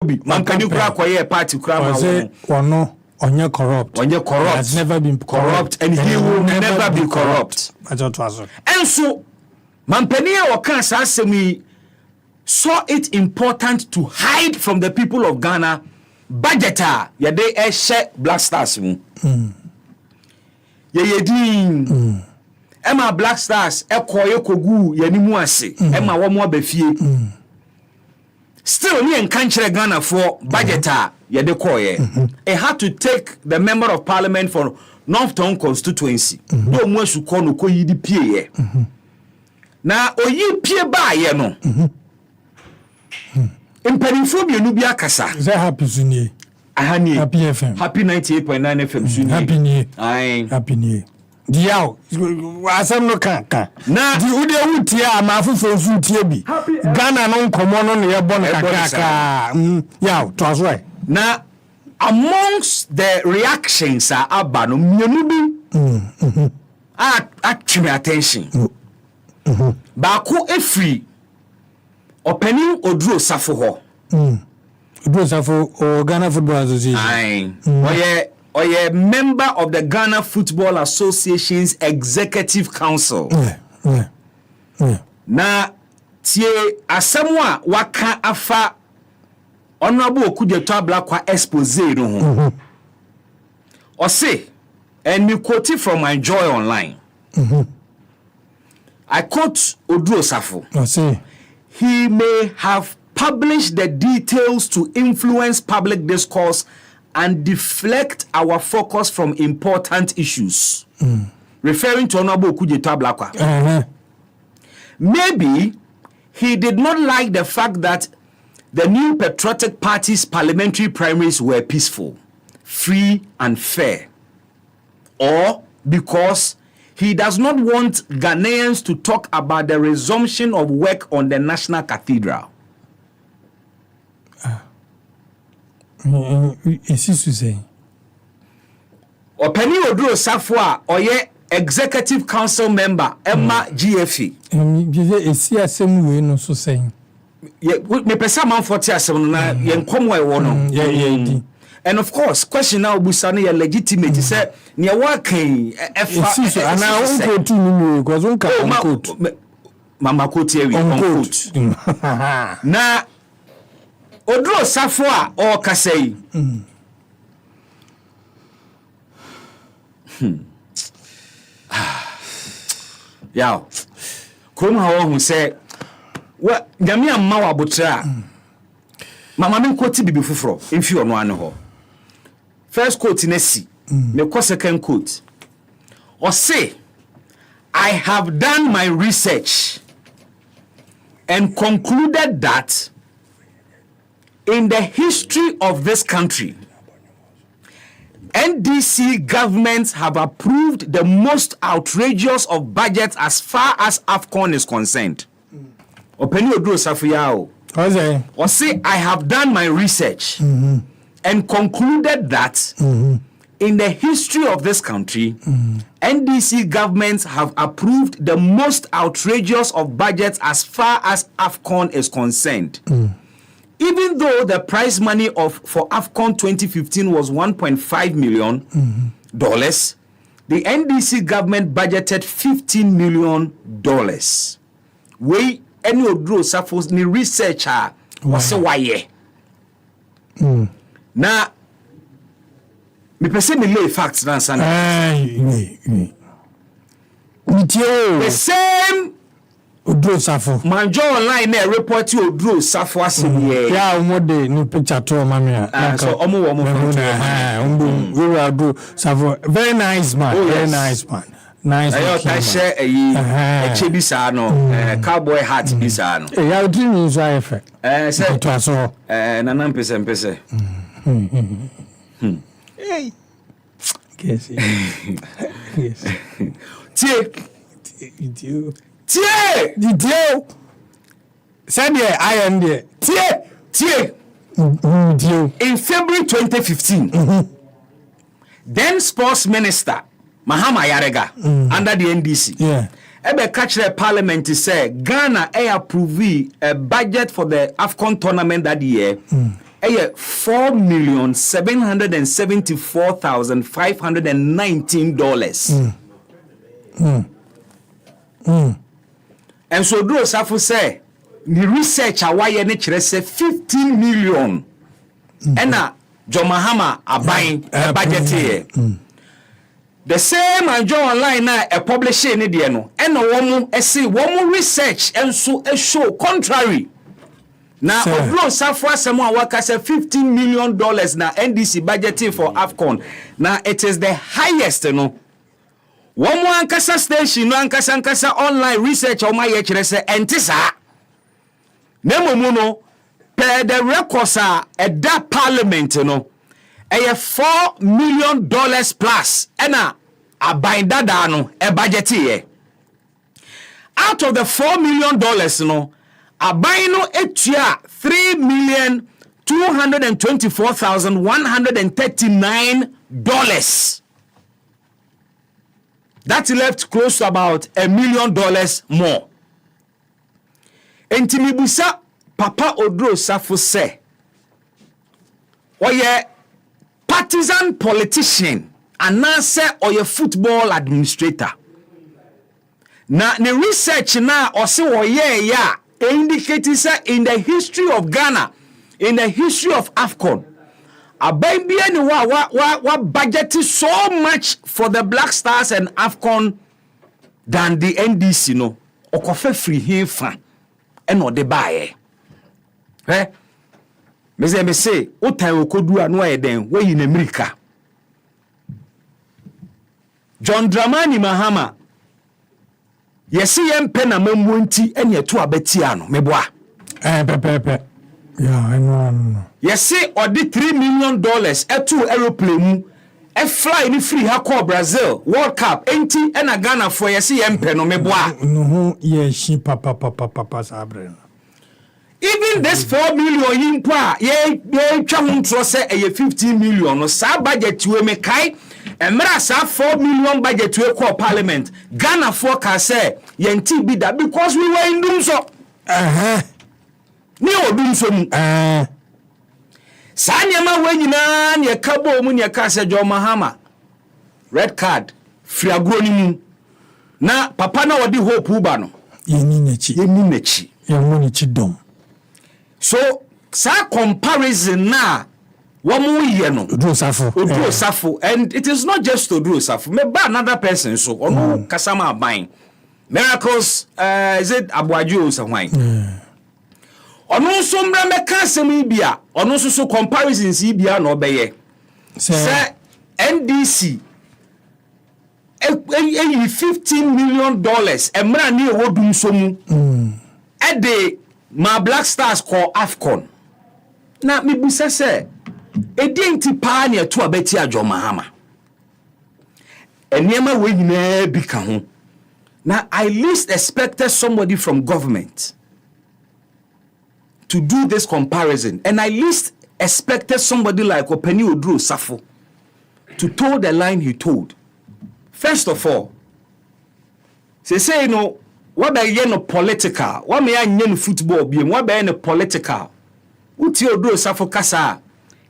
obi mampani kura koye party kura ma wono onye corrupt has never been corrupt and he will never be corrupt. And so mampani a waka sa asemi saw it important to hide from the people of Ghana budgeter yade e share Black Stars mu yedin Emma Black Stars ekoye kogu yanimu ase Emma wo mo abafie still me encourage Ghana for budgeter yade koye it had to take the member of parliament for North Town constituency do mo asuko no koyidi pie ye na oyi pie ba ye no imperimfo bienu bi akasa is that happy sunye ahani happy FM happy 98.9 FM sunye happy new happy new diao asem no kan na di ude wutia ma afofo su tie bi Ghana no nkomo no ne yebo no kakaka yaw to aso na amongst the reactions are abano mienu bi atweme attention baako efri opening Oduro Safo ho Oduro Safo o Ghana Football Association oye member of the Ghana Football Association's Executive Council na tie asemu a waka afa Honorable Okujeto Ablakwa expose no ho o say and me quote from my Joy Online I quote Oduro Safo I say he may have published the details to influence public discourse and deflect our focus from important issues. Referring to Honorable Okujeto Ablakwa. Maybe he did not like the fact that the new patriotic party's parliamentary primaries were peaceful, free and fair. Or because he does not want Ghanaians to talk about the resumption of work on the National Cathedral. Is this to say? Openi Oduro Safo a oye executive council member Emma GFE. Esi asem we no so saying. Me pesa man 40 asem na ye nkomo e wo no. And of course, question now busa no legitimate say ne wa kan efa ana unko tu ni because unka unko mama koti ewi unko na Oduro Safo a o kasai yaw krom ha wo hu say wa nyame amma wa botra mama me koti bibi fufuro emfi ono ane ho first quote na si me ko second quote or say I have done my research and concluded that in the history of this country NDC governments have approved the most outrageous of budgets as far as AFCON is concerned. Openi Oduro Safo yao. Or say I have done my research and concluded that in the history of this country, NDC governments have approved the most outrageous of budgets as far as AFCON is concerned. Even though the prize money for AFCON 2015 was $1.5 million, the NDC government budgeted $15 million. We any Oduro Safo's ni researcher was why now me pese me lay facts na sana the same Oduro Safo manjo online na report Oduro Safo asem ya omode ni picture to mama ya so omo wo mo Oduro Safo very nice man very nice man nice ayo ta share eche bi sa no cowboy hat bi sa no ya odini so ayefe say to aso na nan pese hey yes yes tie send here I am there tie in February 2015 then sports minister Mahama Yarega under the NDC ebe catch the parliament say Ghana approve a budget for the AFCON tournament that year $4,774,519. And so Oduro Safo say the research awaye ne kyerɛ sɛ 15 million. Ɛna John Mahama aban budget here. The same and John online na a publisher ne deɛ no. Ɛna wɔn say wɔn research enso show contrary. Now, Oduro Safo asɛm a waka sɛ $15 million na NDC budgeting for AFCON. Now it is the highest, One more ankasa station, no ankasa online research on my HRS and Tisa. Nemomuno, per the records at that parliament, a $4 million plus, and a bind that down, a budget here. Out of the $4 million, a bino etia $3,224,139. That left close to about $1 million more. Entimibusa Papa Oduro Safo say, oye partisan politician and now say oye football administrator. Na the research na ose oye ya indicates in the history of Ghana, in the history of AFCON, Abambia ni wa budgeted so much for the Black Stars and AFCON than the NDC no. Okofe free here fan eno de bae. Me say otan okodu anu eden we in America. John Dramani Mahama yesi yempe na mamuanti ene to abetia no meboa. Pepe. Yeah, I know. Yesi odi $3 million etu aeroplane mu e fly ni free ha call Brazil World Cup enti ena Ghana for yesi yempe no meboa. No, yes, papa sabre. Even this 4 million yimpa ye twa ho ntro se e 15 million no sa budget we me kai emra sa 4 million budget we call parliament Ghana for ka say yenti bi da because we were in doom so ni odum so mu sa nyama we nyina ne kabo mu ne ka say John Mahama red card free agro ni mu na papa na odi hope uba no yeni nechi dom. So, sa comparison na wamu ye no Oduro Safo, and it is not just Oduro Safo. Me ba another person so ono kasama aban. Miracles is it Abuajo so hwan. Ono so mra me kasem bia, ono so comparisons bia na obeye. Say NDC $15 million emra ni ewodum so mu. Ede my Black Stars call AFCON. Na me busa se edinti pa na to abeti John Mahama. Eniema we nyina bi ka ho. Na I least expected somebody from government to do this comparison, and I least expected somebody like Openi Oduro Safo to toe the line he told. First of all, say what be no political, what me no football be, what be no political. Uti Oduro Safo kasa,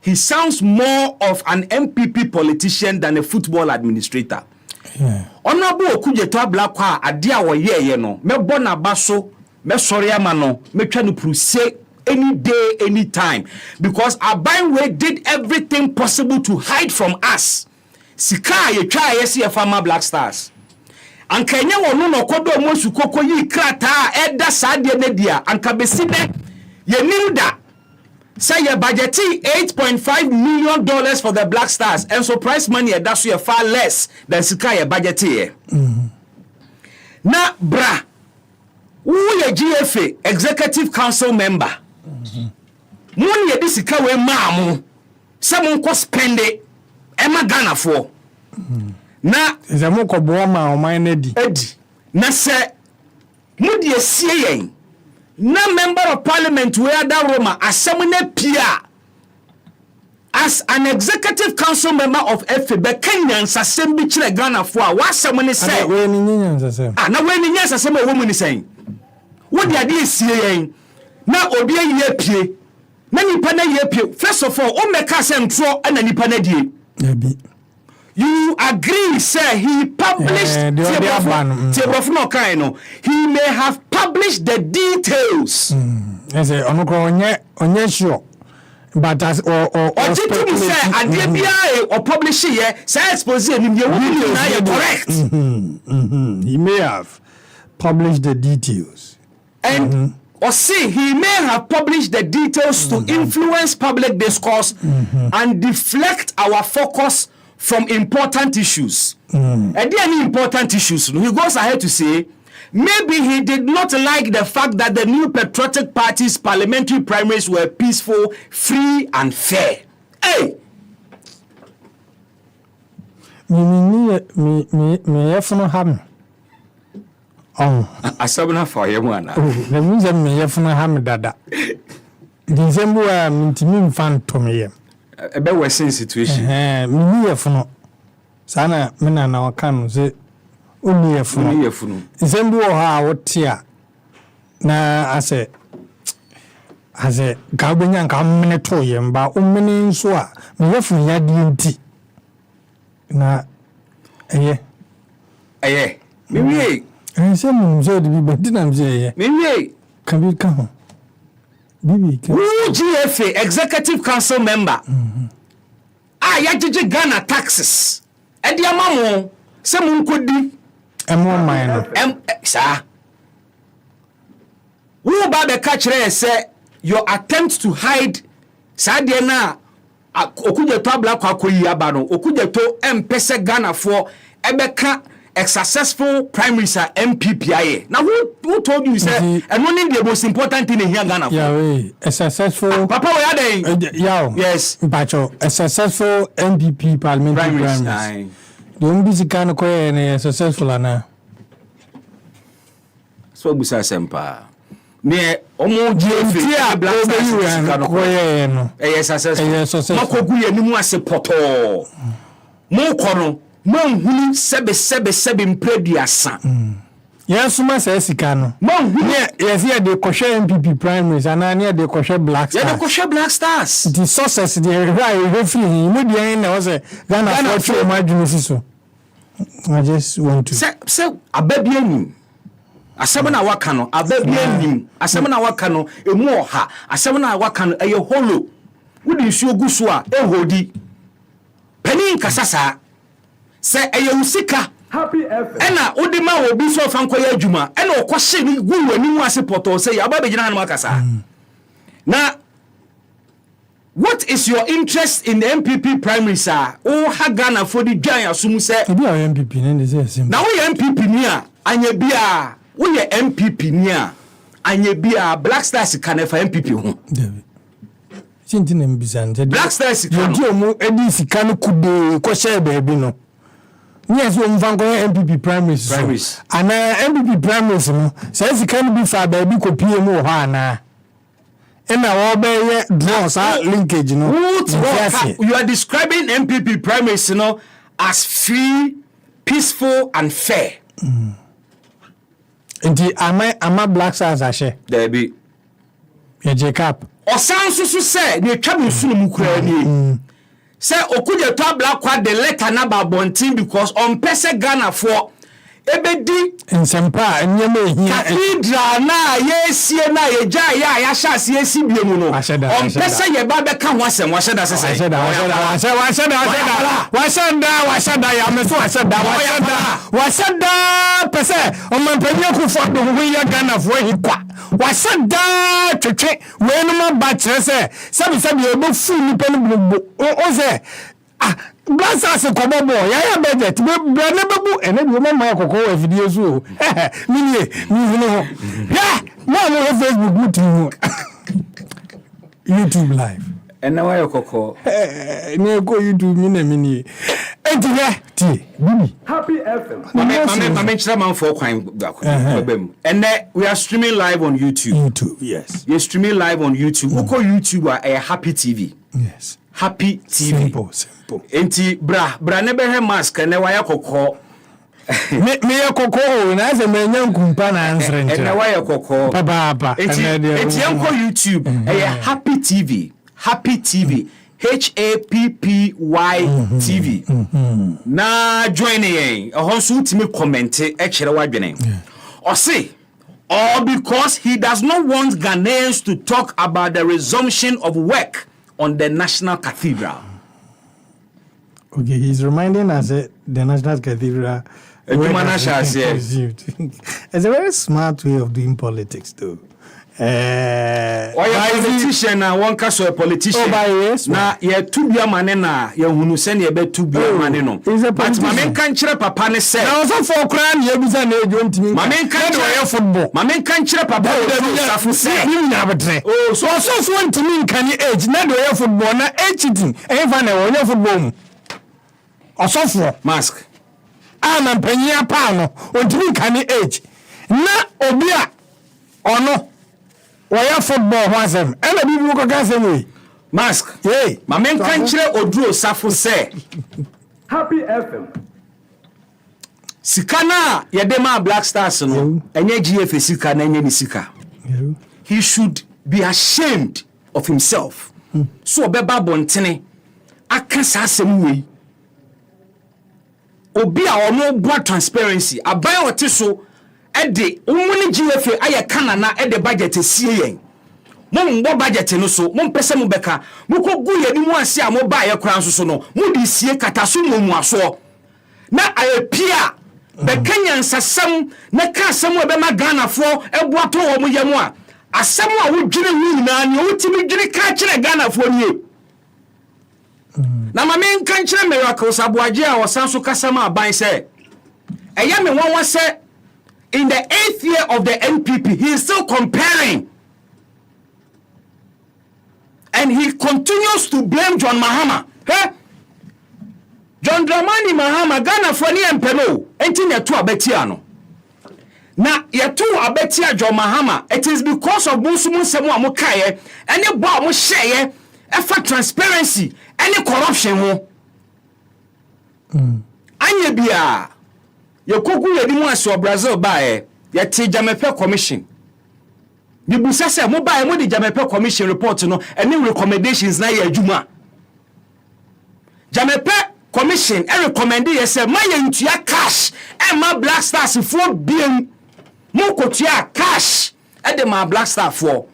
he sounds more of an MPP politician than a football administrator. Honorable Okujeto Ablakwa adia wo ye no, me bona baso, me sori ama no, me twa no pruse any day, any time, because Abanwe did everything possible to hide from us. Sika ye twa yesi e farmer Black Stars. Anka enye wono no kodo mo sukoko yi krata eda saade ne dia anka beside ye nimda say ye budgeti $8.5 million for the Black Stars, and so price money eda so ye far less than sika ye budgeti na bra wo ye GFA executive council member mon ye di sika we ma mo se mon ko spend e ma Ghana for na zemo ko bo ma o man na di na se mudi esie yen na member of parliament we ada Roma asem na pia as an executive council member of FB Kenyan sasem bi kire Ghana for a wasem ne say we ni nyan sasem na we ni nyan sasem wo mu ni say wo di ade esie yen na obi ayi pie na nipa na ye pie. First of all, o make us ntro na nipa na die. You agree, sir, he published he may have published the details. Yes, onye sure. But as or publish here, say expose him correct. He may have published the details. And or see, he may have published the details to influence public discourse and deflect our focus from important issues. And there are any important issues. He goes ahead to say, maybe he did not like the fact that the new patriotic party's parliamentary primaries were peaceful, free, and fair. Hey! Me ham. Oh, asabna for him one. The reason me ham dada. December mintimi fan to me. A better worsen situation. Me yefuno. Sana mena na wakanu se uni yefuno. December ha wotia na ase gabenya nka mmene to yemba ummene nso a me yefun ya di nti na Mimi se mu zo de bi bedina mze Mimi kan bi kan ho bibi kan GFA executive council member yajeje Ghana taxes e dia mamo se mu nkodi emo man no sa wo ba be ka kire say your attempt to hide sa de na okuje to abla kwa koyi aba no okuje to empese Ghana for ebeka a successful primaries are MPPIA. Now who told you say and one the most important thing in here Ghana for? Yeah, a successful Papa we are there. Yes. Bacho, a successful MPP parliamentary primaries. The only kind of a successful ana. So busa sempa. Me omo GFA black successful. Makogu ye ni mu ase poto. Mo kono manhunu sebe imprediasa. Yes, my sika no. Manhunu yes here the koshe MPP primaries and near the koshe black stars. Yeah, the koshe black stars. The sources the referee we dey na was Ghana for imagine so. I just want to say ababianim. Asem na waka no ababianim. Asem na waka no emu oha. Asem na waka no eye holo. Wo di nsuo gu so a ehodi. Pani nkasasa. Say eye usika happy FM ena odi ma obi so fa nkoya adwuma ena okɔhye ni gu wani mu ase poto say aba be gina na makasa. Na what is your interest in the MPP primary sir? O ha Ghana for the dwan asum say obi a MPP ne dey say na wo MPP ni a anya bia wo ye MPP ni a anya bia Black Stars kan fa MPP ho David sinti na mbizande Black Stars kan yo mu edi sika no kude ko share baabi no. Yes, we mvango MPP primaries. And MPP primaries no says can be for baby ko pie mu ho ana. E na wo be draws linkage no. You are describing MPP primaries no as free, peaceful and fair. Enti ama black stars ashe. There be. Ye Jacob. Osan susu say ne twa musunu mu kura ni. Say okuje to black kwa the letter na ba bontin because on pese Ghana for ebedi nsempa enyeme hia cathedral na yesie na yeja ya shase yesi biemu no on pese ye ba be ka ho asem wa sheda sese wa sheda ya meso wa sheda pese on man panye Akufo-Addo ho ya Ghana for hikwa wa sheda twetwe we no ma ba kire se sabi e bo fu ni penu o se Blasters kobobo ya budget be brane bebu ene bi mo ma kokko wa video so mini no ya mo Facebook mutu YouTube live ene wa kokko ne go YouTube mini entiye ti bibi happy FM mama chira man for kwan babem and we are streaming live on YouTube yes you're streaming live on YouTube we call YouTube a Happy TV yes Happy TV simple enti bra ne be he mask ne wa ya kokko Me koko na se me nyankumpa na answer nti. Na why koko? Papa. Eti yanko YouTube. Happy TV. Happy TV. HAPPY TV. Na join yen. Ehonso utimi comment e kire wadwene. Or say, or because he does not want Ghanaians to talk about the resumption of work on the National Cathedral. Okay, he's reminding us that the National Cathedral it's a very smart way of doing politics, though. Or a politician, one cast a politician. Oh, by yes. Now, you're two beer manena, you're who send you bet 2 beer maneno. Is a but my man can't chirp a pan said. I was for crime, you was an agent to me. My man can't wear football. My man can't chirp a pan. Oh, so also want to mean can you age, not wear football, not aging, even a wear football. Or so for mask. I'm a penny a pound, or to me can you age. Na obia or no. Why football was him? And a people go gas away. Mask. Hey, my man can't chire or draw Safu say. Happy FM. Sikana Yadema Black Stars no. Enye GF Sika na enye Sika. He should be ashamed of himself. So obeba bontene aka asem we. Obi a ono boa transparency aban ote so ede umuni GFA aye kanana ede budget esie yen mom bo budget no so mom pese mu beka mukogu yeni mu ase a mo ba ye kran so no mu di sie kataso mu aso na aye pia be Kenyan sasam na ka asem e be ma Ghana fo eboato wo mu yemu a asem a wo dwene hu na ne wo timi dwene ka kire Ghana fo nie na mama nkan kire miracles aboaje a wosanso kasama aban se eya me won se in the 8th year of the NPP, he is still comparing. And he continues to blame John Mahama. Hey? John Dramani Mahama, Ghana Fani and Pelo, entin yetu abetiano. Na yetu abetia John Mahama, it is because of Musumu Semu Amukaye, and you bought mo share, effort transparency, any corruption. Anye biya. Yokogu yedimu aso Brazil bae yeti Jamepe Commission. Nibusa se mo bae mo di Jamepe Commission report no any recommendations na ye adwuma. Jamepe Commission e recommend ye say ma ye ntua cash e ma Black Stars for biem mo kotua cash e de ma Black Star for.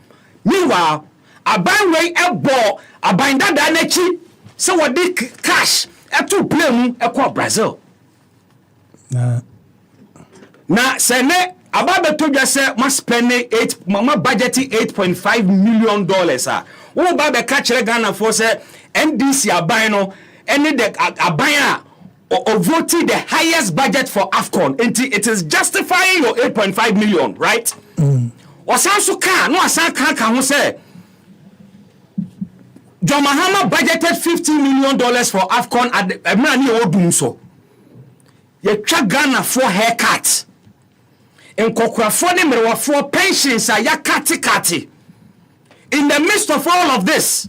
Meanwhile, aban wey e bo aban dada na chi se wodi cash e to play mu e ko Brazil. Na sene ababeto dwa se must spend mama budgeting $8.5 million ah wo ba be ka kire Ghana for say NDC aban no any the aban or voted the highest budget for AFCON it is justifying your 8.5 million, right? Osanso ka no asan ka ho say John Mahama budgeted $15 million for AFCON at the Emrani Odum so ye twa Ghana for haircut nkokura ne mrewafo pensions a yakati in the midst of all of this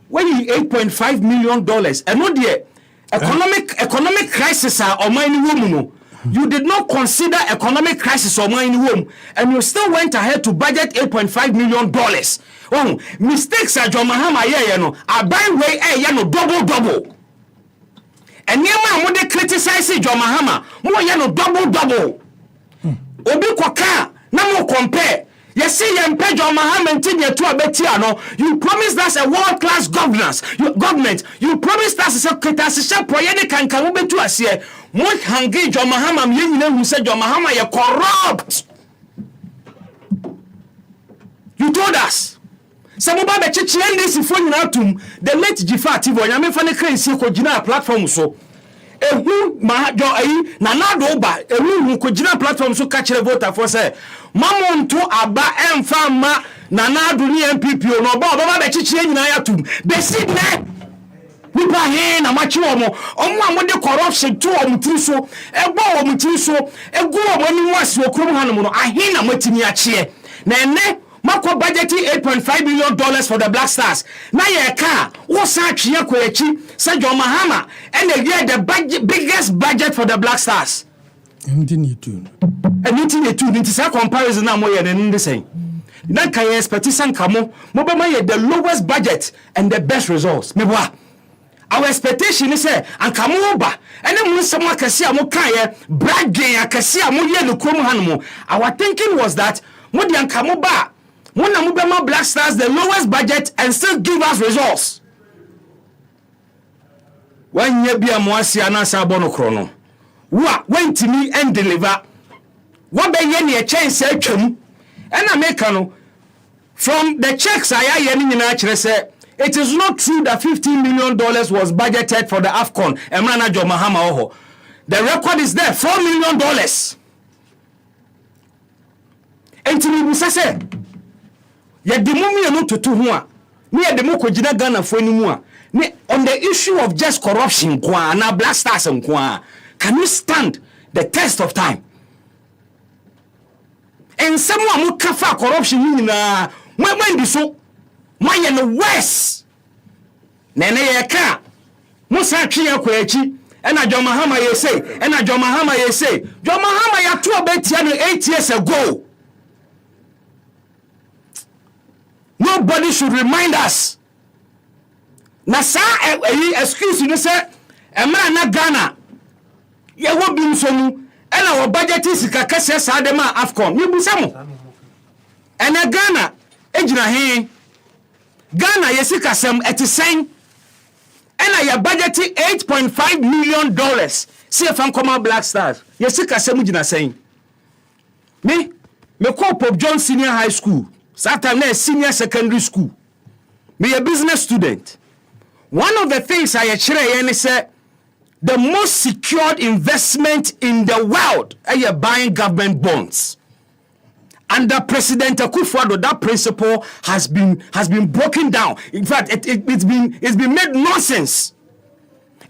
when you $8.5 million and no there economic crisis are on my woman no you did not consider economic crisis on my womb and you still went ahead to budget $8.5 million. Oh, mistakes are John Mahama ye no aban way no double and yema mo de criticize John Mahama mo ye no double obi kwaka na mo compare you see yempe John Mahama ntinye to abetia no you promised us a world class government you promised us a secretary proyede kankan wo betu ase mo hangi John Mahama me nyina hu say John Mahama ye corrupt. You told us some ba be chichi ndesi fo nyina atum the late Gifati vo nyame fa ne kransi ko gina platform so ehu ma jo ayi na nado ba ehu ko gina platform so ka kire voter for say mamonto aba emfa ma na nado ni MPP no ba be chichi nyina yatum be sit na nipa he na machi omo amode corruption to omutiri so egbo omutiri so egu omani wasi okrom hanom no ahe na matimi ache na ene mako budgeting $8.5 million for the Black Stars na ye ka wo sa atwe ko echi say John Mahama and the biggest budget for the Black Stars anything you do into say comparison na mo ye the same. Then can you expect sankamo mo be ma the lowest budget and the best results. Me boa. Our expectation is say ankamo ba ene mo nsem akase a mo kan ye bragging akase a mo ye no krom han mo. Our thinking was that mo de ankamo ba mo na mo be ma Black Stars the lowest budget and still give us results. When ye bia mo asia na sa bono krono. Wa wentimi and deliver. What be ye ne chance atwam. And America no from the checks I actually say it is not true that $15 million was budgeted for the AFCON. Emrana Jo Mahama Oho. The record is there, $4 million. And to me, say, ye the mummy no to who near the Moko Jina Ghana for anymore. On the issue of just corruption, na Black Stars and can you stand the test of time? And someone who kafa corruption na when be so my in the west nene ye ka musa twi akwachi and a John Mahama ye say and a John Mahama ye say John Mahama ya to abetia no 8 years ago. Nobody should remind us na sa excuse you say emra na Ghana ye wo bi nsomu and our budget is kakase sadema AFCON. You busamo. And a Ghana, ejina he. Ghana yesika sem etiseng. And our budget $8.5 million. See if I'm come Black Stars. Yesika sem ujina saying. Me call Pope John Senior High School. Saturday Senior Secondary School. Me a business student. One of the things I actually say. The most secured investment in the world are buying government bonds. Under President Akufo-Addo, that principle has been broken down. In fact, it's been made nonsense.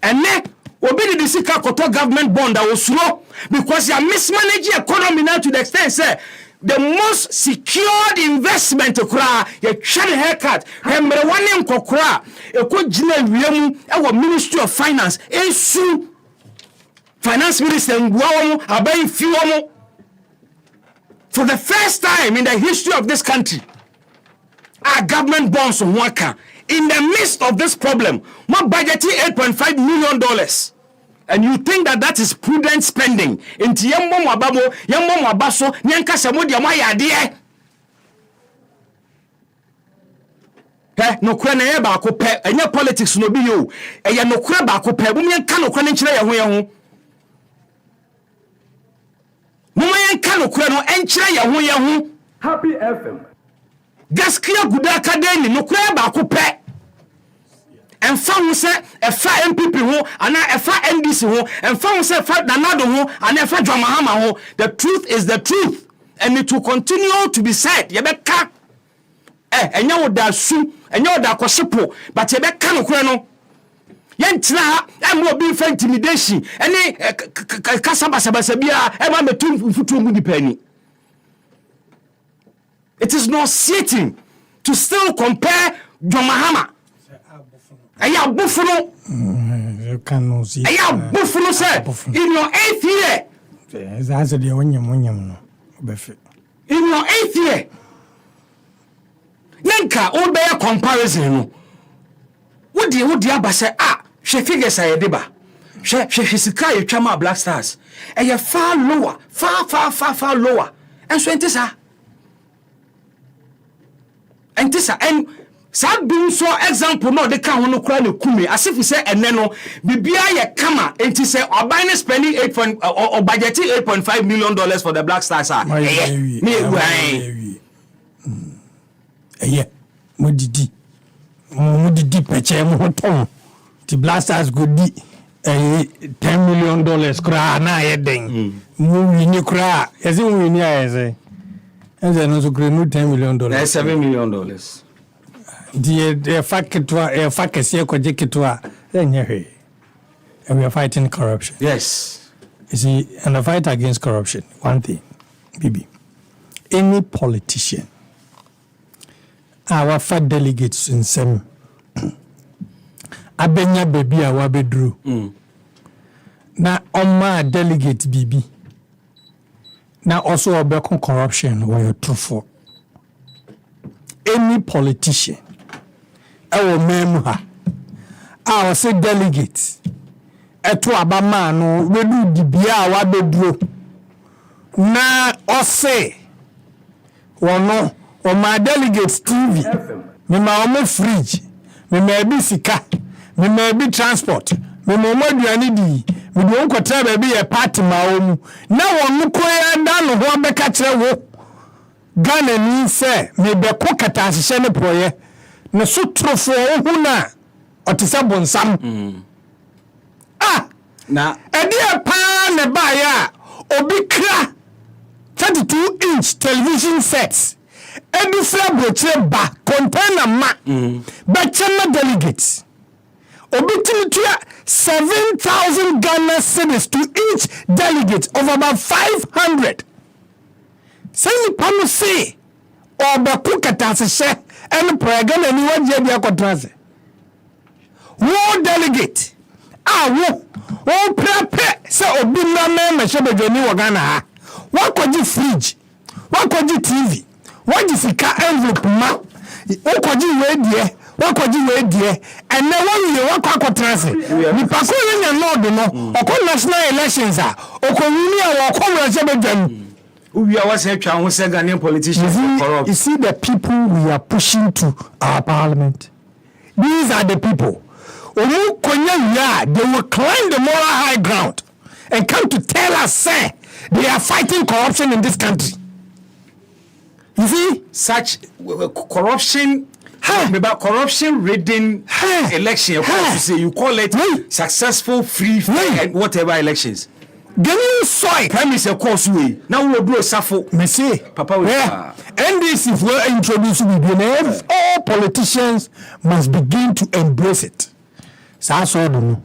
And then obedi the sika koto government bond that was slow because you are mismanaging economy now to the extent say the most secured investment kura you try haircut remember one name kokura e ko gina wiemu e wo Ministry of Finance ensu finance minister ngwawo abai fiwomo for the first time in the history of this country our government bonds on waka in the midst of this problem my budget $8.5 million. And you think that is prudent spending? Inti yemmo mwababo, yemmo mwabaso, nyanka samudi ya mwaya adie. No kura na ye ba ko pe, enye politics no bi yo. Eye no kura ba ko pe, bum yanka no kura ne nkyere ye ho. Mum yanka no kura no enkyere ye ho. Happy FM. Gaskiya guda akadeni no kura ba ko pe. And found say a fire MPP ho and a fire NDC ho and found say fire Nanado ho and a fire John Mahama ho. The truth is the truth and it will continue to be said. Yebeka enya woda su enya woda kwosipo but yebeka no kure no yentra em obi fa intimidation ene kasabasabasa bia e ma metum futu mu dipani. It is not sitting to still compare John Mahama. Aya bufuno. You cannot see. Aya bufuno say in your 8th year. That's the onyam no. In your 8th year. Nanka all be comparison no. Wodi aba say she figures aye deba. She sika ye twama Black Stars. Aya far lower, far lower. And so entisa. And sad being so example no they can no cry no kumi as if we say ene no bibia ye kama enti say obane spending or budgeting $8.5 million for the Black Stars modidi peche mo tom the Black Stars go di $10 million kra na ye den mo wini kra yesi mo wini ayese enze no so kra no $10 million $7 million. The fact and we are fighting corruption. Yes. You see, and the fight against corruption, one thing, Bibi, any politician, our fat delegates in some Abenya baby our bedroom. Na oma delegate Bibi, Now also about corruption where you're truthful. Any politician, our member, our say delegates, eto abama no we do the bia wa bedro. Na or say, no, or my delegates TV, me ma omo fridge, me may be sika, me may be transport, me mo aduane di. We don't go be a party ma omu. Na won ko ya da no ho be ka kire wo. Ghana ni se me be ko kata ahye ne proye. Ne so trofo hu na otisa bonsam. Ah, na edi e pa ne ba ya obi kra 32-inch television sets. Edu fra broche ba container ma. Ba chema delegates. Obitimituya 7,000 Ghana cedis to each delegate of about 500. Sani pano say obaku katase she eni pragana ni waje dia kotrase. Wo delegate wo prepe se obi na me shebedwani wo Ghana ha. Wakoji fridge, wakoji TV, waji sika envelope ma, wakoji wedie. Wakoji we die and then one year wakwa kwatrase ni pako nya lord no okon national elections a okonwuni a wakwa sebedwam we are was atwa ho say Ghanaian politicians corrupt. You see the people we are pushing to our parliament, these are the people omu konya ya, they will climb the moral high ground and come to tell us say they are fighting corruption in this country. You see such corruption. About corruption ridden election, you call it successful, free, fair, and whatever elections. Ghanaian soil. Prime Minister course way. Now we will do a shuffle. Messi, Papa, NDC will introduce with all politicians must begin to embrace it. Sa so do no.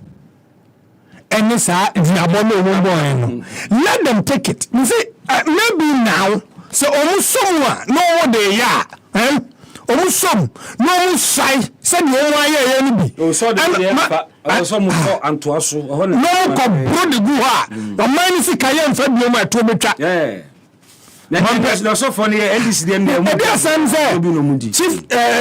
And sa let them take it. You see, maybe now, so almost someone know what they are. Omusom no sai said you why any be o so the so mo so anto aso ho no ko brodi gu ha o man si kaye mfa bi mo ato betwa na so for the NDC dem dem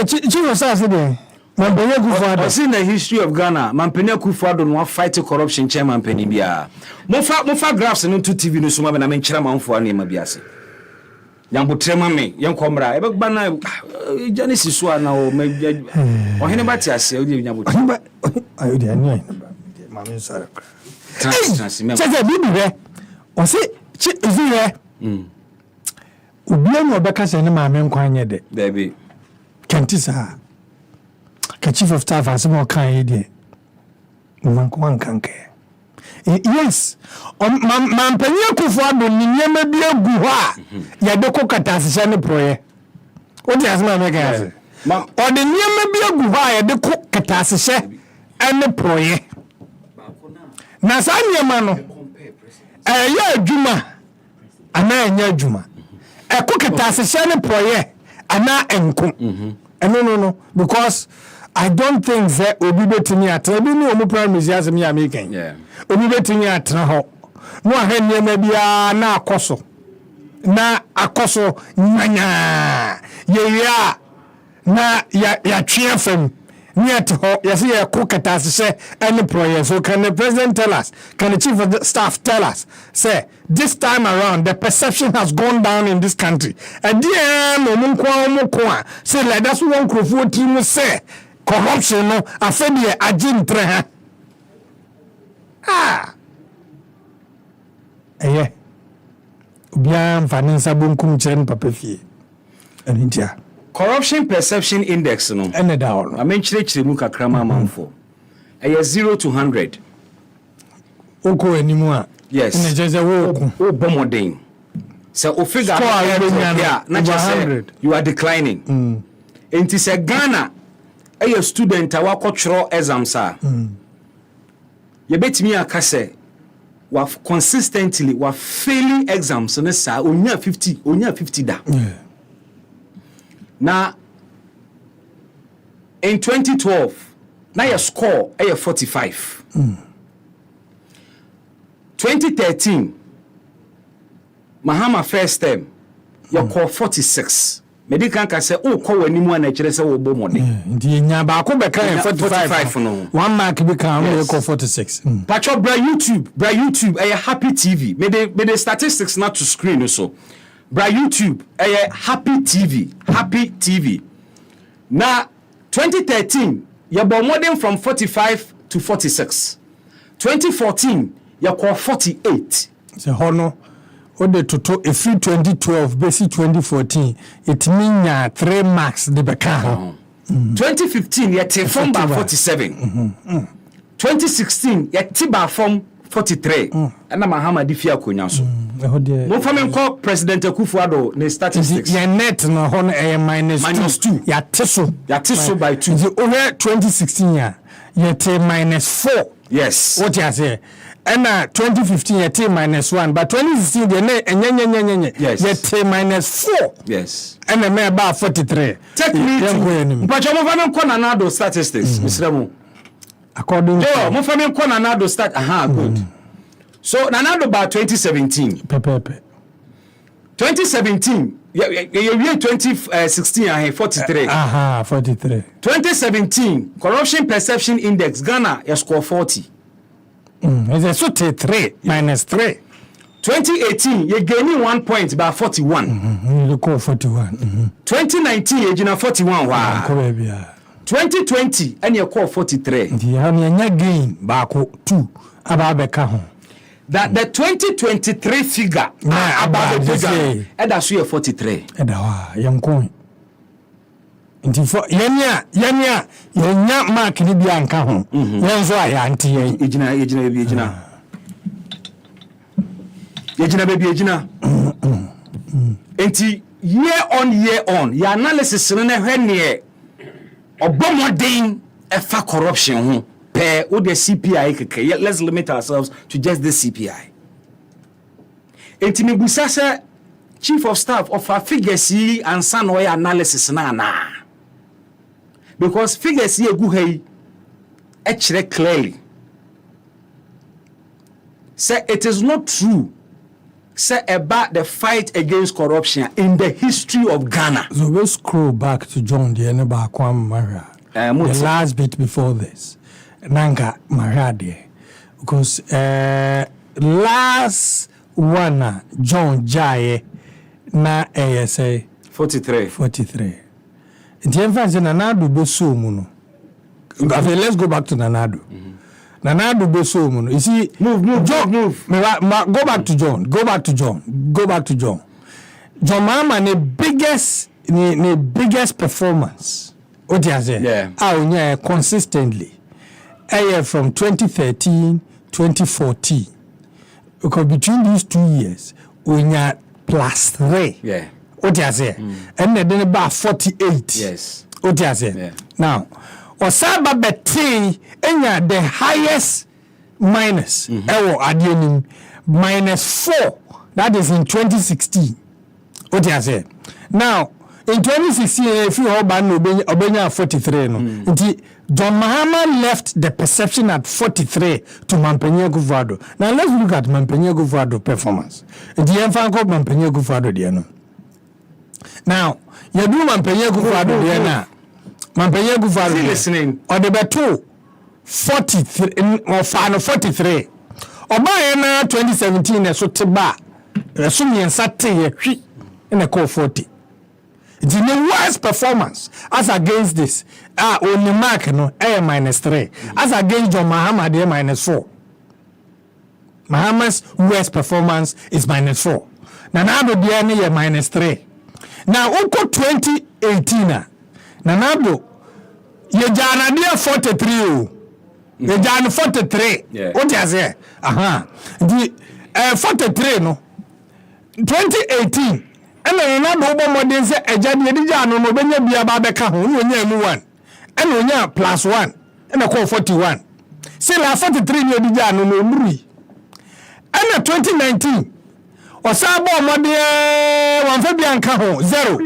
chief of staff dey Mampeni Akufo-Addo. In the history of Ghana, Mampeni Akufo-Addo no fight corruption chairman Mampeni bia. Mo fa graphs no to TV no so ma na me nkyira manfo na ma biase. Yambo trema me yankomra ebegba na Genesis so na o hene ba ti ase o di yambo ayo di ani ma me sare trans me che bibi be o se chi izire obi anu obeka se ne ma me nkwanye de baby kentisa ka chief of staff asemo kan ye de man kanke. Yes, Mampeni Akufo-Addo ni nyema bi agu ho a ya de kokata asese ne proye. O di asema me ka ase. O de nyema bi agu ho a ya de kokata asese ne proye. Na sa nyema no ya adwuma ana nya adwuma. E kokata asese ne proye ana enko. No, because I don't think that obi betimi atra bi ni omu prime minister asem ya making. Yeah. Obi betimi atra ho. No ahanye ma bia na akoso. Na akoso nyanya. Ye na ya twe fam. Ni at ho ya say ya kokata asese any project. So can the president tell us? Can the chief of the staff tell us? Say this time around the perception has gone down in this country. And there no munko say like that's one crofo team say corruption no afedie agintre ha bien faninsa bonkum chen papa fie enitia corruption perception index no ene da ho I mean chire mu kakra ma manfo 0 to 100 oko animu a yes ene jeze wo bomodin so o figure na just you are declining enti se Ghana a student awakotro exams a ye betimi aka say wa consistently wa failing exams na sa onya 50 da na in 2012 na your score a 45 2013 Mahama first term you call 46 medical can say oh call when you na kire say wo bo mode ndi nya ba ko be kan 45 no one mark be kan we call 46 patcho bra YouTube happy TV me the statistics not to screen so bra YouTube happy TV na 2013 you bo more from 45 to 46 2014 you call 48 se hono o de toto if 2012 basic 2014 it mean 3 marks de beka 2015 you take from 47 2016 you tiba from 43 and na Mahama di fia konya so mo fami ko president Akufo-Addo ne statistics ya net no hono -2 ya teso by 2 the over 2016 ya te -4 yes what you say and 2015 you te -1 but 2016 the enyenyenyenyenye you te -4 yes and me about 43 take me but mo fami ko na Nado statistics misremo according to mo fami ko na Nado stat good so Nado by 2017 pepe 2017 yeah 2016 43 43 2017 corruption perception index Ghana you score 40 it's a so 3 -3 2018 you gaining 1 point by 41 you call 41 2019 you gina 41 wow 2020 and you call 43 the anya gain back 2 ababeka ho that the 2023 figure about the figure and that's you 43 and yanko nti for yenya mark ni bia nka ho yenzo aya nti ejina enti year on your analysis na hwene obomoden efa corruption ho per with the CPI keke let's limit ourselves to just the CPI enti me busasa chief of staff of our figures and san way analysis na because figures here go hey actually clearly say it is not true say about the fight against corruption in the history of Ghana. So we'll scroll back to John the last bit before this Nanga Marade because last one John Jaye na ASA 43 in fact Nanado beso muno let's go back to Nanado Nanado beso muno you see move go back to John John Mama the biggest performance what you say consistently from 2013 2014 because between these 2 years unya +3 what you say and then about 48 yes what you say now osaba betting enya the highest minus ewo adienim -4 that is in 2016 what you say now in 2016 if you ban obenya 43 no nti John Mahama left the perception at 43 to Mampenye Akufo-Addo. Now let's look at Mampenye Akufo-Addo performance. The Enfanko Mampenye Akufo-Addo diano. Now, you do Mampenye Akufo-Addo diana. Mampenye Akufo-Addo listening. Or the beto 43 or 43. Oba 2017 so teba. So me nsate ye in a call 40. The worst performance as against this only mark no -3 as against John Mahama they -4. Mahama's worst performance is -4. Nanado dia ne -3. Now uko 2018 Nanado ye jana dia 43 o ye jana 43 what you say the 43 no 2018 and Nanado obo modern say ejade edija no benya bia ba beka ho no nya mu 1 and onya +1 and a call 41 say la 43 ni edija no muri and 2019 osabo modern wan fa bia nka ho 0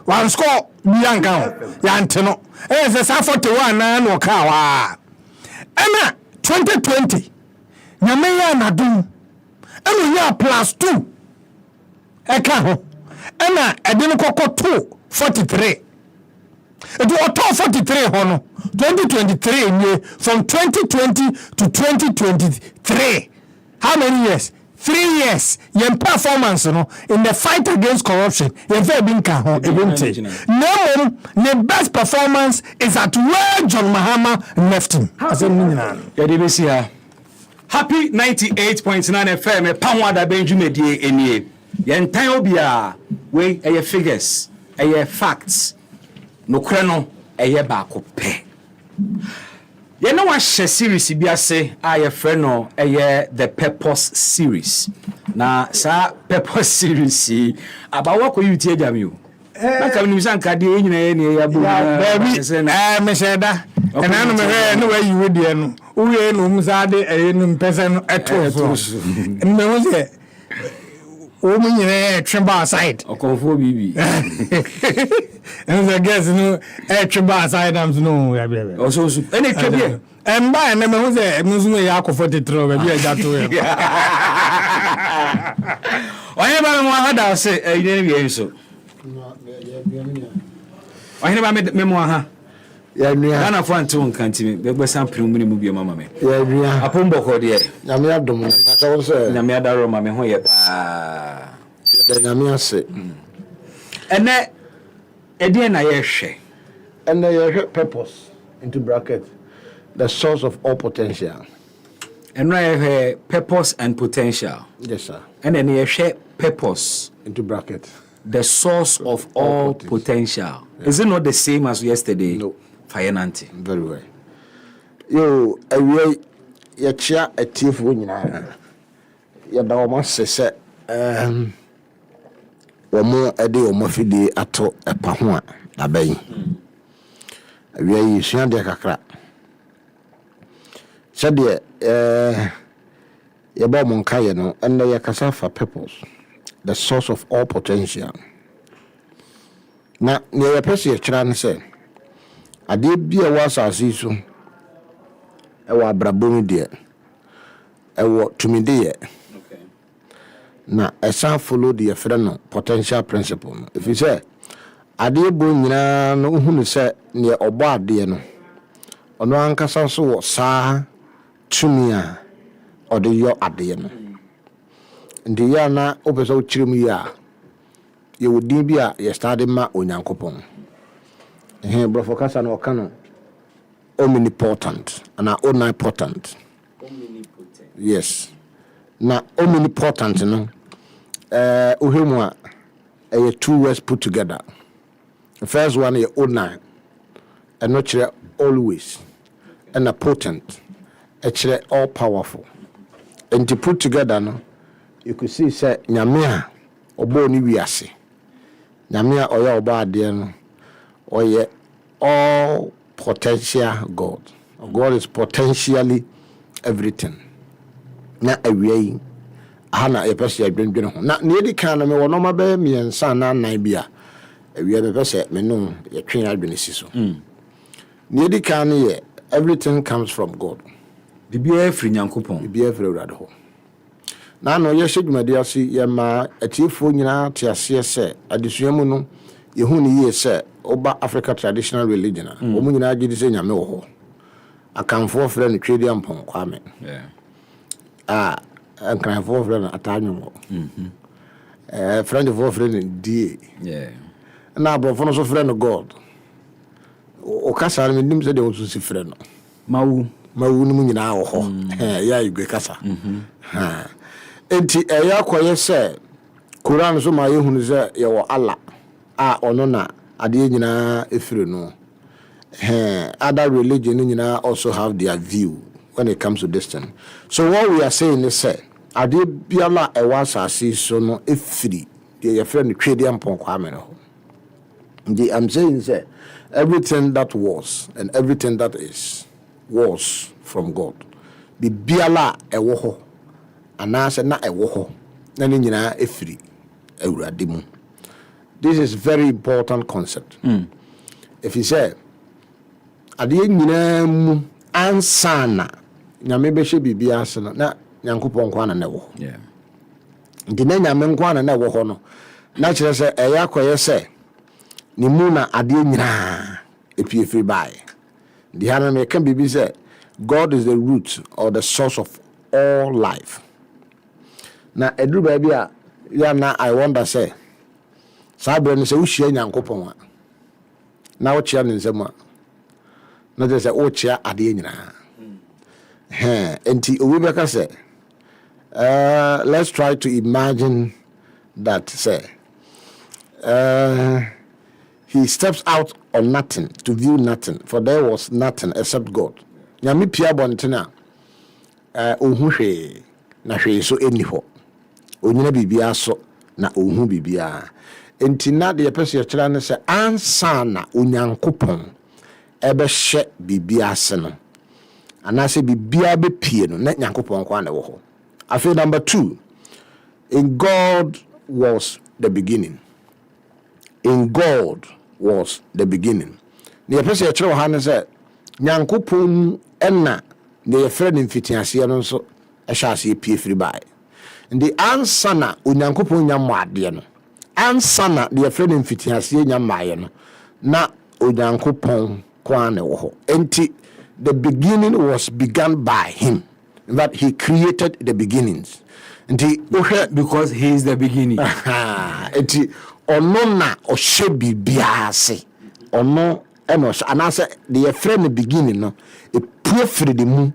wan score bia nka ho ya nteno say sa 41 na no ka wa and 2020 nyame ya nadum and onya +2 eka ho ena ede no kokoto 43 it was 43 hono 2023 nye from 2020 to 2023 how many years 3 years your performance no in the fight against corruption you have been ka ho ebente no the best performance is at where John Mahama left him asem nyina ya de besi ha happy 98.9 FM panwada benjumedie enie yentan obia we eye figures eye facts no kre no eye ba ko pe ye no wa hye series bi ase aye frɛ no eye the purpose series na sa purpose series abawo ko yuti agame o na kam ni san kade nyina ye ne ya bu baby me sheda ena no me he no wa yiwe de no uye no mzade no mpese no eto so me ho se o mu nyina tweba side okonfo bibi and the guys no tweba side am no ya be also ene twebie emba na me ho se me so ya Akufo-Addo ba bi aja to ya oye ba me hada se ine bi enso oye ba me mo ha ya nua Ghana fo anto nkanti me be san premu ni mu bi mama me ya nua apombo ko de nyame adom mpaka wo se nyame adaro ma me ho ye pa ya nyame ase ene ede na ye hwe and your purpose into bracket the source of all potential. eno ye hwe purpose and potential Yes sir. ene ne ye hwe purpose Into bracket the source of all potential. Is it not the same as yesterday? No. Fayananti. very well. Yo awie ya chia atiefo nyina ya da o ma sese womo ede o ma fidi ato epa ho a abai awie yi sua de kakra sade ya ba mo nkaye no enne ya kasa fa purpose the source of all potential na ne ya pese ya kira ne se ade bia wa asase so ewa abrabonu de ewo tumide ye Okay. na esa follow the friend potential principle no if you say ade bo nyina no hunu se ne obo ade no ono ankasa so wo saa tumi a ode yo ade no ndi ya na obeso chirim ya ye wodin bi a ye stade ma onyankopon brofo kasa na okano omnipotent and omnipotent. Yes. Na omnipotent no uhemu a two words put together. The first one is omni and not always and a potent actually all powerful. And to put together no you could see say nyamea obo ni wiase. Nyamea oya oba ade no oye all potential God. God is potentially everything. Na awie ana epese adwendwen ho. Na ne di kan na me wono ma be miensa na nan bia. Awie be pese me no ye twen adwene si so. Ne di kan ye everything comes from God. Bibia free nyankopon. Bibia free urade ho. Na no ye hwedwumade ase ye ma atiefo nyina te ase se adesuamu no ye hu ne ye se oba Africa traditional religion omu nyina agidi se nyame wo ho akanfo frɛ no twedi ampon kwame akanfo frɛ no atanwo friend of frɛ no die na abrofo no so frɛ no God o kasa no nim se de wo so si frɛ no mawu no mu nyina wo ho ya igwe kasa enti eya koye se Quran so ma ye hunu se ye wo Allah a ono na ade nyina efire no other religion nyina also have their view when it comes to this thing. So what we are saying is say ade biala e wa asase so no efiri de your friend twedi ampon kwame no. I'm saying say everything that was and everything that is was from God. The biala e wo ho anase na e wo ho na ni nyina efiri awurade mu. This is very important concept. If you say ade nyina mu ansana nyame be hye bibia ase no na nyankopon kwa na ne wo. nti na nyame nkwana na wo ho no na kire se eya akoye se ni mu na ade nyina epie free by the hand me can be say God is the root or the source of all life. Na edru baby a ya na I wonder say sabre ni se wo hia nyankopon a na wo chia nsema na je say wo chia ade nyina enti owi beka say let's try to imagine that say he steps out on nothing to view nothing, for there was nothing except God. Nyame pia bontena ohun hwe na hwe so eni ho onyina bibia so na ohun bibia enti na de pese kira ne se ansa na onyankopon ebe hye bibia se no anase bibia be pie no na nyankopon kwa na wo ho. Afi number 2, in God was the beginning. In God was the beginning. The person chiro ha ne say nyankopon enna ne yefre ne mfitiase no so ehase pie free by. The answer na onyankopon nyamade no. Answer na the yefre ne mfitiase nyamaye no na onyankopon kwa ne wo ho. Enti the beginning was begun by him. That he created the beginnings. Because he is the beginning. Enti ono na ohye bibia ase ono eno anase the friend the beginning no e pure free the mu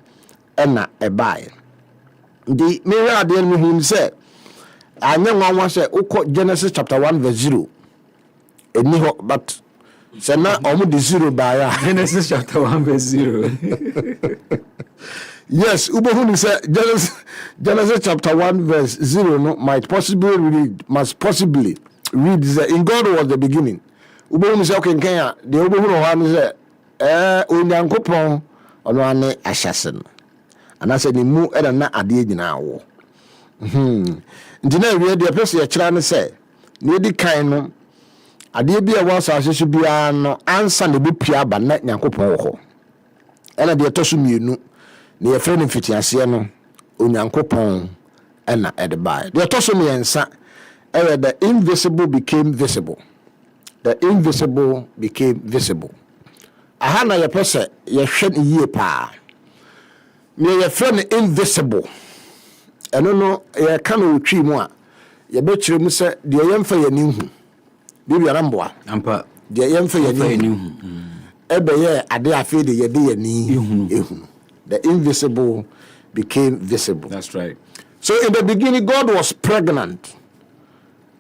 na e bae the me ra de me hu say anya nwanwa say ukọ Genesis chapter 1 verse 0 eni ho but say na omo the 0 bae Genesis chapter 1 verse 0 yes ubohu say Genesis chapter 1 verse 0 no must possibly read in God was the beginning. Ubohu say okay Kenya the ubohu no one say onyankopon ono ane ahyasen anase ni mu era na ade nyina wo ndina wie de pese ya kira ne say ne di kan no ade bia wo asase so bia no ansa ne bi pia ba na nyankopon wo ho ena de to so mienu ne ye frɛ ne mfitiase no onyankopon ena edbai de to so miensa the invisible became visible. The invisible became visible. Ahana ye pese ye hwɛ ne yie pa. Me ye frɛ ne invisible. Eno no ye ka no twi mu a ye be kyerɛ mu sɛ de ye mfa ye ni hu. Bibia na mboa. Ampa. De ye mfa ye ni hu. Ebe ye ade afi de ye de ye ni ehu. The invisible became visible. That's right. So in the beginning God was pregnant.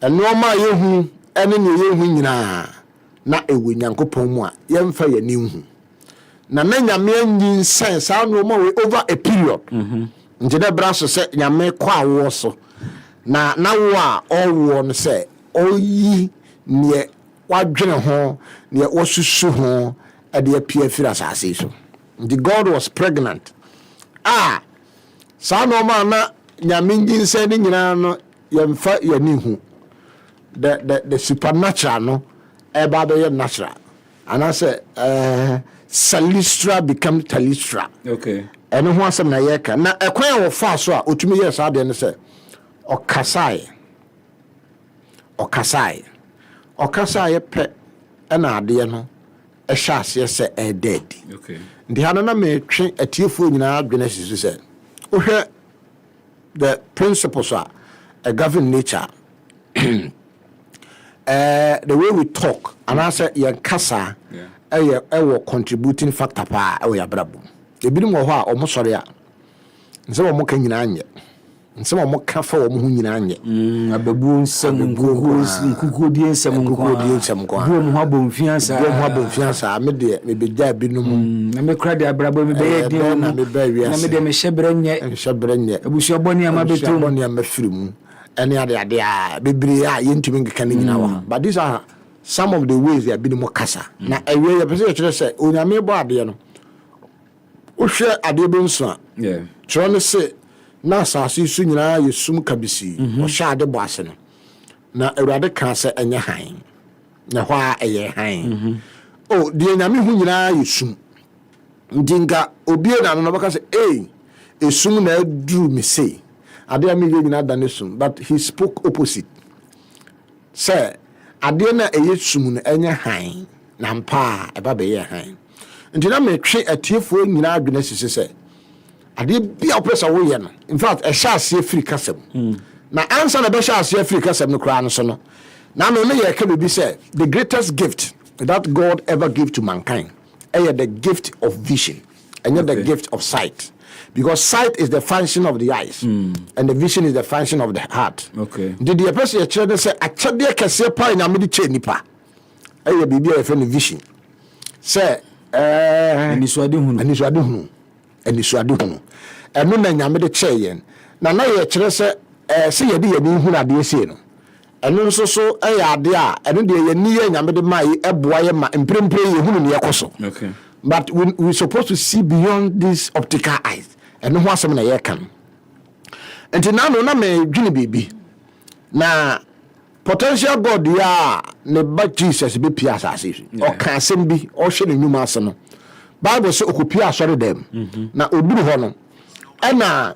And no ma yehu ene ne yehu nyina na ewu nyankopon mu a yemfa ye ni hu na nyame anyin sense no ma we over a period nje da braso se nyame kwa wo so na wo a owo no se oyi ne wadwene ho ne wosusu ho e de apia fira asase so the God was pregnant sa no ma na nyame anyin sense ni nyina no yemfa ye ni hu the supernatural no eba be natural and I say Salistra become Talistra. Okay. Eno ho asem na yeka na ekwan wo fa so a otumi yes ade ne say okasai pe na ade no ehwa ase say e dead. Okay. Ndi hano na me twe atiefo nyina adwene sisu say ohwe the principles are a govern nature. The way we talk and I say your kasa contributing factor pa ya brabo ebinim wo ho a omo sore a nse wo mo ka nyina anye nse wo mo ka fa wo mo nyina anye ababu nsem nkukudi nsem kwa bo mo abomfiansa me de me beja binum na me kra de abrabo me be de na me ba wiase na me de me hyebranye abusu oboni ama beto oboni ama firimu any other bebre a yentumi nkeka ne nyina wa but these are some of the ways they have been more kasa na ewe ya pese chire say onyame bo ade no wo hwe ade be nso a chiro ne se na asase su nyina yesum kabisi wo hwe ade bo ase no na awurade ka se enye han na hwa eye han de nyame hu nyina yesum ndinga obi na no baka se esum na aduru me sei Ade me ye nyina dane sum, but he spoke opposite. Say ade na eye sum no enye han na mpa eba be ye han. Nti na me twe atiefo nyina adwene sisi say ade bia opesa wo ye no. In fact, a sha ase free kasem. Na answer na be sha ase free kasem no kra no so no. Na me ye ka be say the greatest gift that God ever gave to mankind is the gift of vision and not the gift of sight. Because sight is the function of the eyes and the vision is the function of the heart. Okay. Did the person children say a chade kase pa na me che nipa? Eye bibia e fe no vision. Say Anisuade hunu. Eno na nyame de che yen. Na ye kire se se ye de ye ni hunu ade sie no. Eno nso so ade a eno de ye ni ye nyame de mai eboa ye ma emprempre ye hunu ne yekoso. Okay. But we supposed to see beyond these optical eyes. And no one some na ye can. And now no na me dwene bibi. Na potential God ya ne ba Jesus be pia asase. O kan asem bi o hwe ne nyuma ase no. Bible say okopia asore dem. Na oburu ho no. E na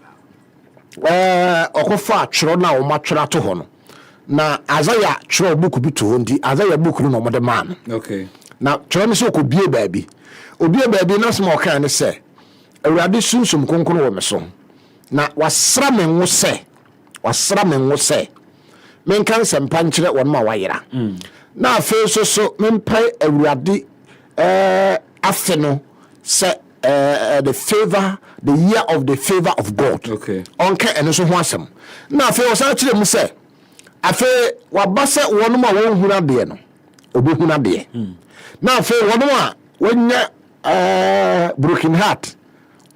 okofa atwero na o matwero ato ho no. Na Azaya twero book bi to ndi Azaya book no mo de man. Okay. Na twero ne so okobie baabi. Obie baabi na so mo kan ne say Awurade sunsum konkon wo me so na wasra me ngo se menkan sempa nkyere won ma wayera na afi so mempai Awurade afe no se the year of the favor of God. Okay. Onka eno so ho asem na afi wo sa kire mu se afi waba se won ma won huna de no obehuna de na afi won a wonya broken heart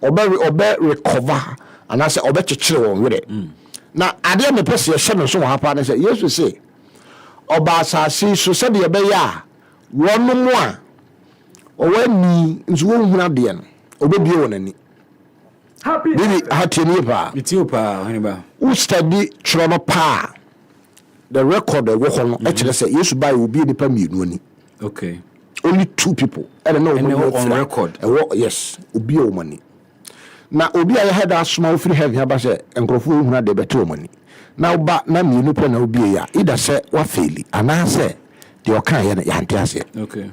obe recover and I say obe chechire won were na ade me pese ye no so hapa na say Jesus say oba asase so se de be ya wonu mu a owani nso won huna de no obe bie wonani happy bibi hatini pa Ethiopia haniba who study trono pa the record wo ho no e kire say Jesus buy obi ni pa mienu ani. Okay. Only 2 people I don't know on record. Yes obi o mani na obi a had a small free heaven aba say enkrofo huna de beto mani na oba na mienu pe na obi ya ida say wa faili ana say de okan ya ya ntia say. Okay.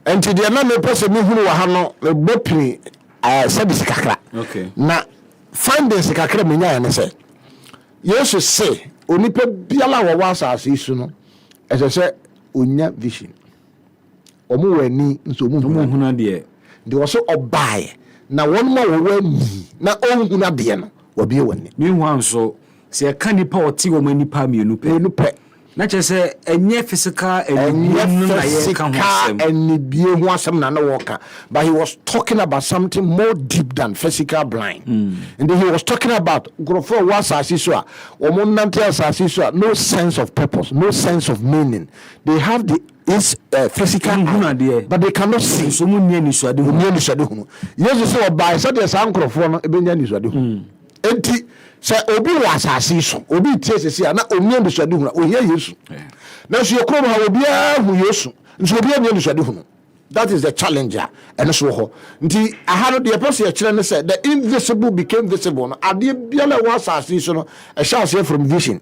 Enti de na me pese me hunu wa ha no me bopini service kakra. Okay. Na findings kakra me nya ya ne say Jesus say onipa biala wa wasa asisu no say onya vision omo wani nso omo huna de de wo so obae na won ma wo wani na onhuna de no wo bie wani mi hu anso se ka nipa oti wo mani pa mienu pe na che se enye physical enye na ye ka ho asem enye bie ho asem na na woka, but he was talking about something more deep than physical blind. And then he was talking about grofo was asiswa omo nante asiswa, no sense of purpose, no sense of meaning. They have the physical eye, but they cannot see. So mun ni suade hu Jesus say oba say the san grofo no ebenya ni suade hu enti say obi was asiso obi tie sesi na omia ni suade hu na ohia Yesu na so yekrom ha obi a hu Yesu nso obi anya ni suade hu. That is the challenger and so ho nti aha no the person e kire ne say the invisible became visible no ade biala was asiso no e sha say from vision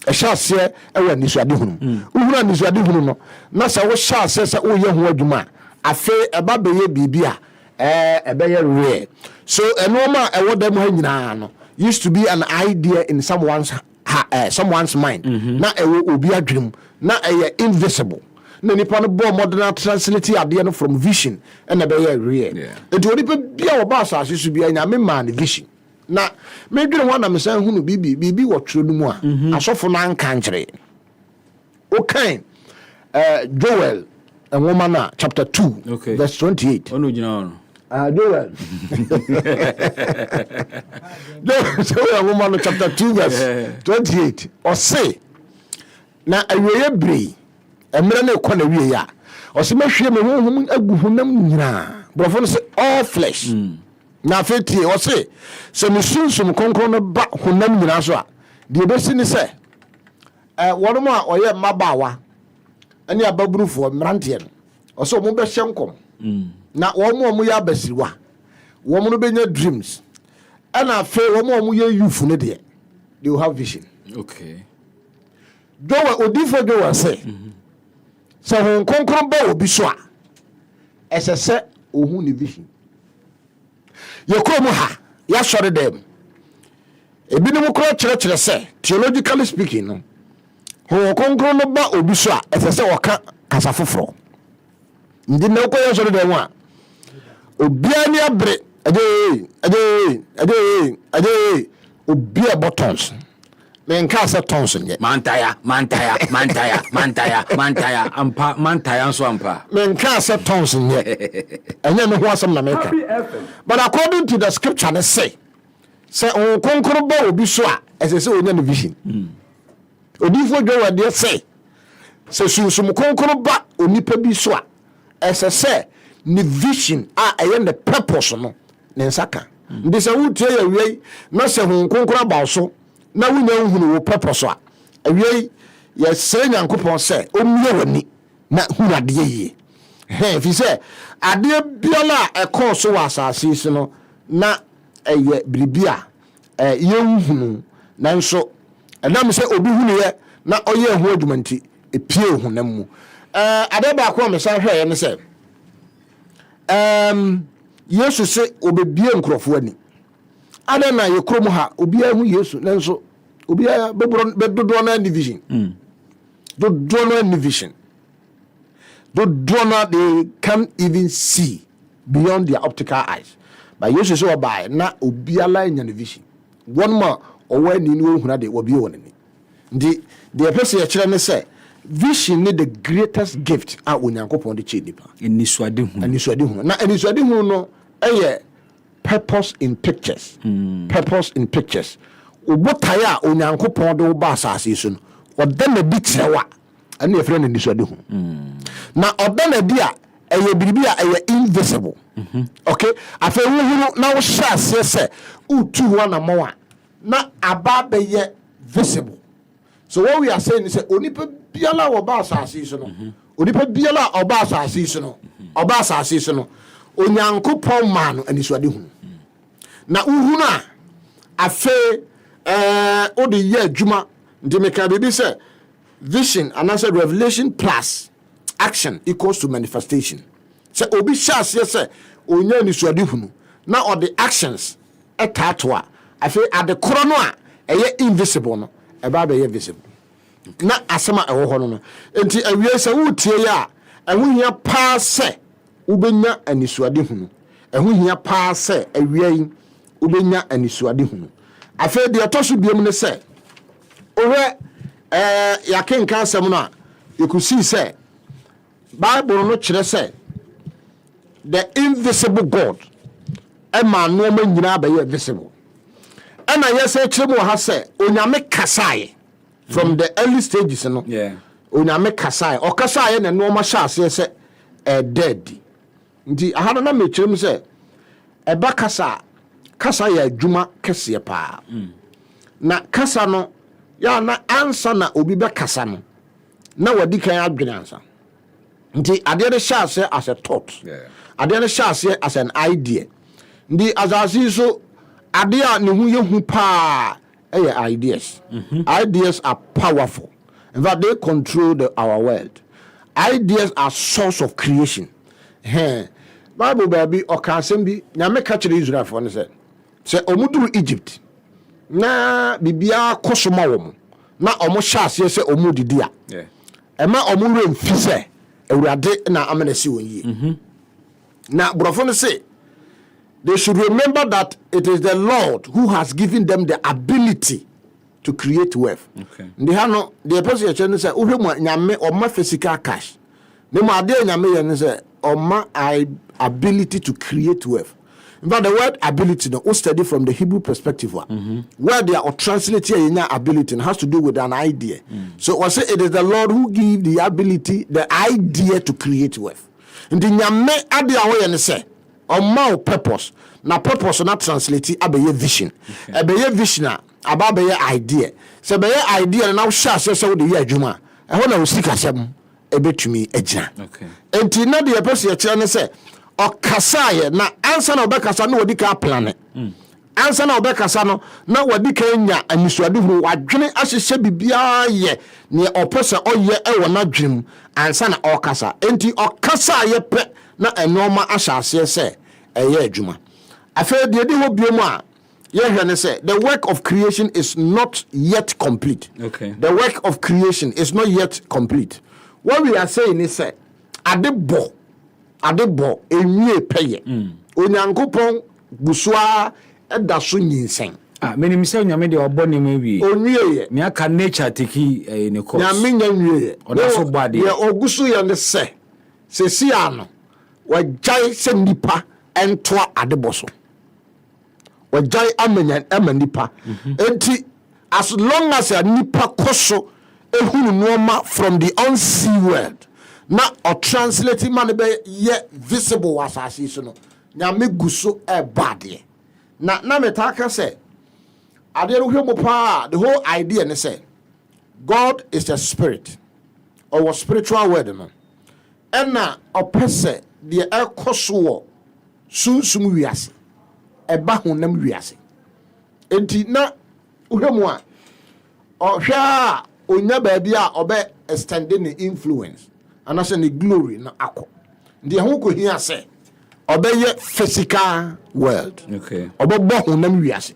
e sha say e wa ni suade hu uhura ni suade hu no na say wo sha say wo ye ho adwuma afi e ba be ye bibia e be ye rare. So enoma e wo dem ha nyina no used to be an idea in someone's mind. Na e wo obi adwem na e invisible. Na nipa no bo modern translate ade no from vision and e be ye rare. Enti onipa bia wo ba asase so bia nya me man vision. Na me dwene ho na me san hunu bibi wo tro no mu a asofo na nka nkere. Okay. Joel and woman chapter 2 verse 28. Ono gina ono. Joel. Joel woman chapter 2 verse 28. Or say na aweye brei emre na ekọ na wie ya. O se mahwe me honhom agu honam nyina. Brofo no say all flesh. Na fetie o se me sunsum konkron no ba honam nyina so a de besi ni se wono a oye mabawa ani ababrufo mrante no o se mo be hyenkom na wo mo ya basiriwa wo mo no benya dreams and I feel one more youth for they will have vision. Okay. Do what Odifo do say. So when conquer will be sure. As I said, who the vision. You come ha, ya short them. A binum church say, theologically speaking, no. Who conquer no ba will be sure, as I say, or can't casafro. Didn't know what you them want. Obiania bre, Obia buttons. Men cast a Thompson yet. Mantaya, Mantaya, so ampa. Men cast a Thompson yet. And then who was some America. But according to the scripture, they say on conquerable will be sure, as I say in the vision. Odifo go where they say some conquerable will nipa be sure, as I say, the vision are the purpose no Nensaka. This I would tell you, not say on conquerable so. Now we know who will purpose. Away, yes, saying Uncle Pon say, oh, me, not who are the if he say, I dear Biola a course so as our seasonal, not a bribia, a young nan so, and now say, Obi here, not all your wordment, a pure who I don't back home as I heard and say, yes, to say, Obi Bian Crawford. Ada na ye kromo ha obi ahu Yesu nanso obi bedodo na division do na division do na they can't even see beyond their optical eyes but Yesu so by na obi ala nya division one more owa ni no huna de obi woni ndi the person ye kire ne say vision is the greatest gift a onyankopon de che nipa enisuade hu na enisuade hu no purpose in pictures. Purpose in pictures. Ubotaya onyankopon do ba asase so no. Oda na bi trewa. Ane e friend ni so de hu. Na oda na bi a eye biribi a eye invisible. Okay? Afa hu na wo sha se utu ho na mo a na aba be ye visible. So what we are saying is onipa biala wo ba asase so no. Onipa biala oba asase so no. Oba asase so no. Onyankopon ma no ani so de hu. Na uhuna afe odi ye adwuma ndi meka bebi say vision and answer revelation plus action equals to manifestation. So obi chance yes say onya ni so ade hunu na all the actions etatoa afe ade koro no a eye invisible no e ba be ye visible na asema ewo ho no enti awie se wutie ya ehu hia pa se ubenya anisuade hunu ehu hia pa se awie ubenya anisuade hunu afa de otoso biom ne se owe yakenka asem no a yekusi se Bible no kire se the invisible God ema no ma nyina ba ye visible ena yese kire mo ha se onyame kasaye from the early stages no onyame kasaye o kasaye na no ma sha ase se dead nti ahana na me kire mo se eba kasa ya adwuma kese pa na kasa no ya na ansa na obi be kasa no na wadi kan adwene ansa nti ade de sha ase as a thought ade de sha ase as an idea ndi azasi so ade a ne hu ye hu pa ideas ideas are powerful in fact they control our world. Ideas are source of creation. Bible baby okasem bi nyame ka kire Israel for ne se omuduru Egypt na bibia kosoma wo na omo hyase se omudidi a ema omuru mfi se awurade na amenesi won yi na brofo no say they should remember that it is the Lord who has given them the ability to create wealth. Ndi ha no the person ye chene say uhwemu nyame oma physical cash ne mo ade nyame ye ne say oma ability to create wealth. In fact, the word ability, no, we study from the Hebrew perspective, where they are translating ability and has to do with an idea. So, we say it is the Lord who gives the ability, the idea to create wealth. And the nyame adi awo ne say, oma purpose. Na purpose not translate abeye vision. Abeye vision ababeye idea. So abeye idea na wo sha se wo de ye adwuma. E ho na wo sika sem ebetumi agina. Okay. Enti na de person ye kire ne say okasaye na ansa na obekasa na odi ka plan ansa na obekasa no na wadi kanya anisuade huru wadwene ahyehye bibia ye ne opese oye ewo na dwem ansa na okasa enti okasa ye pe na enoma ahyase se eye adwuma afa de di ho biom a ye hwene se the work of creation is not yet complete. Okay. The work of creation is not yet complete. What we are saying is say adebo enwie peye onyankopon busua eda so nyinsen menim say nyame de obone ma wi onwie me aka nature teki ne course nyame nwie oda so bade ye ogusu ye ne se sesia no wajai se nipa entoa adebo so wajai amanipa enti as long as a nipa koso ehunu noma from the unseen world na o translate man be ye visible wasasi so no nyame guso e bade na metaka say ade ro hwemo pa the whole idea ne say God is a spirit or spiritual word no ena opese de ekoso wo sunsum wiase eba honam wiase enti na hwemo a ohwa onya ba bia obe extending the influence and I say the glory na akọ the ho ko hia say obeye physical world. Okay. Obebo honam wiase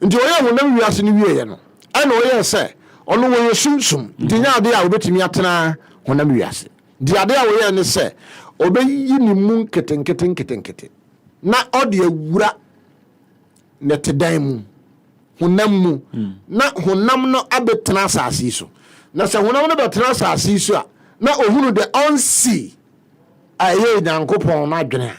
nti oye honam wiase ni wiye no ana oye say ono wo yesumsum nti nya ade a obetimi atena honam wiase di ade a oye ne say obeyi ni mu ketenkete na ode awura netedan mu honam mu na honam no abetena asase so na se honam no betena asase so a na ohunu the unseen aye nyankopon na adwene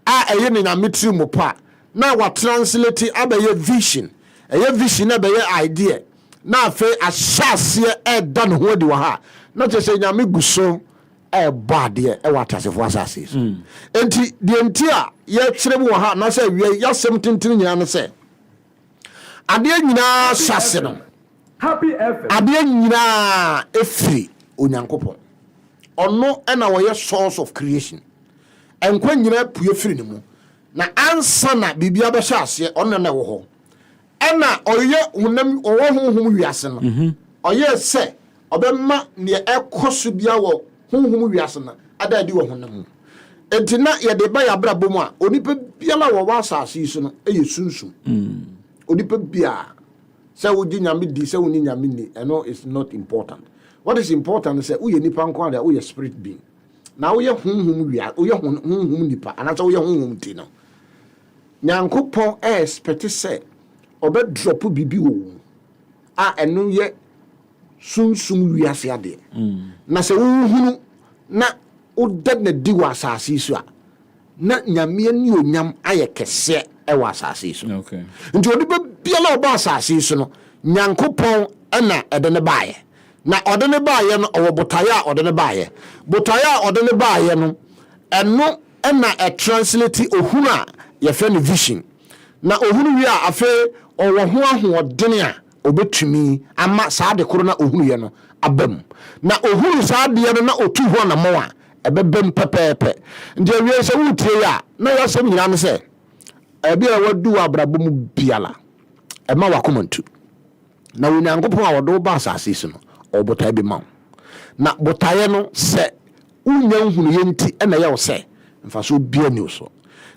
a aye ni na metri mo pa na wa translate abaye vision aye vision abaye idea na afa ahyase e da no ho di wa ha na chese nyame guso e bade e wa tasefo asase so enti de enti a ye kyere mo ha na se wie yasem tintin nyina no se ade nyina sase no ade nyina efiri onyankopon ono ena woye source of creation enkwa nyina pue firi ne mu na ansa na bibia be hyase ono na wo ho ena oye honam owo honhom wiase no oye se obemma ne ekoso bia wo honhom wiase na adadi wo honam enti na ye de ba ya brabo mu a onipa bia la wo wasase so no eye sunsum onipa bia se wo di nyame di se wo ni nyame ni eno is not important. What is important is that we nipa nko ada we spirit being. Na we honhom wia, we honhom nipa, anata we honhom ti no. Nyankopon expect say obe drop bibi wo. A eno ye sunsum wiase ade. Na se wo hunu na odad na di wa asase so a na nyame ani onyam aye kese e wa asase so. Okay. Nti odipa biala oba asase so no Nyankopon na ede ne baaye. Na odene baaye no owo botaya odene baaye odene baaye no eno na a translate ohunu a ye fe no vision na ohunu wi a afa owo ho ahodene a obetumi ama saa de koro na ohunu ye no abam na ohunu saa de no na otu ho na mo a ebebem pepepe ndi awie se wutie ya na yasem nyina no se ebi a wadu abrabom biala ema wakomantu na Onyankopon a wodo ba asase so no obotaye bi ma na botaye no se unya hunu yenti ena ye wo se mfa so bia ni so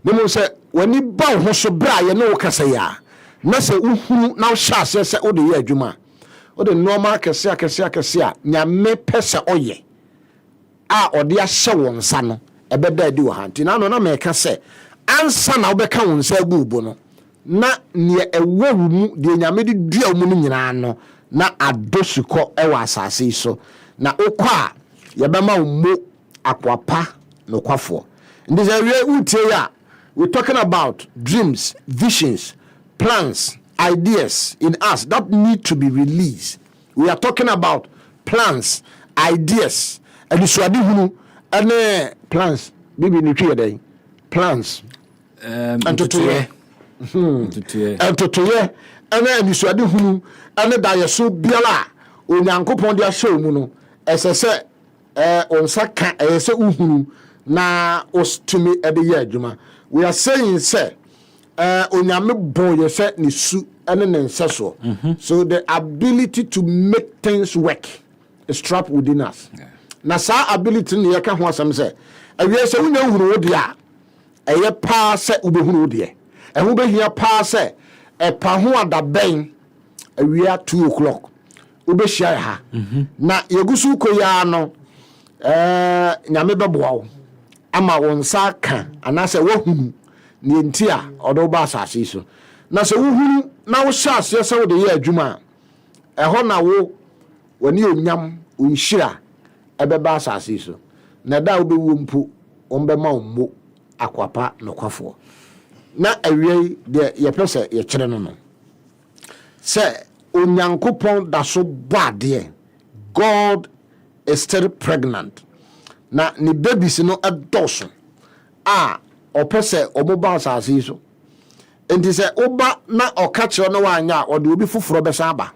nemo se wani ba ho so bra ye no kasa ya na se uhunu na sha se ode ye adwuma ode normal kese a nyame pese oye a ode a hye won sa no ebeda di wo hanti na no na me ka se ansa na obeka won sa gubo no na ne ewo mu de nyame de dua mu no nyina no na adosuko ewa asase so na okwa ye bema mo akwapa no kwafo ndi ze we utie ya we talking about dreams, visions, plans, ideas in us that need to be released. We are talking about plans, ideas, and suade hunu ane plans bibi ni twa dey plans antotoye antotoye ane ni suade hunu ane da yeso biala Onyankopon de ahye mu no esese onsaka ese uhunu na ostumi ede ye adwuma. We are saying say onyame bon ye se ni su ene ne nseso. So the ability to make things work is trapped within us. Na sa ability ne yeka ho asem se awie se wunya huru wo de a eye pa se ubehuru wo de ehu behia pa se pa ho adaben awie 2 o'clock ubehia ha na yegusu koya no nyame beboa wo ama won sa ka anase wo hunu ne ntia odo ba asase so na se wo hunu na wo sha ase se wo de ye adwuma eho na wo wani onyam onhira ebeba asase so na da wo bewu mpu ombema ommo akwapa nokwafo na awie de ye pese ye kire no se onyankopon da so boade God is still pregnant na ni babies no adoso opese omoba asase so enti se oba na okachiro no wanya ode obi fufuro besa aba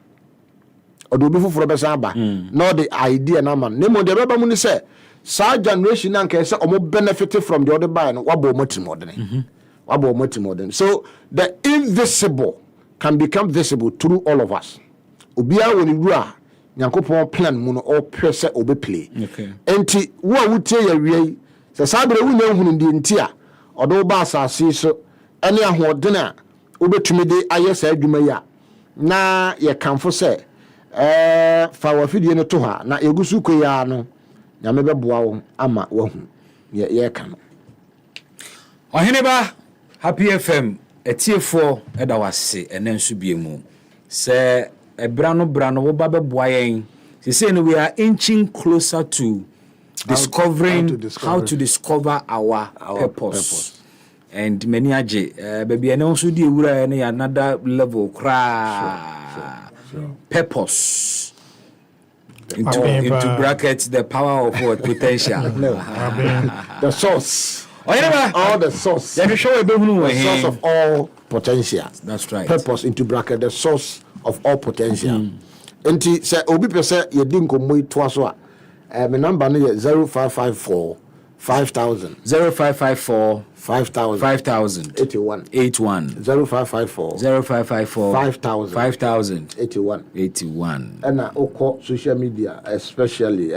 no the idea na man nemo de beba mu ni se sa generation na nke se omo benefit from the other by no wabo motimodern so the invisible can become visible through all of us obia woni wura nyankopon plan mu no o presse obeplay enti wo a wutie ya wie se sabre wunya hunu ndi ntia odo ba asase so ene ahoden a obetumi de ayesa adwuma ya na ye kanfo se fa wafidie no to ha na yegusu koya no nyame beboa wo ama wahu ye ka no ohene ba Happy FM etiefo eda wase enenso biemu se brano wo ba beboa yen say we are inching closer to discovering how to discover our purpose. And many aje baby enenso di ewura ne another level kra purpose into brackets the power of what potential the source all the source the source of all potential. That's right. Purpose into bracket the source of all potential. Enti se obi pese ye di nkomo ito so a my number no 0554 5000 0554 5000 81 0554 5000 81 and oko social media especially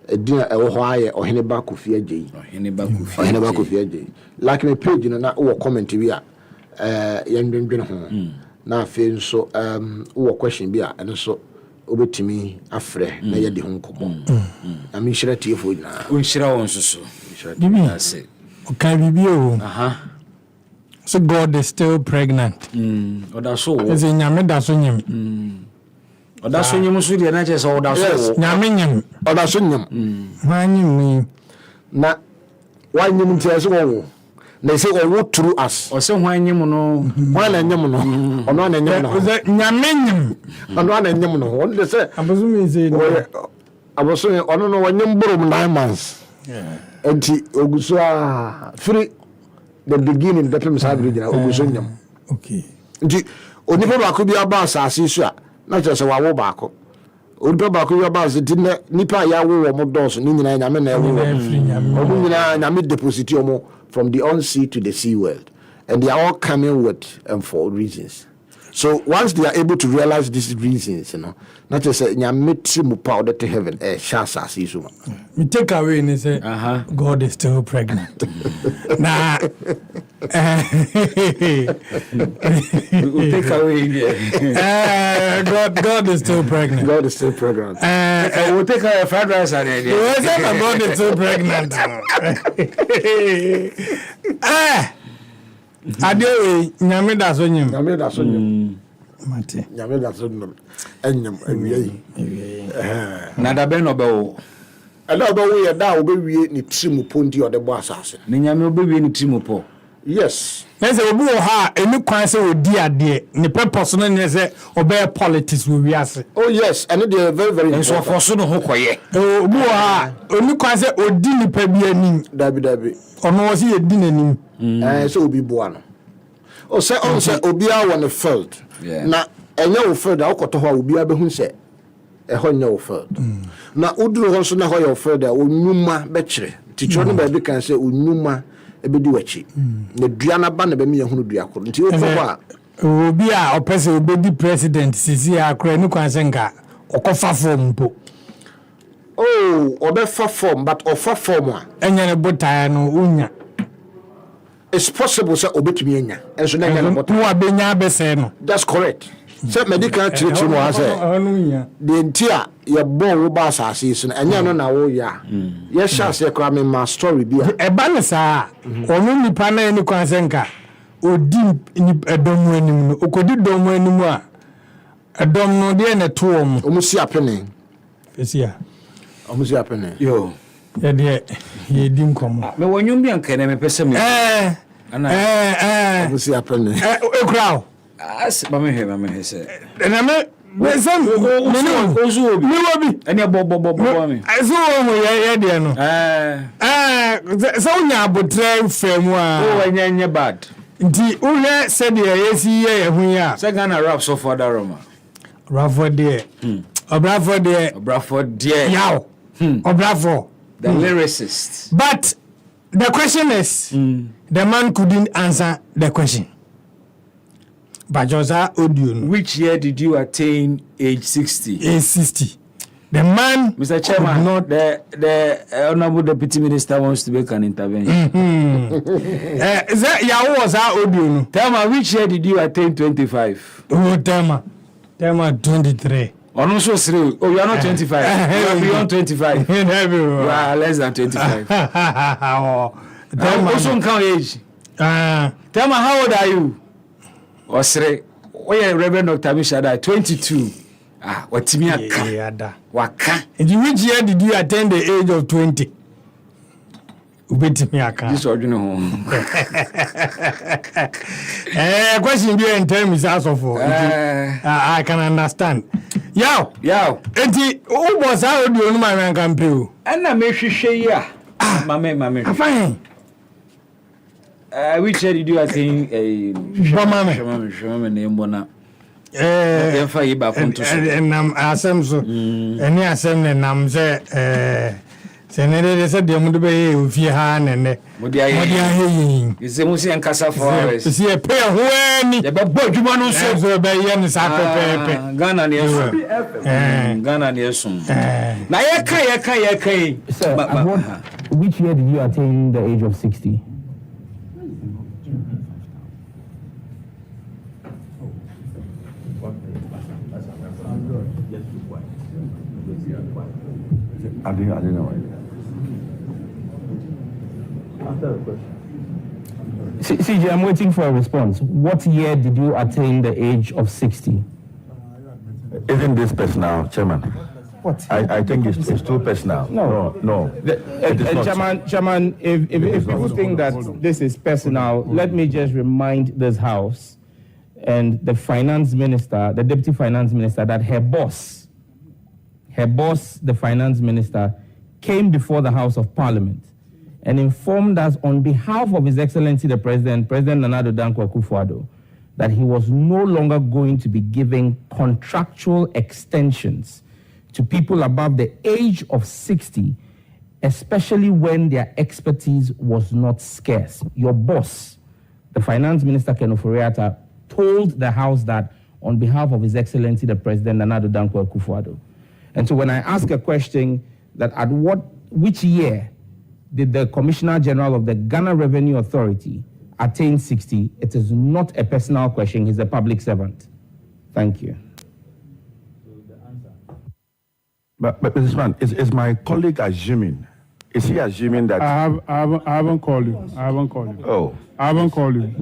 edina ewo ho aye ohene ba Akufo-Addo like my page no na wo comment bi a yendwendwen ho na afi nso wo question bi a eno so obetimi afre na ye de ho nkomo na mi hira tiefo nyina o hira won soso say okay bibio so God is still pregnant odaso wo is nyame daso nyem odaso nyem so de na che so odaso nyame nyem odaso nyem wanyem na wanyem ntiaso wo na say wo through us o se hwanyem no hwana nyem no ono na nyem no nyame nyem ono na nyem no on de say abosumi say abosumi ono no wanyem borom 9 months enti oguso free the beginning that me sabi jina oguso nyem okay nti onipa ba ko bi aba asase so a na che se wawo ba ko onipa ba ko bi aba asase dinne nipa ya wo mo dos ni nyina nyame na ewo omo nyina nyame deposit omo from the unsea to the sea world and they are all coming with for reasons. So once they are able to realize these reasons, not just say nyame trimu powder to heaven shasa sisu. Me take away and say God is still pregnant. Nah. We'll take away God is still pregnant. God is still pregnant. We'll take away fried rice and then God is still pregnant. Adewe nyame da so nyem mate nyame da so nyem enyem awie na da be no be wo ada ba wo ye da wo be wie ni trimu pondi ode bo asase ni nyame wo be wie ni trimu po yes nese obi wo ha eni kwan se odi ade ni purpose no ne se obey politics wo wiase oh yes and they are very very so for so no ho koye obi wo ha eni kwan se odi ni pa bi anim dabi ono wo se ye di nanim so obi boa no o se on se obi a won the field na enye wo field a ukoto ho obi a behu se ho nya wo field na uduru ho so na ho your field a onwuma be kire ticho no ba bi kan se onwuma ebedi wachi na dua na ba na be me ehunu dua koro nti o kwa obi a opese obedi president sisi akora ni kwan senka okofa form mpo obefa form but ofa form a enya ne botae no unya it's possible say obetumi enya enso na enya ne botae wa benya abese no that's correct say medical treatment wa say the entire ye bon wo ba asase so enya no na wo ya ye sha say kra me ma story bia e ba ne sa onu nipa na ni kwan senka odi edom anim no okodi dom anim a edom no de na to omusi apene esia omusi apene yo ye de ye dim komo me wonwum bi anka na me pese me omusi apene ekrao as ba me he se na me sem ozu obi mi obi ene bo me azu o ye de no so nya abotre fam a enye bad nti uhwe said yesi ye hu ya se Ghana rap so for that Roma Bravo there Bravo there yaw Bravo the lyricist but the question is the man couldn't answer the question Bajosa audio which year did you attain age 60 age 60 the man Mr. Chairman not the honorable deputy minister wants to make an intervention is that yaw was audio no tell me which year did you attain 25 tell me 23 oh so serious you are not 25 you are beyond 25 you are less than 25 tell me also count age tell me how old are you Osre oye Reverend Dr. Mishada 22 watimi aka waka in which year did you attain the age of 20 ubetimi aka this ordinary home question be in terms as of I can understand yow enti who was how do you know my campaign and na me hwehwe yi a mame fine which year did you attain Shomame ne mbona fa yi ba konto so nam asem so eni asem ne nam se senere se de mu de be ofie ha ne modi ayi ise mu se nkasa for hours se pe ho ani ye be bo adwuma no so be ye ne sa pepe Ghana ne esum na ye kai which year did you attain the age of 60 I didn't know. After the question. CJ, I'm waiting for a response. What year did you attain the age of 60? Isn't this personal, Chairman? What? I think it's too personal. No. Chairman, if people think that this is personal, let me just remind this House and the finance minister, the deputy finance minister, that her boss, the finance minister, came before the House of Parliament and informed us on behalf of His Excellency the President Nana Addo Dankwa Akufo-Addo, that he was no longer going to be giving contractual extensions to people above the age of 60, especially when their expertise was not scarce. Your boss, the finance minister Ken Ofori-Atta, told the House that on behalf of His Excellency the President Nana Addo Dankwa Akufo-Addo. And so when I ask a question that which year did the Commissioner General of the Ghana Revenue Authority attain 60, it is not a personal question. He's a public servant. Thank you. But Mr. Man, is my colleague assuming? Is he assuming that? I haven't called you. Oh. I haven't called you.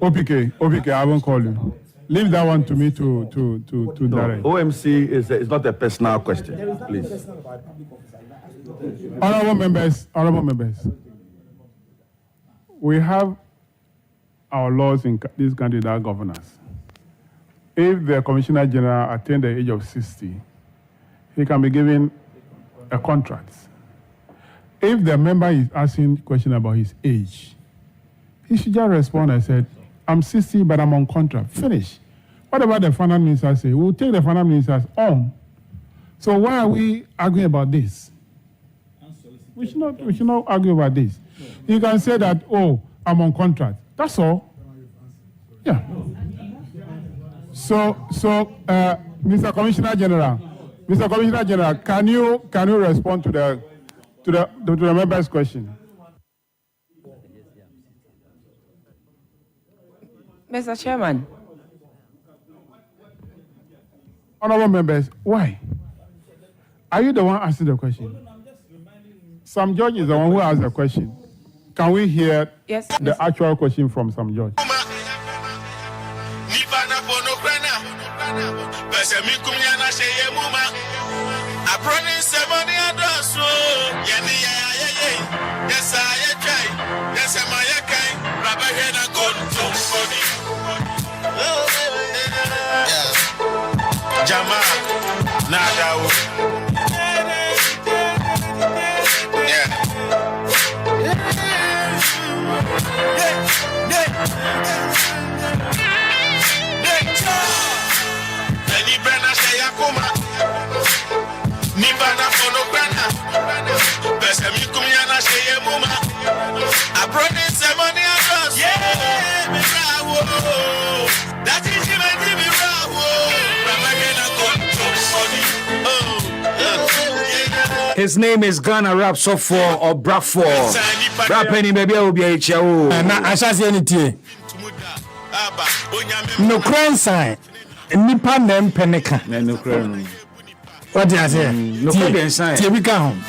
OPK, I haven't called you. Leave that one to me to direct. OMC is not a personal question, please. Honorable members, we have our laws in this country that govern us. If the Commissioner General attained the age of 60, he can be given a contract. If the member is asking a question about his age, he should just respond and say, I'm 60, but I'm on contract. Finish. Whatever the finance minister say, we'll take the finance ministers on. So why are we arguing about this? We should not argue about this. he can say that, oh, I'm on contract. That's all. Yeah. So, Mr. Commissioner General, can you respond to the member's question? Mr. Chairman. Honorable members, why? Are you the one asking the question? Some judge is the one who asked the question. Can we hear the actual question from some judge? His name is Ghana Rap Sofo or Brafo. Rapping baby will be a chow. Na ashasi anything. No crime sign. Nipa nem peneka. No crime. What did I say? No crime sign. Tibika home.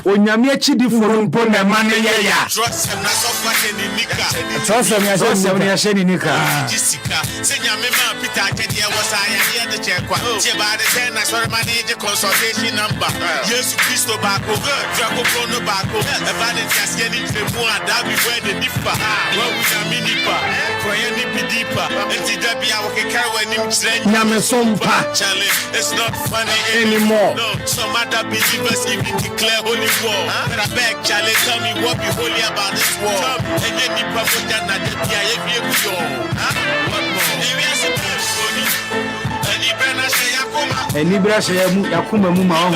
Onyame chidi foro mpo na mane ya. Trust me ya sheni nika. Senyame ma Peter Akede was I the check kwa. Tie ba de say na sorry manage consultation number. Yesu Kristo bako, Draco Prono bako. Evane tiasie ni tremu ada bi where the differ. What we are minipa. Koye ni bidipa. Enti da bia wo kekare wanim kire. Nyame sompa. It's not funny anymore. No, some other believers even declare holy war. But I beg, Charlie, tell me what be holy about this war. And then the people that not the PIA be what more? Enibra she yakuma mu ma ho.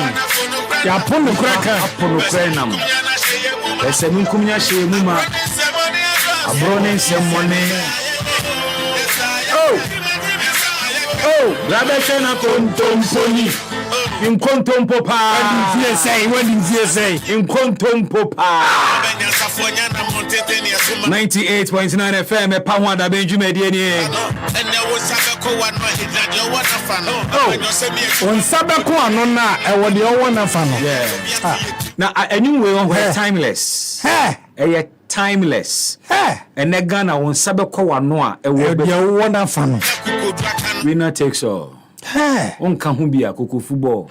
Ya pono kraka. Apono krenam. Ese munkumnya she mu ma. Abrone nsemmone. Oh, Rabbe Shana Kontomponi. In Kontompopa. What did you say? In Kontompopa. 98.9 FM, a pound of Benjamin. On Sabako, no, I want the one of fun. Now, I knew we were timeless. Timeless. And that Ghana on Sabako Noa, a word be a one of fun. Winner takes all. On Kahumbia, Kuku football.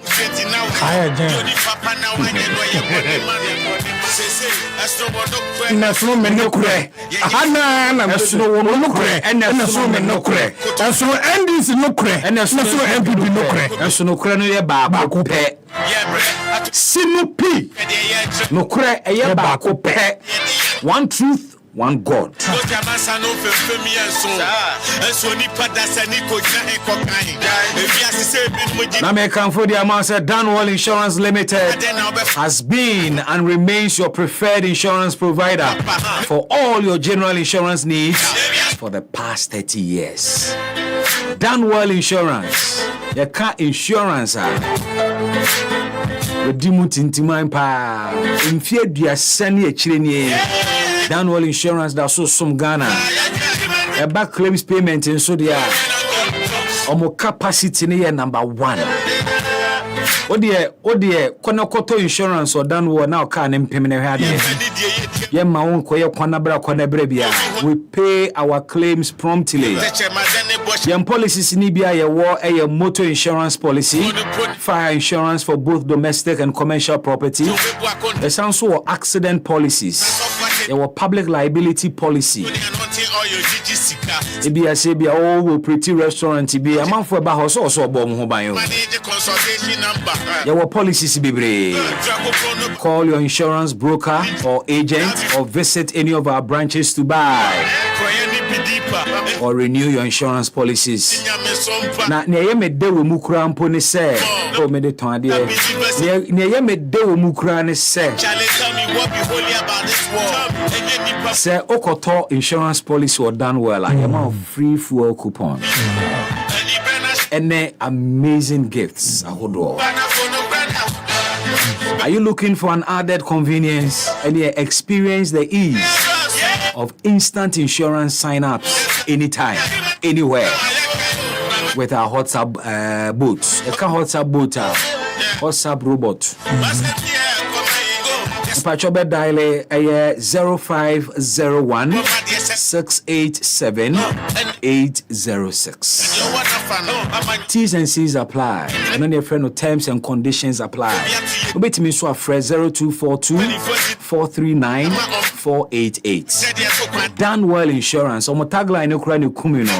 National Menocre. Hana, National Monocre, and National Menocre. And so Andy's Nocre, and National MPP Nocre, and so no crania Baco Pet. Sinupi Nocre, a Yabaco Pet. One truth. One God. American for the amount said Danwell Insurance Limited has been and remains your preferred insurance provider for all your general insurance needs for the past 30 years. Danwell Insurance, your car insurance. Redimutintiman pa infie duasani echirenie Danwell Insurance da so some Ghana a back claims payment in so dia omo capacity ne number 1 odie konakoto insurance or Danwell now car ne mpemne hade ye ma won koye kwanabra bia we pay our claims promptly. Your policies ni bia ye wo a motor insurance policy, fire insurance for both domestic and commercial property. There's also accident policies. There were public liability policy. Ebi ase bi o pretty restaurant bi amanfo ba ho so obom ho ban yo. Your policies bebre. Call your insurance broker or agent or visit any of our branches to buy or renew your insurance policies. Na ye me de wo mukura mpo ne se o me de ton ade. Ne ye me de wo mukura ne se. Tell me what be holy about this world. Say okoto insurance policy or done well. I am of free fuel coupon. And amazing gifts. Are you looking for an added convenience and you experience the ease of instant insurance sign-ups anytime, anywhere with our WhatsApp boats? A WhatsApp boat, WhatsApp robot. Pachobe dial 0501 687 806. T's and C's apply. And then your friend of terms and conditions apply. Obey me so afre 0242 439 488. Done well insurance. Omo tagline no kura ni kumino.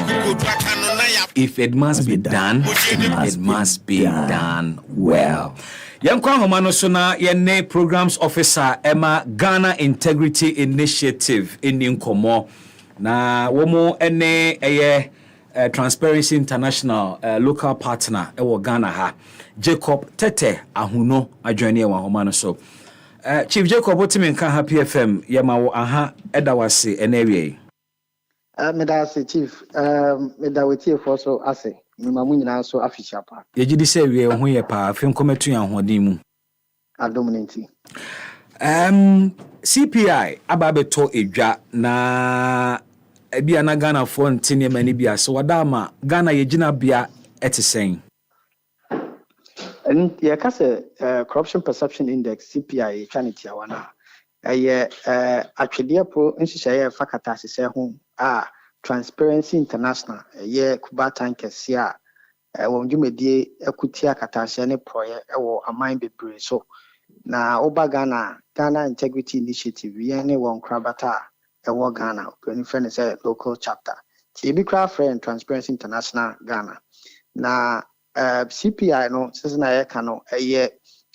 If it must be done, it must be done well. Yankwa homano sona yene programs officer Emma Ghana Integrity Initiative in Nkomo na womo ene eye Transparency International local partner ewo Ghana ha Jacob Tete ahuno adwane e wa homano so Chief Jacob otimi nka Happy FM yema wo aha edawase enewie medase chief medawetie for so ase Mimamu nyina so afisha pa. Yegidi se wie ho ye pa afem kometu yan hodin mu. Adominanti. CPI ababeto edwa na bia na Ghana for ntine mani bia so wadama Ghana yegina bia etisen. And ye ka se corruption perception index CPI twaniti awana. Eye atwede po nhihye fakata sese ho Transparency International ye kubatan kese a won dwumedie akutia katahye ne proye wo aman bebre so na oba Ghana Integrity Initiative ye ne won krabata wo Ghana oni friend say local chapter ti bi kra friend Transparency International Ghana na CPI no sese na ye ka no ye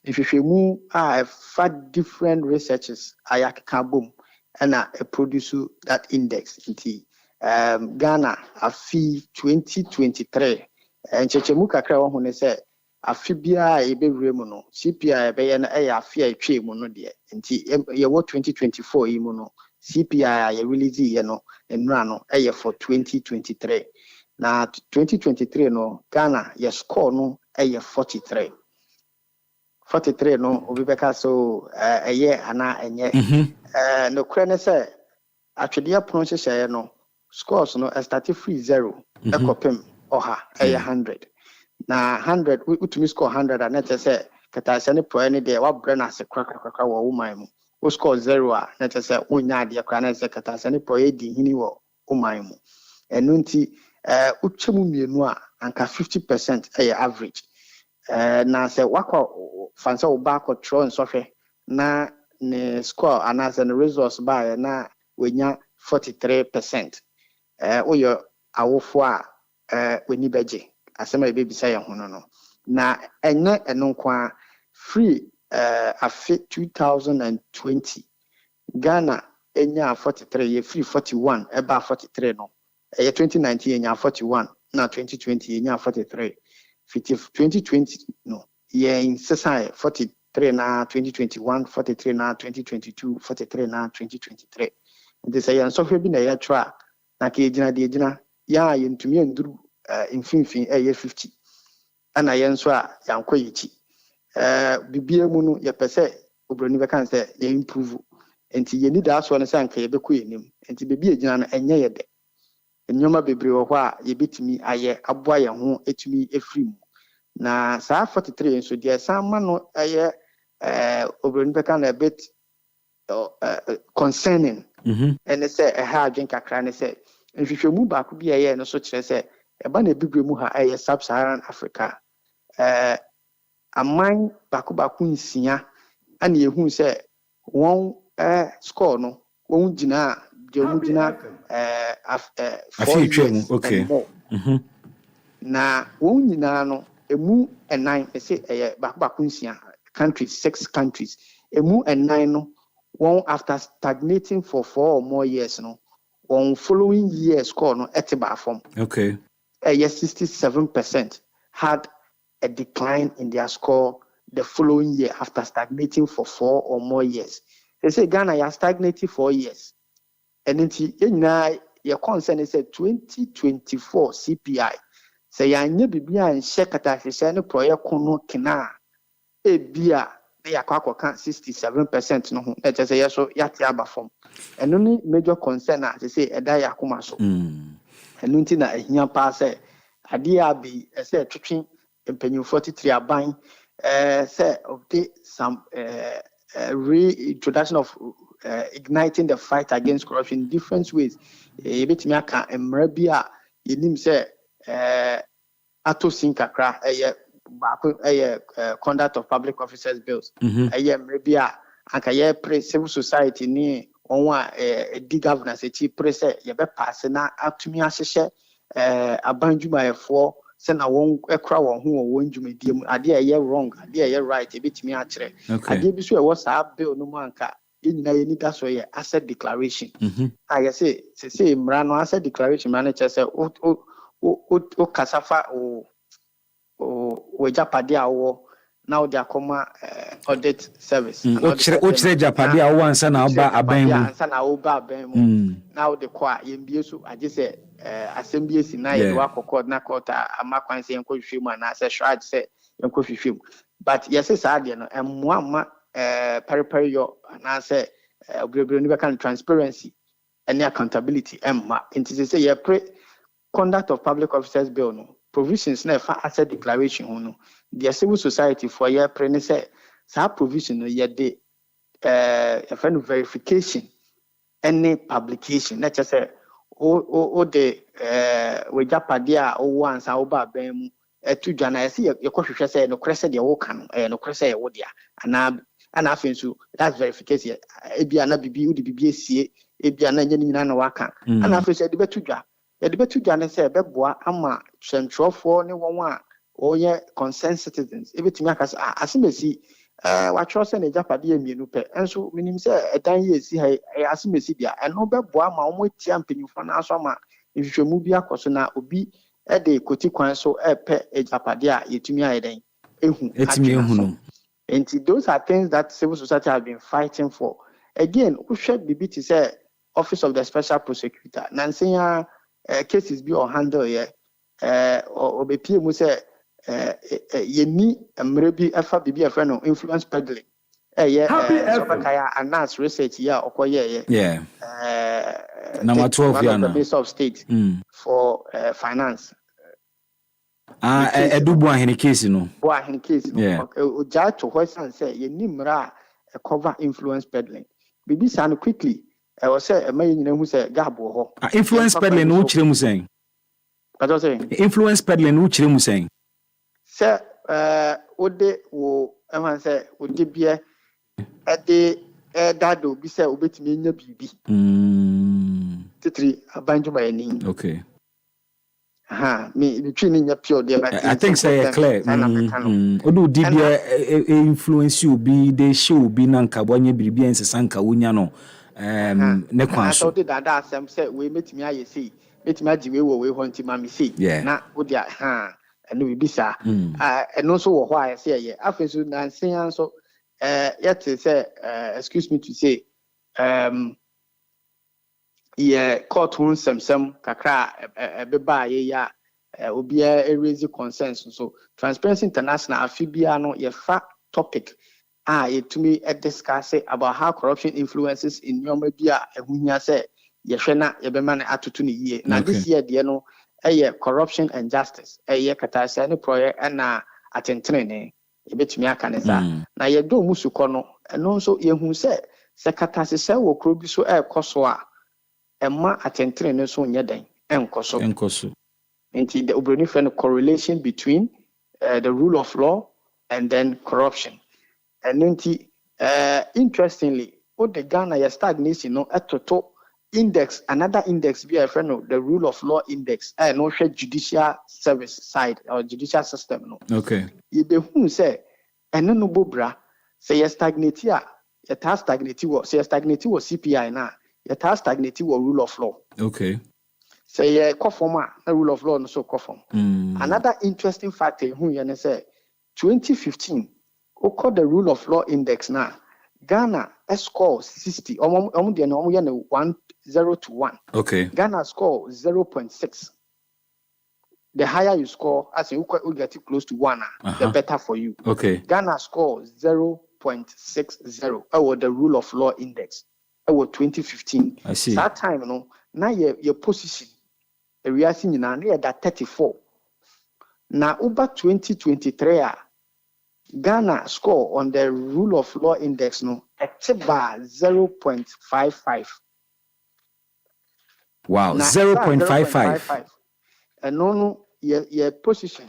ifihwemu a fa different researches ayaka boom and produce that index inti Ghana afi 2023 enchechemu kakra wo hune se afi bia ebewure mu no CPI be ye na afi atwe mu no de nti ye wo 2024 yi mu no CPI ye release ye no enra no for 2023 na 2023 no Ghana ye score no 43 no obi beka so ana enye no kure ne se atwede apon hyehyɛ no scores no started free 0 ekopem oha 100 na 100 utumi score 100 and net say katase ne pro ne de wa brana se kwakrakra wo woman mu o score 0 a net say onya de kra na se katase ne pro e di hini wo woman mu enu nti utwemu mienu a anka 50% average na se wakọ fansa wo ba ko tro nsọhwe na ne score anase ne results ba na wenya 43%. Oyo awofo a weni beje asema ebebisa ye ho no na enye eno kwa free afi 2020 Ghana enya 43 ye free 41 eba 43 no 2019 enya 41 na 2020 enya 43 2020 no ye insesa 43 na 2021 43 na 2022 43 na 2023 this ayan so bi na ya tra na ke gina de gina ya yentumi nduru infinfin ye 50 ana yen so a yankoyichi bibie mu no ye pese obroni be kan se ye improve enti ye ni da so no se anka ye be ko yenim enti bibie gina no enye ye de enyoma bebre wo ho a ye betumi aye aboa ye ho etumi efri mu na saa 43 enso de sama no aye obroni be kan a bit concerning and say a hard drink kakra ne say nhwehwemu ba ko bia ye no so kire say eba na bibire mu ha sub-Saharan Africa aman ba ko nsia ana ehun say won score no won gina the omugina 4 years okay. and more. Na wɔn nyinaa no emu ɛnan ɛsɛ ɛyɛ baako nsia countries 6 countries emu ɛnan no wɔn after stagnating for 4 or more years no wɔn following year score no ɛte baafam. Okay. Ɛyɛ 67% had a decline in their score the following year after stagnating for 4 or more years. They say Ghana ya stagnated 4 years. And nti nyinaa your concern is 2024 CPI. Say ya nye bibia nhyɛ katahyehyɛ ne project kono kena ebia na yakwa kan 67% no ho na kyerɛ sɛ yɛso yate aba fam. Ɛno ne major concern a say ɛda yakoma so. Ɛno nti na ehia pa sɛ adeɛ abi ɛsɛ twetwe mpanyinfo titiri aban say obtain some reintroduction of igniting the fight against corruption in different ways. Ebetimi aka mmara bi a yenim sɛ ato sinkakra conduct of public officers bills maybe anka pre civil society ni onwa di governance e pre say ye be pass na atumi ahyehyɛ abanjumayefo se na won ekra won ho won dwumadie mu ade a wrong ade a right e betumi akyerɛ ade bi so e was a bill no mu anka nyina ye nida so ye asset declaration I say mra no asset declaration man kyerɛ sɛ o kasafa o japade awo now they akoma audit service o kire japade awo ansa na oba aban mu now the kwa yembie so age say assembly si na ye wa kokod na kota amakwan se enko hwehwem ana say shrad say enko hwehwem but yes say ade no emmoa ma periphery yo na say obrebre no be kan transparency and accountability emma nti say ye pre conduct of public officers bill no provisions na fa asset declaration ho no the civil society for year pre ne say sa provision no ye de a verification any publication na say o de we japade a o wan sa o ba ban mu etu dwa na ye kwohwehwe say no krese de wo kan no krese ye wo dia ana afensu that's verification ebia na bibi udi bibi esie ebia na nyina na waka ana afensu de betu dwa the betu dwa ne say beboa ama centrofo ne won a oye concerned citizens ebetimi aka asemesi watcho say ne japade emienu pe enso minim say edan ye esi ha asemesi dia eno beboa ma omo tia mpanyufo na aso ma nhwehwemu bi akoso na obi e de koti kwan so epe ejapade a yetumi ayeden etimi ehu no. And those are things that civil society have been fighting for. Again, we should be to say Office of the Special Prosecutor. Nansenya cases be on handle here. Or be PM say ye ni mrebi afa bibi a friend of influence peddling. Yeah, announce research here or yeah. Number 12 the base of state for finance. Edubu ahene case no. Bo ahene case no. Yeah. Oja to question say ye ni mra cover influence peddling. Bibi san quickly. I was say e may nyina hu say gabo ho. Influence peddling no kire mu sen. What was saying? Influence peddling no kire mu sen. Say ode wo eman say ode bia ade dado bi say obetimi nya bibi. Titri abanjuma yani. Okay. Me between nya pure there. I think say clear. Odo dibia influence you be they show be nanka bonye biribi ensesanka wonya no. Ne kwan so. So did that asem say we metimi aye see. Metimi agi we wo we ho nti ma me see. Na wo dia eno bi bisa. Eno so wo ho aye say ye. Afenso na nsen so yet say excuse me to say yeah, court hun sem kakra beba ye ya obia raise concerns so Transparency International afibia no ye fa topic to me discuss about how corruption influences in yoma bia ehunya say ye hwe na ye be man atoto ne yie na this year de no corruption and justice katase ne project na atentene ne ye betumi aka ne sa na ye do musuko no eno nso ye hu se katase se wo kro bi so ekoso a emma atentene ne so nye den enkoso nti the obroni friend correlation between the rule of law and then corruption and nti interestingly what the Ghana ya stagnation no etoto index, another index be a friend of the rule of law index. I no share judicial service side or judicial system. No. Okay. You be who say, and no bobra say you stagnate here. You task stagnate what say stagnate what CPI now. You task stagnate what rule of law. Okay. Say you conform the rule of law no so conform. Another interesting factor who you say 2015. We call the rule of law index now. Ghana score 60. 10 to 1. Okay. Ghana score 0.6. The higher you score, as you get it close to 1, the better for you. Okay. Ghana score 0.60. Our the rule of law index. Our 2015. I see. That time, now your position, we are seeing now that 34. Now over 2023. Ghana score on the rule of law index at 0.55. Wow, 0.55. And no, your position.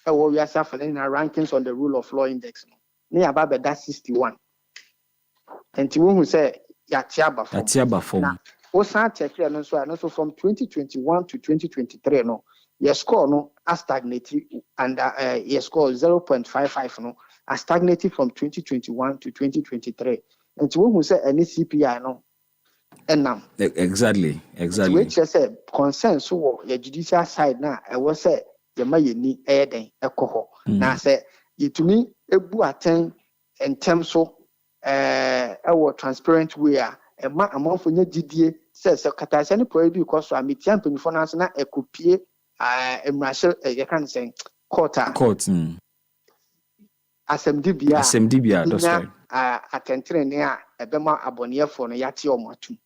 We are suffering our rankings on the rule of law index. Near about that 61. And to who say Yatiaba form. Also check here and so from 2021 to 2023 your score as stagnated and your score 0.55 as stagnated from 2021 to 2023. And to who say any CPI and now exactly. Which I said concern so your judicial side now I was say the may need air alcohol. Now say you to me a attend in terms of our transparent way a month for your GDA says a catasani probably because I'm champion for us now a copy you can say court. SMDBA, that's right. Attention near a bema abonia for no yati or matu.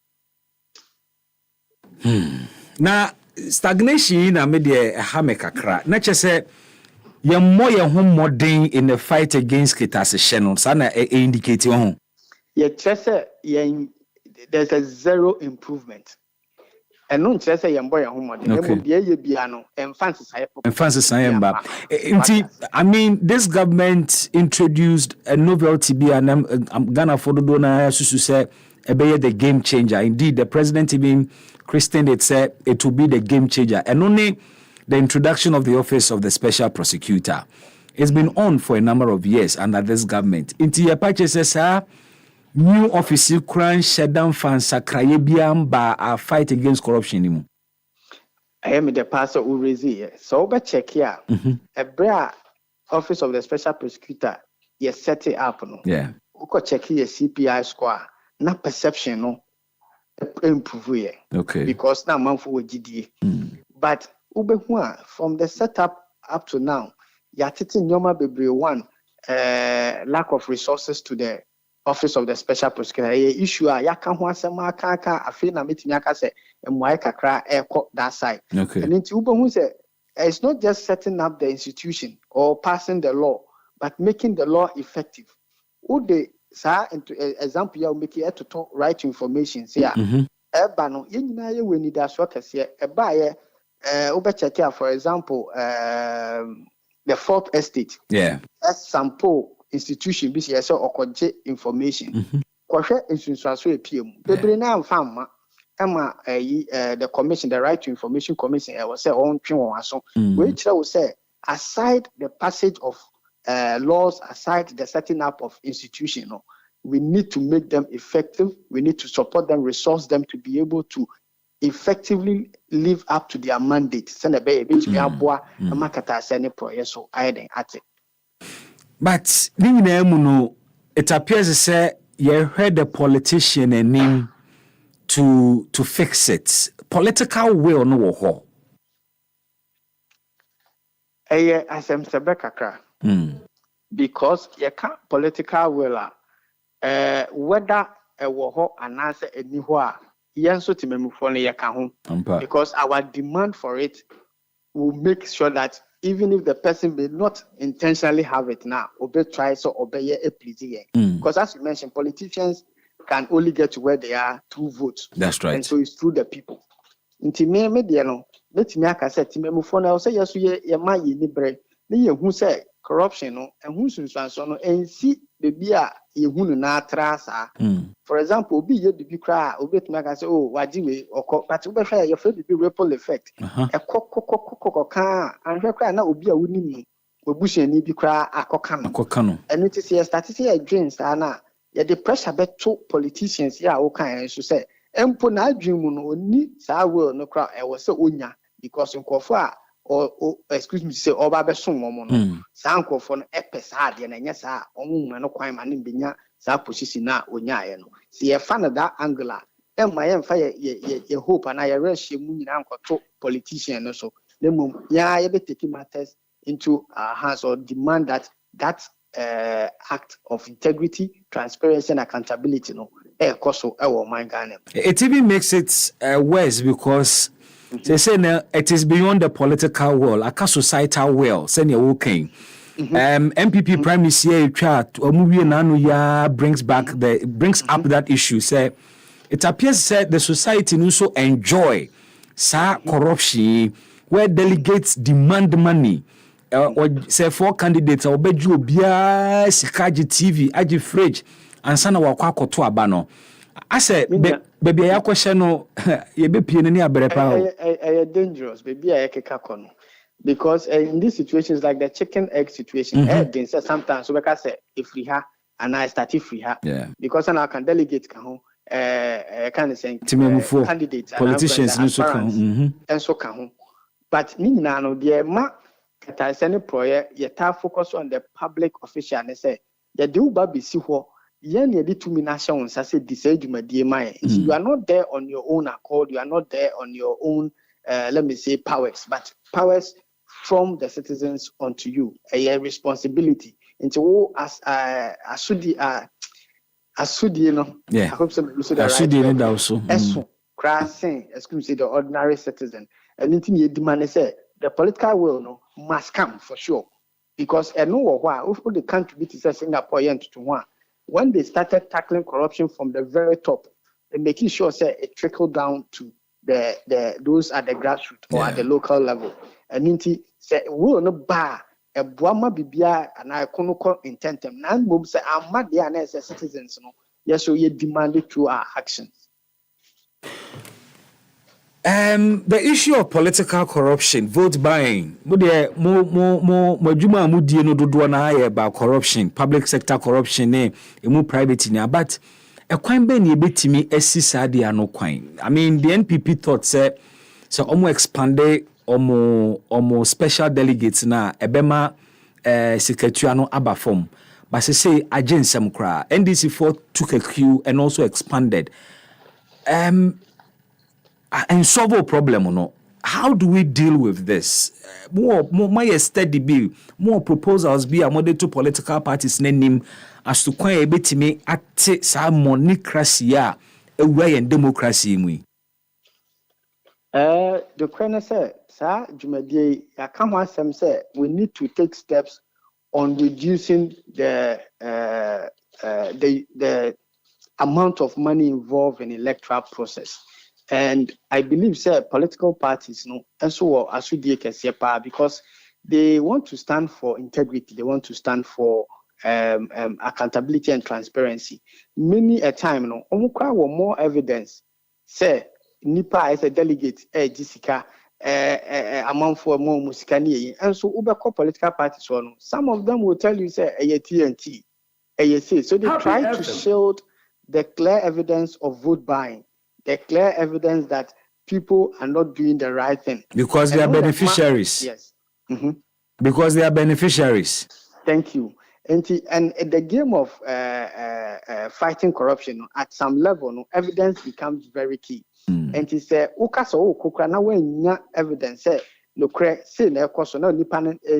Now, stagnation na media hame kakra. Na chese ye more ye home modern in the fight against kitasation. Sana indicate home. Ye chese there's a zero improvement. And no chese ye boy home modern. Ye biano emphasis I mean, this government introduced a novelty Ghana for the donor to say the game changer. Indeed, the president even christened it, said it will be the game changer. And only the introduction of the office of the special prosecutor. It's been on for a number of years under this government. Into your purchases, new office Ukraine shutdown fans ba a fight against corruption. I am the pastor who raised it. So over check here. A bra office of the special prosecutor, you set it up. Yeah. Uko check here CPI score. Na perception improve. Okay. Because now man for GDA. But from the setup up to now, yatiti nyoma bebre one lack of resources to the office of the special prosecutor. Issue yaka ho asema aka afi na metimi aka say emwae kakra that side. Okay. And into who say it's not just setting up the institution or passing the law, but making the law effective. Who they say example you make it to talk right information say eba no yenyina ye we need aso kase eba ye check here for example the fourth estate. Yeah. As sample institution be say okoje information. Kohwe insunsuaso epiem. Bebre na amfama ama the commission, the right to information commission was say on twen won aso. We tell say aside the passage of laws, aside the setting up of institution, we need to make them effective. We need to support them, resource them to be able to effectively live up to their mandate. But it appears to say you heard the politician name to fix it. Political will no ho. Because you can't political will whether a war and answer anywhere. Because our demand for it will make sure that even if the person may not intentionally have it now, obey tries or obey a pleasing. Because as you mentioned, politicians can only get to where they are through votes. That's right. And so it's through the people. Inti me media no, let me aka say me phone I say yes ye ma ye ni bre. Ni ye hu say corruption no, and hu sunsuanso no, and see baby a yehunu na trasa. For example, obi ye bibi kra, obi tuma ka say oh waji we okọ, but obi hwe ye bibi ripple effect. Ekọ kan anhwe kra na obi a woni mu. Obushani bi kra akọka no. And it is here statistics dreams na ye the pressure beto politicians ya o kan so say empo na adwin mu no oni saa will no kra e wo say onya because nkofo a or excuse me say oba be son mo no saa nkofo no epesa ade na nya saa omo no kwan ma ne benya saa position na onya ye no see ye fa na that angle emma ye mfa ye hope na ye rush mu nyina nkoto politician no so nemum ya ye be take matters into our hands or demand that act of integrity, transparency and accountability no it even makes it worse because they say now it is beyond the political world, like a societal world. Say you're okay. MPP Prime Minister brings up that issue. Say it appears that the society also enjoy corruption where delegates demand money. Or say 4 candidates or beju bia sikaji TV aji fridge and sana wakwa koto abano. I say baby ya question no ye be pie ni aberepa dangerous baby ya keka kono because in these situations like the chicken egg situation they say sometimes so because say if we ha and I start if we ha because I can delegate kan ho can say candidates politicians no so kan and so kan ho but ni na no de ma kata sene proye yeta focus on the public official and say the do ba be si ho ye na de tumi na hye won sa say disadwumadie mai you are not there on your own accord, you are not there on your own let me say powers, but powers from the citizens onto you a responsibility into as asudi no I hope so you say that asudi ni da so eso crossing excuse me the ordinary citizen and anything you demand say the political will no must come for sure because if the country to Singapore to one when they started tackling corruption from the very top and making sure say it trickled down to the those at the grassroots or at the local level and into say will no bar a boama bibia and I kono intentem nan mum say amad they are citizens no yes so you demanded through our actions. The issue of political corruption, vote buying, about corruption, public sector corruption, private, but a quine ben ye bit me SC no quine. I mean, the NPP thought said so almost expanded almost special delegates na ebema secretariano aba form. But say agent some cry. NDC4 took a cue and also expanded. And solve a problem or no? How do we deal with this? More steady bill, more proposals be among two political parties name as to quite a bit me at some monocracy a way and democracy we. The question said, sir, Jumadi, I come on some say we need to take steps on reducing the amount of money involved in electoral process. And I believe, sir, political parties, no, and so as we because they want to stand for integrity, they want to stand for accountability and transparency. Many a time, no, more evidence, say, Nipa as a delegate, Jessica, amount for more musikani, and so Ubako political parties, some of them will tell you, say, a TNT, so they try to shield the clear evidence of vote buying. The clear evidence that people are not doing the right thing. Because they are beneficiaries. Yes. Because they are beneficiaries. Thank you. And the game of fighting corruption, at some level, evidence becomes very key. And he said, Ukaso, Kukra, now when evidence, say, no, say, no,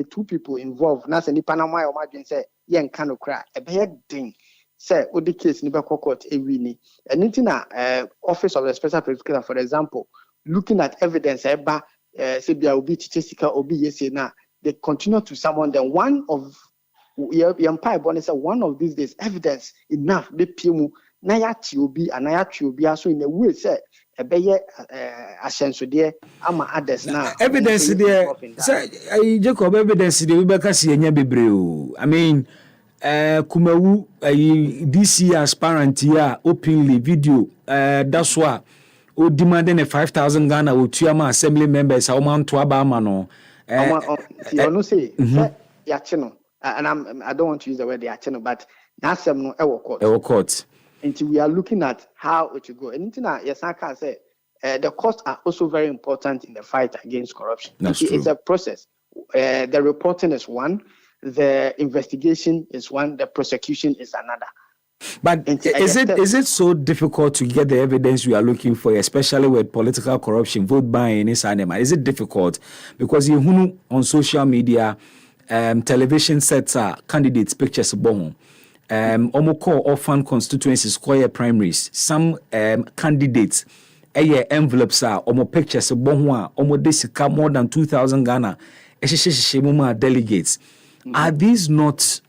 two people involved, Nasa Nipanama, or Margin say, Yan Kano cry, a bad thing. Say, the case never court a winnie. And in office of the special prosecutor, for example, looking at evidence, say, Obi Jessica Obi, yes, now they continue to summon them. One of Empire Bonnet said, one of these days, evidence enough, the Pimu, Nayati Obi, and Nayati Obi, so in a way, say, a bear ascenso there, ama others now. Evidence there, Jacob, evidence the Ubeka see, I mean. Kumawu DC aspirant here openly video that's why o demanding a 5,000 Ghana o tuama assembly members how man to abama no you know say yachino and I don't want to use the word yachino but nasem no e court until we are looking at how it will go anything yes I can say the costs are also very important in the fight against corruption. It's a process. The reporting is one, the investigation is one, the prosecution is another. But is it so difficult to get the evidence we are looking for, especially with political corruption, vote buying, is it difficult? Because you know on social media, television sets are candidates pictures bon. Omoko orphan constituencies, square primaries, some candidates. Envelopes are omo pictures bonwa omo desika more than 2,000 Ghana delegates. Are these not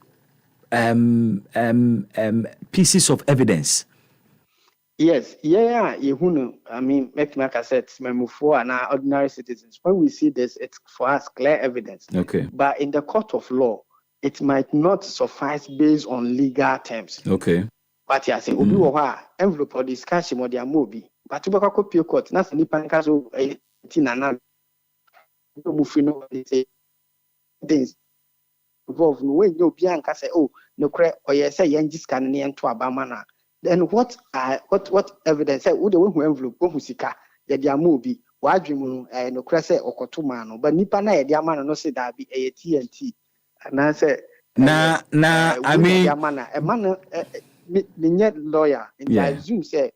pieces of evidence? Yes, I mean, make I said, for and our ordinary citizens. When we see this, it's for us clear evidence. Okay. But in the court of law, it might not suffice based on legal terms. Okay. But I say, obi wa envelope or discussion or their movie. But to baka copy court, na sani pankas o 18 and no mufino say things involved no way no bi anka say oh no kre or yes say yen scan ne ento abama na then what evidence say wo de wo envelope wo sika ye dia movie wa adwemu no kre say okoto ma no but nipa na ye dia ma no say da bi e TNT na say na I mean the lawyer and I assume say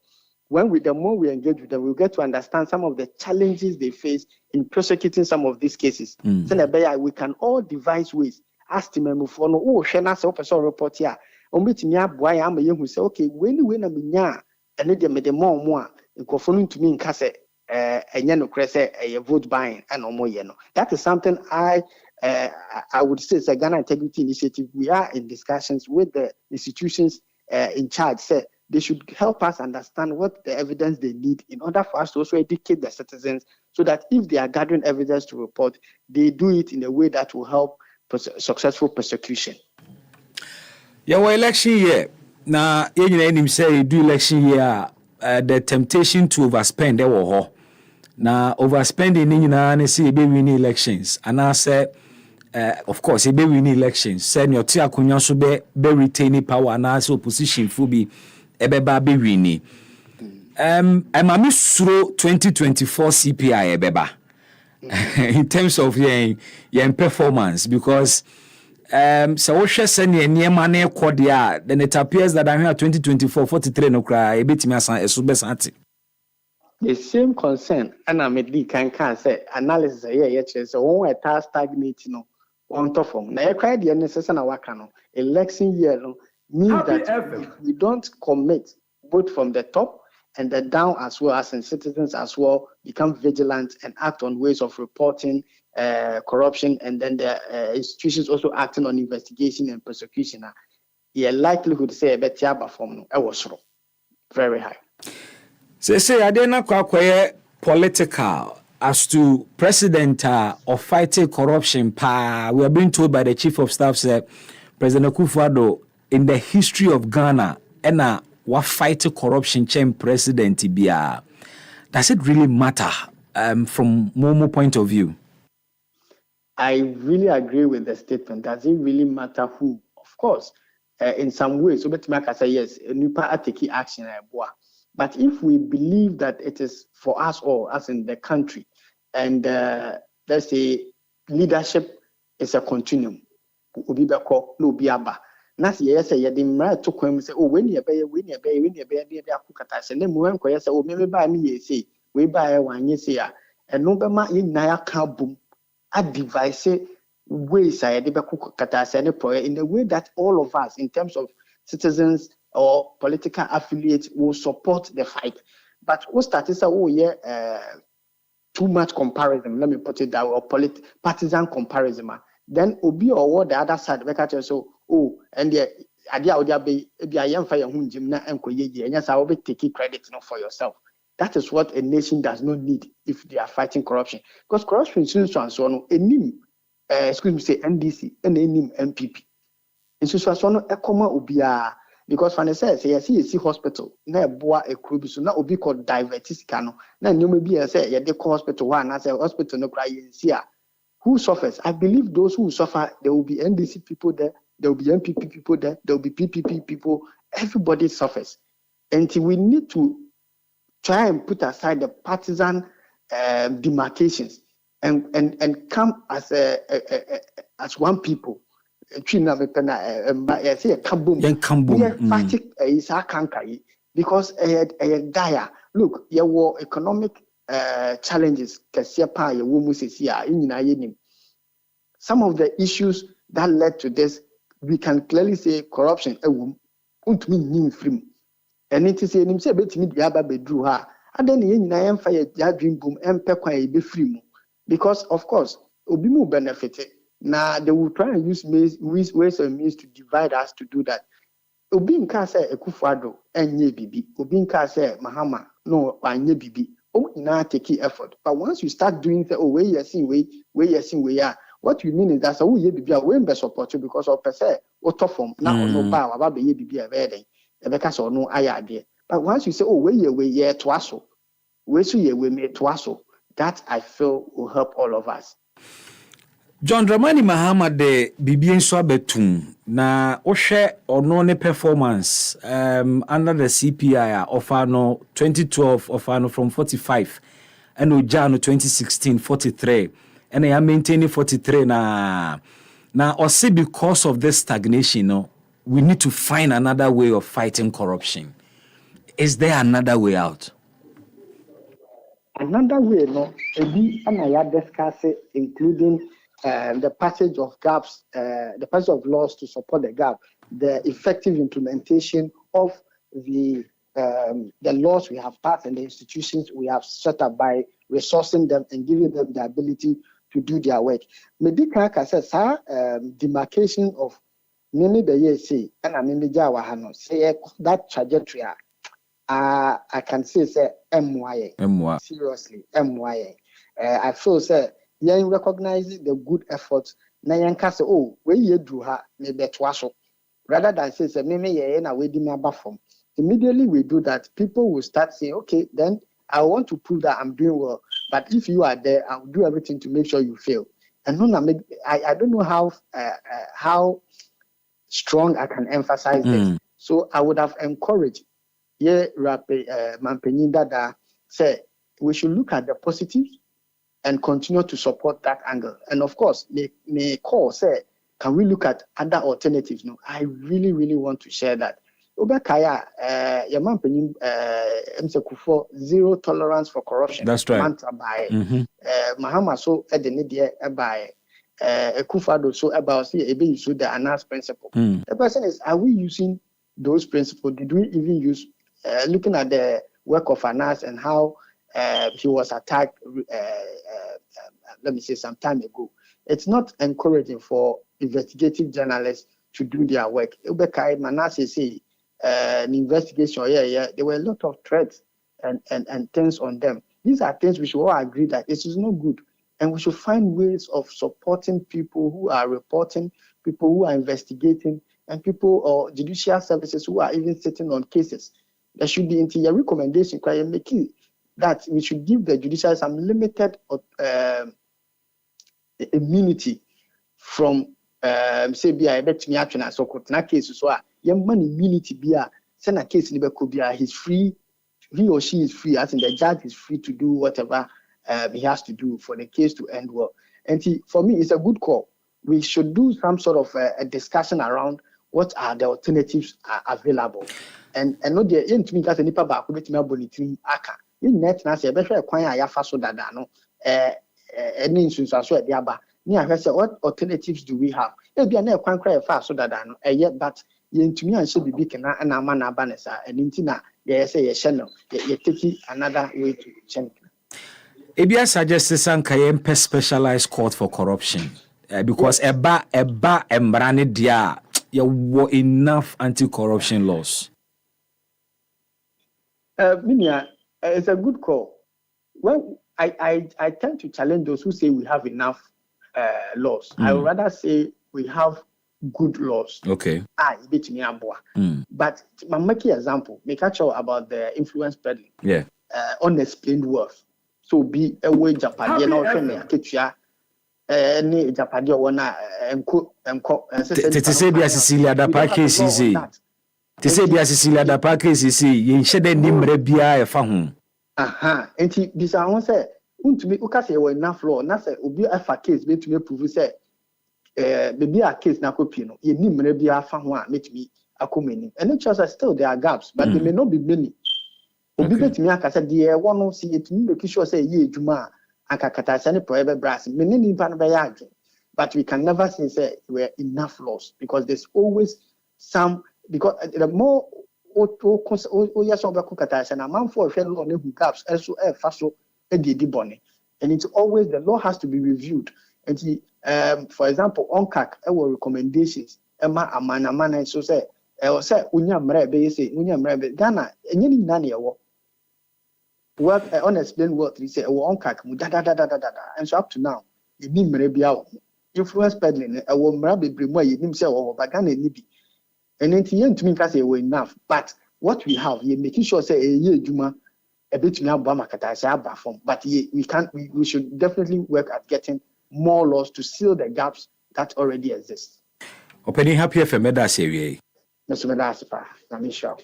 the more we engage with them, we'll get to understand some of the challenges they face in prosecuting some of these cases. So we can all devise ways. Ask them for no shena so person report here. Ombitimi aboy am ye hu say okay when na minya ene de me de more nkofonu to me nka say enye no kre say vote buying and omo ye no. That is something I would say it's a Ghana Integrity Initiative. We are in discussions with the institutions in charge. Say they should help us understand what the evidence they need in order for us to also educate the citizens so that if they are gathering evidence to report, they do it in a way that will help successful prosecution. Yeah, well, election year. Now, you say you do election year, the temptation to overspend, there were now overspending in see winning elections. And I said, of course, be winning elections. Send your tia kunya so be retaining power and also opposition fubi. Ebeba be wini. I'm sure 2024 CPI ebeba in terms of your performance because so what she send ye money cordia then it appears that I'm here 2024 43 no cry a bit me asan esubesanti. The same concern and I made can say analysis here so when we stagnating no on top of na cry the necessary na waka no election year no means that if we don't commit both from the top and the down as well as in citizens as well become vigilant and act on ways of reporting corruption and then the institutions also acting on investigation and prosecution, the likelihood say a better perform was very high. Say I didn't quite political as to president of fighting corruption. We are being told by the chief of staff say President Akufo-Addo in the history of Ghana and what fighting corruption chain president bia. Does it really matter from Momo point of view? I really agree with the statement. Does it really matter who? Of course, in some ways, so I can say yes, NUPA take action. But if we believe that it is for us all, as in the country, and let's say leadership is a continuum, no biaba. Nasi yes ye de mra to kwam say oh when ye be akukata se na mu enko ye say oh me ba me ye say we ba ye wanye say a eno be ma ye na ya ka bum a device ways I de be akukata se ne pro in the way that all of us in terms of citizens or political affiliates will support the fight. But what started say oh yeah too much comparison, let me put it that way, or partisan comparison. Then obi or what the other side we catch so oh and the idea would be a young fire hunjim na enkoye and yes I will be taking credit for yourself. That is what a nation does not need if they are fighting corruption. Because corruption is so and so no enim excuse me say NDC and enim MPP. nsusuaso no ekoma obia because fan say yes hospital na eboa ekuro bi so na obi called diabetes no na nyoma bi say ye de hospital one na say hospital no cry yensi a who suffers. I believe those who suffer, there will be NDC people there will be MPP people there will be PPP people. Everybody suffers, and we need to try and put aside the partisan demarcations and come as as one people. Because dire. Look, there were economic challenges. Some of the issues that led to this, we can clearly say corruption. And it is an say bet me diaba bedru ha. And then yen fire dream boom and be free. Because of course, obimu benefited. Now they will try and use ways and means to divide us to do that. Obi nka say Akufo-Addo enye bibi. Obi nka say Mahama no anye bibi. Oh, now take effort. But once you start doing the where you see we are. What you mean is that so ye bibi we be support you because of per se auto form now no ba wa be ye bibi e be den. E be ka so no ayade. But once you say we ye twaso. We so ye we me twaso. That I feel will help all of us. John Dramani Mahama de Bibi nso abetum na ohwe ono ne performance under the CPI offer no 2012 offer no from 45 and Ojano 2016 43 and I am maintaining 43 na also because of this stagnation no we need to find another way of fighting corruption. Is there another way out? Another way no ebi ana ya discuss including the passage of gaps, the passage of laws to support the gap, the effective implementation of the laws we have passed and the institutions we have set up by resourcing them and giving them the ability to do their work. Medical says demarcation of many the year say and I mean say that trajectory. I can say MYA. Seriously, MYA. I feel say you recognize the good efforts. Na yanka say we ye do ha me betwaso. Rather than say me na we di me abafom. Immediately we do that, people will start saying, okay, then I want to prove that I'm doing well. But if you are there, I'll do everything to make sure you fail. And I don't know how strong I can emphasize this. So I would have encouraged Mampenyin Dada say we should look at the positives and continue to support that angle. And of course, may call say, can we look at other alternatives? No, I really, really want to share that. Obekaya, Mampenyin Akufo, zero tolerance for corruption. That's right. Mantra by Mahama so Edenidia by Akufo-Addo so about see so the ANAS principle. The question is, are we using those principles? Did we even use looking at the work of ANAS and how he was attacked, let me say some time ago? It's not encouraging for investigative journalists to do their work. Manasseh say an investigation, there were a lot of threats and things on them. These are things we should all agree that it is not good. And we should find ways of supporting people who are reporting, people who are investigating, and people or judicial services who are even sitting on cases. There should be into your recommendation, making that we should give the judicial some limited immunity from say be I bet me action as so case so young man immunity be a send a case could be he's free, he or she is free, as in the judge is free to do whatever he has to do for the case to end well. And for me, it's a good call. We should do some sort of a discussion around what are the alternatives available. And not the end me because nipa back with me abonitrim aka. In net na say be hwe kwan a yafa so dada no any insunsaso e dia ba. Ni ahwe say what alternatives do we have? E bia na kwan kra yafa so dada no but yentumi anhye bibi kena na ama na aba ne sa enti na ye say ye hye no ye take another way to change. Ebia suggests sanka yempe specialized court for corruption because eba embrane dia you were enough anti-corruption laws. Minia, it's a good call. Well, I tend to challenge those who say we have enough laws. I would rather say we have good laws. Okay. Bit me But my making example, make a show about the influence peddling. Yeah. Unexplained wealth. So be a way Japan, any Japan and say be Cecilia da Parke CC. To say be Cecilia da Parke CC, you should then nimre bia e fa ho. Enti bisa won say untumi ukase we enough law na say obi afa case betumi prove say baby a case na copy no ye nimre bia fa ho a metumi akomani. And it shows still there are gaps, but there may not be many. Obi betumi aka say the one no see etumi make sure say ye adwuma akakata say ne probe brass many nipa no be ya. But we can never say we're enough laws because there's always some, because the more yes on Bakukata and a man for a law who gaps also a faso a dibone. And it's always the law has to be reviewed. And for example, on CAC our recommendations, Emma Amana so say Unya Mrebe say Unya Mrebe Ghana and any nani work unexplained what we say on CAC and so up to now you need Mrebia influence peddling will Mrabe Brimo himself or Bagana Nibi. And then to me, say we're enough. But what we have, you're making sure say a year Juma a bit now Bamakata form. But we should definitely work at getting more laws to seal the gaps that already exist. Opening happy for Meda Serie. Mr. Medasipa, Namisha.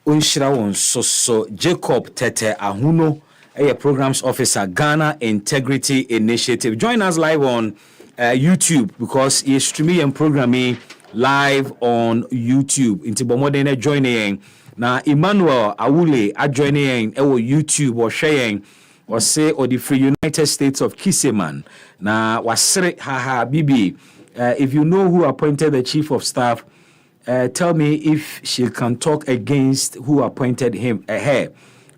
Unshira won so Jacob Tete Ahuno, a programs officer, Ghana Integrity Initiative. Join us live on YouTube because he's streaming and programming live on YouTube. Into Bomodene joining na Emmanuel Awule joining YouTube or sharing or say or the Free United States of Kiseman. Na wasre haha bibi. If you know who appointed the chief of staff, tell me if she can talk against who appointed him. Her.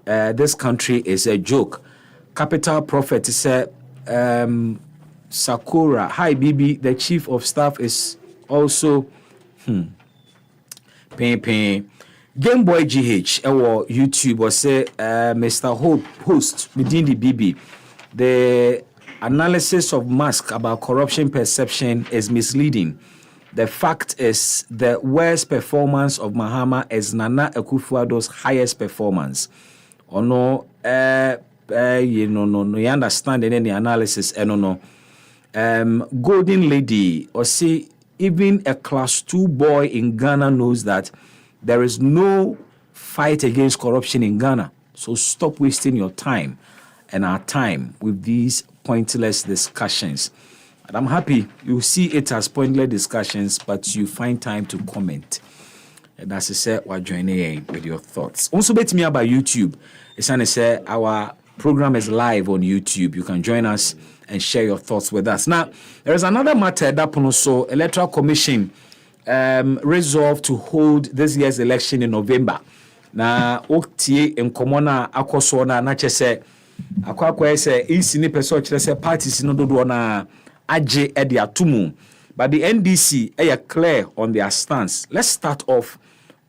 This country is a joke. Capital Prophet said, Sakura, hi Bibi, the chief of staff is also Game Boy GH or YouTube or say Mr. Hope host within the BB. The analysis of Musk about corruption perception is misleading. The fact is the worst performance of Mahama is Nana Akufo-Addo's highest performance. Or no, you understand any analysis, no. Golden Lady, or say even a class 2 boy in Ghana knows that there is no fight against corruption in Ghana. So stop wasting your time and our time with these pointless discussions. And I'm happy you see it as pointless discussions, but you find time to comment. And as I said, we're joining in with your thoughts. Also, bet me about YouTube. It's an say our program is live on YouTube. You can join us and share your thoughts with us. Now, there is another matter that also Electoral Commission resolved to hold this year's election in November. Now, oktie enkomona akoso na nachese akwa say isi ni person say parties no do na age e dia tumu. But the NDC are clear on their stance. Let's start off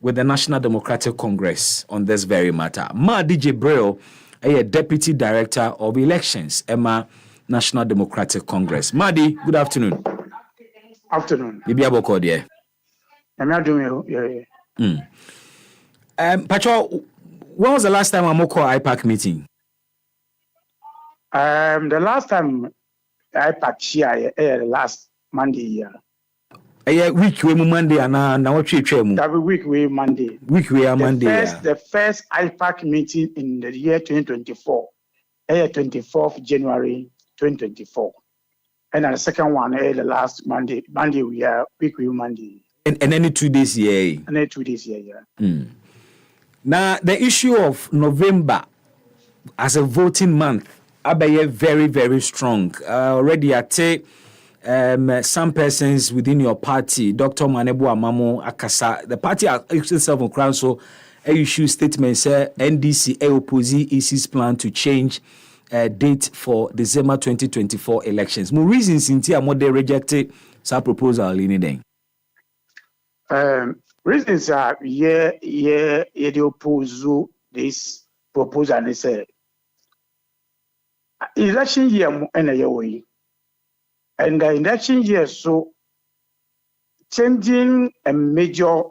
with the National Democratic Congress on this very matter. Madi Jibril, a Deputy Director of Elections, Emma National Democratic Congress. Madi, good afternoon. Afternoon. Bibi aboko there. I'm not doing yeah. Pacho, when was the last time I'm called IPAC meeting? The last time IPAC here last Monday here. Week we Monday and now what you that week we Monday. Week we Monday. The first IPAC meeting in the year 2024. 24th January 2024. And then the second one the last Monday. Monday we are week we Monday. And any 2 days here. And then 2 days here, yeah. Now the issue of November as a voting month, Abaye very, very strong. Already I take some persons within your party, Dr. Manebu Amamo Akasa, the party itself on crown, so a issue statement say NDC oppose EC's plan to change date for December 2024 elections. More reasons in here, they rejected some proposal in then. Reasons are they oppose this proposal and they say election year and a year way. And the election year, so changing a major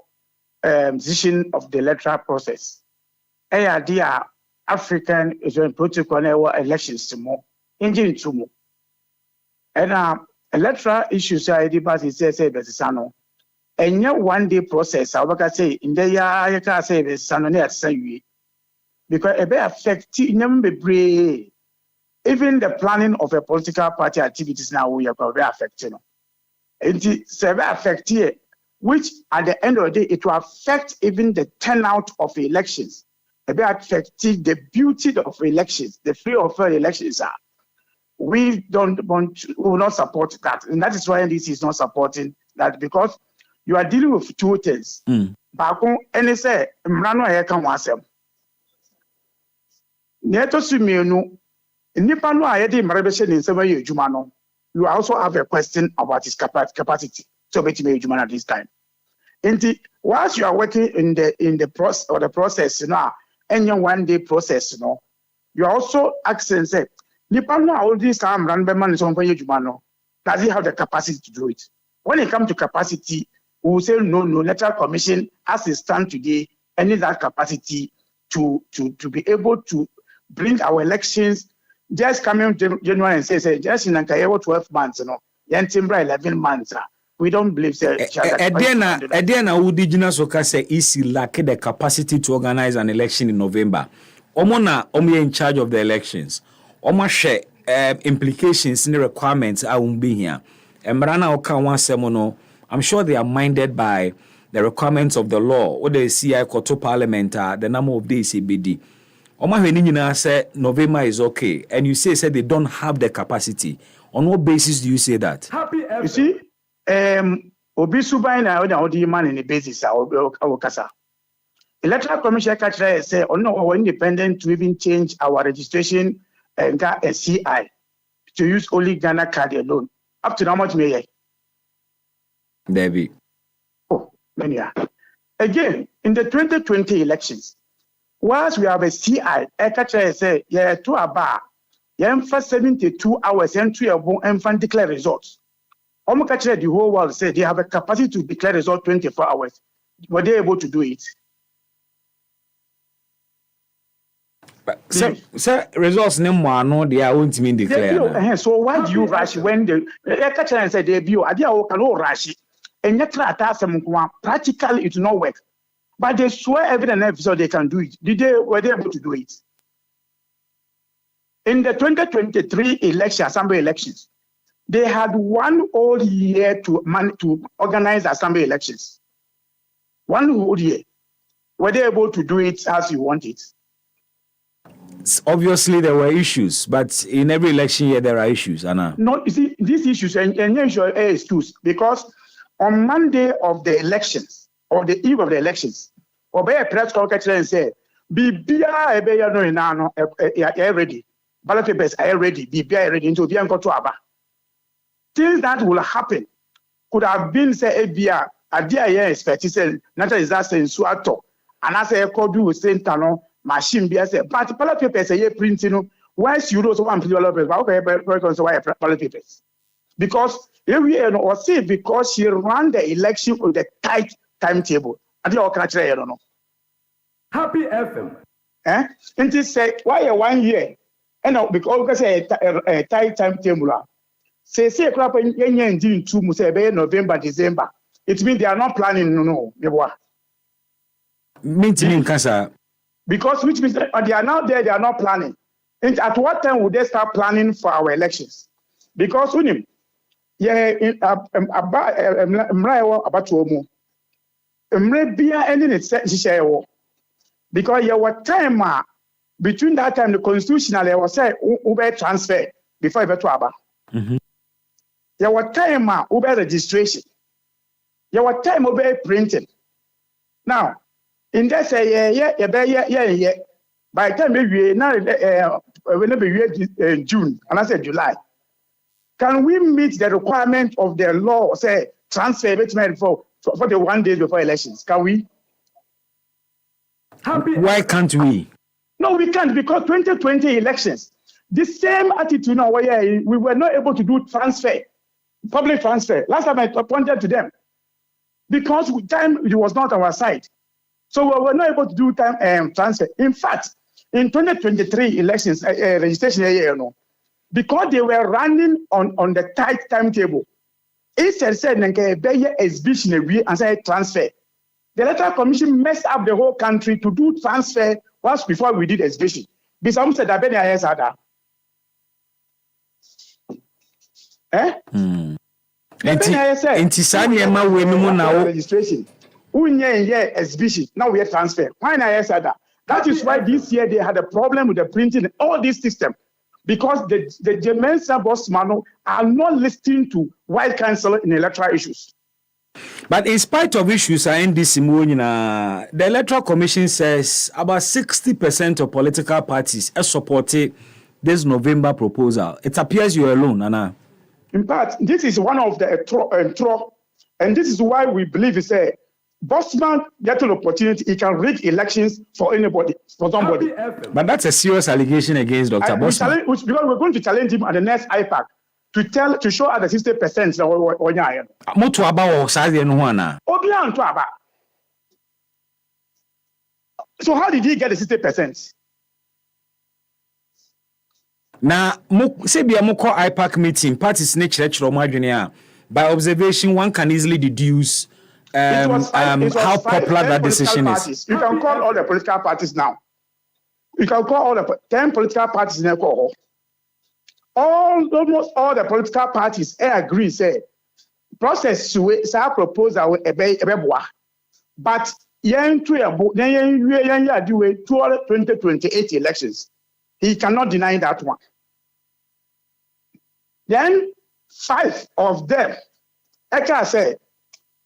decision of the electoral process. Dear African is a protocol elections more engine to more. And electoral issues are the best is say and yet 1 day process, I will say in the year I can say the sun because it may affect even the planning of a political party activities now we are very affected. It's very affected, which at the end of the day it will affect even the turnout of elections. It will affect the beauty of elections, the free of fair elections are. We will not support that, and that is why NDC is not supporting that because you are dealing with two things. Bako, and say, Mrano Eka Wasem. Neto Simiano, Nipano Ayedi Marabeshan in 7 years, Jumano. You also have a question about his capacity to be Jumana at this time. And whilst you are working in the process, you know, any 1 day process, you know, you are also asking, say, Nipano all this time run by man is on Jumano. Does he have the capacity to do it? When it comes to capacity, we will say no, electoral commission as it stands today, and need that capacity to be able to bring our elections just coming January and say just in 12 months, you know, 11 months. We don't believe that. Ediana Udigina Soka say EC lack the capacity to organize an election in November. Omona in charge of the elections. Oma share implications in the requirements I won't be here. And Brana Oka one semono. I'm sure they are minded by the requirements of the law or the CI Koto Parliament, the number of days CBD. Oma Henina said November is okay, and you say they don't have the capacity. On what basis do you say that? You see, Obisubai na the man in the basis our Kasa. Electoral Commission catcher say, oh no, we're independent to even change our registration and get a CI to use only Ghana card alone. Up to how much may Debbie. Oh, many are. Again, in the 2020 elections, whilst we have a CI, a catcher say, yeah, to a bar, yeah, for 72 hours and 3 and declare results. Almost catcher the whole world said they have a capacity to declare results 24 hours. Were they able to do it? Sir, results no they are won't mean declare. So why do you rush when the catcher said they be idea can rush? And yet, practically it will not work. But they swear every episode they can do it. Were they able to do it? In the 2023 assembly elections, they had 1 whole year to organize assembly elections. 1 whole year. Were they able to do it as you want it? Obviously, there were issues, but in every election year there are issues, Anna. No, you see, these issues and usual excuse because on Monday of the elections, or the eve of the elections, obey a press conference and say, Bibia no ready. Ballot papers are ready, Bibia ready into Bianco to Aba. Things that will happen could have been say Abia, a dear expect said natural disaster in Suato, and as a called you Saint Tano, machine be as a but ballot papers are printing. Once you don't want ballot papers, ballot papers. Because or say because she ran the election with a tight timetable. I think I don't know. Happy FM. And he said, why 1 year? And because a tight timetable. Say crap in June, November, December. It means they are not planning, no. Because which means they are now there, they are not planning. And at what time would they start planning for our elections? Because ending it because there was time between that time the constitutional was said Uber transfer before you to Aba. There was time Uber registration. There was time Uber printing. Now, in that say yeah. By the time we now when June and I said July. Can we meet the requirement of the law, say, transfer for the 1 day before elections? Can we? Why can't we? No, we can't because 2020 elections, the same attitude now where we were not able to do transfer, public transfer. Last time I pointed to them. because time it was not our side. So we were not able to do time transfer. In fact, in 2023 elections, registration, because they were running on the tight timetable, instead said exhibition and say transfer. The Electoral Commission messed up the whole country to do transfer once before we did exhibition. Because said that registration. Exhibition. Now we have transfer. Why not said that? That is why this year they had a problem with the printing and all this system. Because the Jemensa Bossmano are not listening to white council in electoral issues. But in spite of issues in this the Electoral Commission says about 60% of political parties have supported this November proposal. It appears you're alone, Anna. In fact, this is one of the and this is why we believe it's a Bossman get an opportunity, he can rig elections for anybody, for somebody. But that's a serious allegation against Dr. Bossman. Because we're going to challenge him at the next IPAC to show other 60% So how did he get the 60%? Now, say be a moko IPAC meeting, parties nature by observation, one can easily deduce how popular that decision is. You can call all the political parties now. You can call all the 10 political parties in a call. Almost all the political parties agree, say, process to say proposal but yen to a 2028 elections. He cannot deny that one. Then 5 of them, Eka said,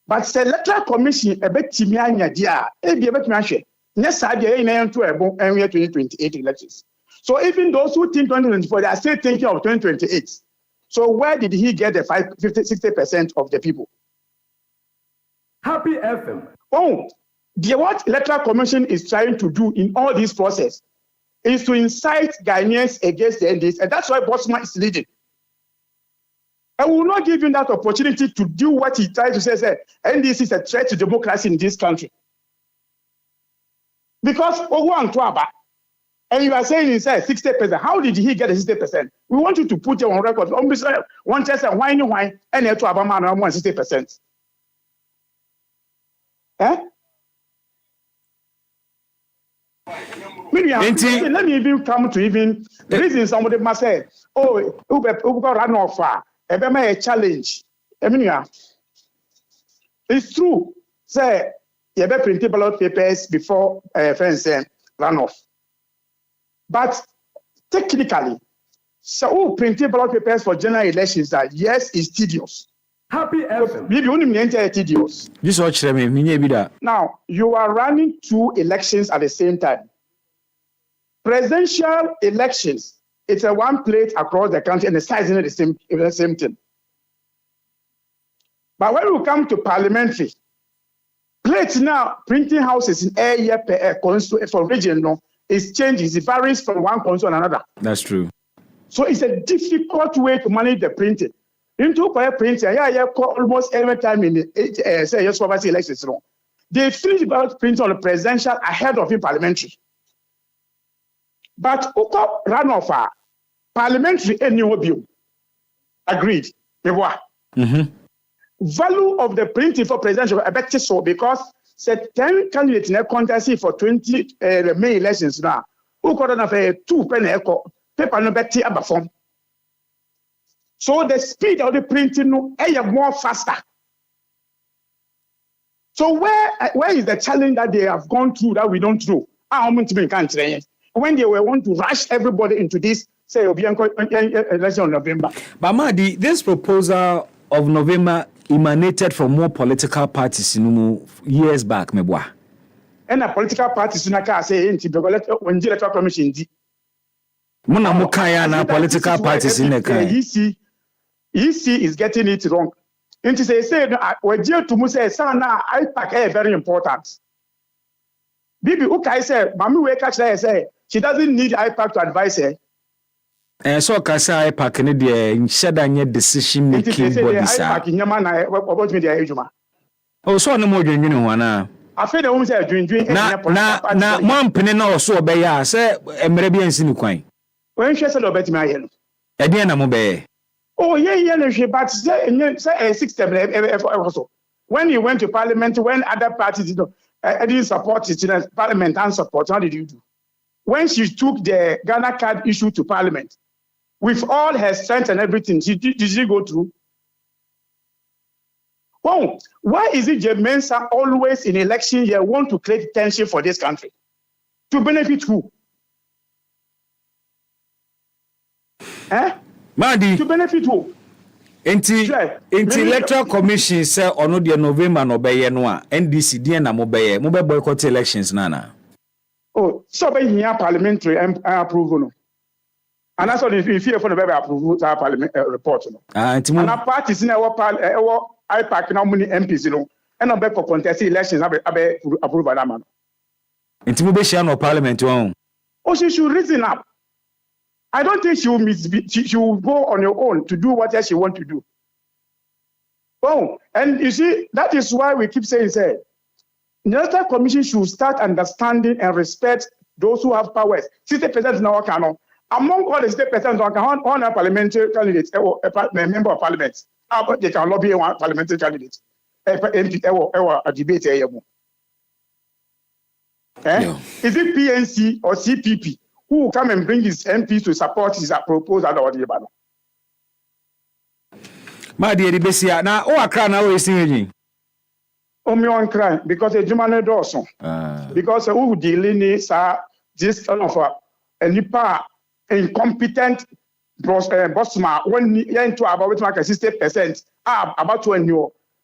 but the Electoral Commission a bit timianya dia, a bit mashe. Yes, I did to a 2028 elections. So even those who think 2024, they are still thinking of 2028. So where did he get the 60% of the people? Happy FM. Oh, what Electoral Commission is trying to do in all this process is to incite Ghanaians against the NDC, and that's why Bossman is leading. I will not give him that opportunity to do what he tried to say, NDC is a threat to democracy in this country. Because and you are saying inside 60%. How did he get the 60%? We want you to put it on record. One just say why and to Obama 60%. Maybe let me even come to even the reason somebody must say, oh, Uber run off far. A challenge. It's true. Say you have printed ballot papers before friends runoff. But technically, so printing ballot papers for general elections that yes, is tedious. Happy FM. Maybe only tedious. This watch me. Now you are running 2 elections at the same time. Presidential elections, it's a one plate across the country and the size is the same thing. But when we come to parliamentary, plates now, printing houses in area per for region, it changes, it varies from one console to another. That's true. So it's a difficult way to manage the printing. Into printing, almost every time in the say yes, poverty elections. They finish about printing on the presidential ahead of the parliamentary. But runoff parliamentary annual agreed. Value of the printing for presidential I bet so because said 10 candidates in a contest for 20 May elections now. Who got enough 2 penny paper no better about form. So the speed of the printing more faster. So where is the challenge that they have gone through that we don't know? When they want to rush everybody into this, say election in November. But Madi, this proposal of November emanated from more political parties years back, mebwa. And a political parties say when the Electoral Commission Muna mukaya na political parties in the EC is getting it wrong. And to say when you to say sana IPAC is very important. Bibi Ukai said, Mami we catch there say she doesn't need IPAC to advise her. And so Kasa IPAC in the decision making body. Oh, so no more drinking one. I feel the woman say drink. Na one penny na so obeya say emre bi ansi ni kwan. When she said obet my yellow. E dey na mo be. Oh yeah, but say a system also. When you went to parliament, when other parties didn't support it in parliament and support, how did you do? When she took the Ghana card issue to parliament, with all her strength and everything, did she go through? Oh, why is it Mensa always in election year want to create tension for this country? To benefit who? Madi. To benefit who? Enti electoral commission say ono de November no beye no a NDC de na mo beye mo be boycott elections nana. Oh, so be here parliamentary approval no. And that's what if you for the baby approval that parliament report no. Enti mo na parties na IPAC na money MPs no. And no be for contest elections abe approve that man. Enti mo be share no parliament one. Oh, she should reason up. I don't think she will go on her own to do what she want to do. Oh, and you see, that is why we keep saying, the Electoral Commission should start understanding and respect those who have powers. 60% in our canon. Among all the 60% on a parliamentary candidate or a member of parliament, they can lobby one parliamentary candidate. A debate. Is it PNC or CPP? Who will come and bring his MPs to support his proposal or the Ibano? My dear Besia, now, Accra now is singing. Me on cry because a German Dawson. Because who delineates this kind of a nipa incompetent bossman when you into about 60%, about 20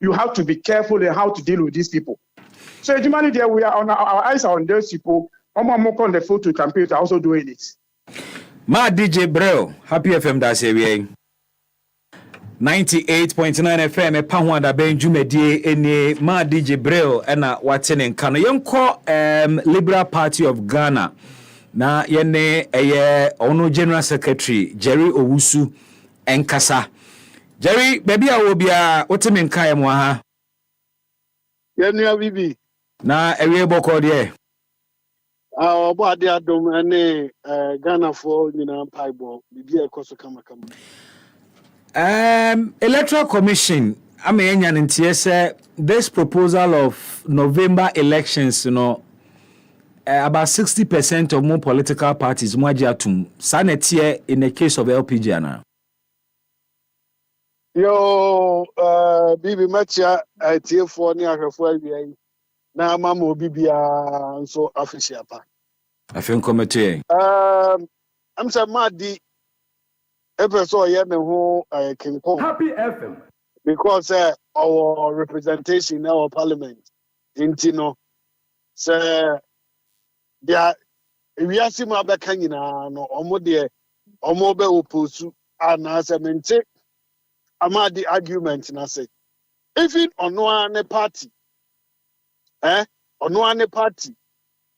you have to be careful in how to deal with these people. So, Germany, there we are on our eyes are on those people. I'm on the photo campaign also doing it. Ma DJ Braille, Happy FM that's here. 98.9 FM e pa ho ada ben dwumedie eni Ma DJ Braille na watene nka no yenko Liberal Party of Ghana na yene eye ono General Secretary Jerry Owusu enkasa. Jerry baby a wo bia woteme nka ye mo ha. Yenua bibi Na ewe boko de obo ade adom ene Ghana for nyina paibo bibi ekoso kama. Electoral Commission amenya ntie say this proposal of November elections, about 60% of more political parties mwajiatum sanetie in the case of LPG ana. Yo bibi macha tie ni ahwefo awie na mama bibia nso official pa. Afin committee. I'm say madi episode here me ho Happy FM because our representation in our parliament intino say dia we are sima be kan nyina no omo de omo be oppose ana say mente ama the argument na say even ono ane party ono ane party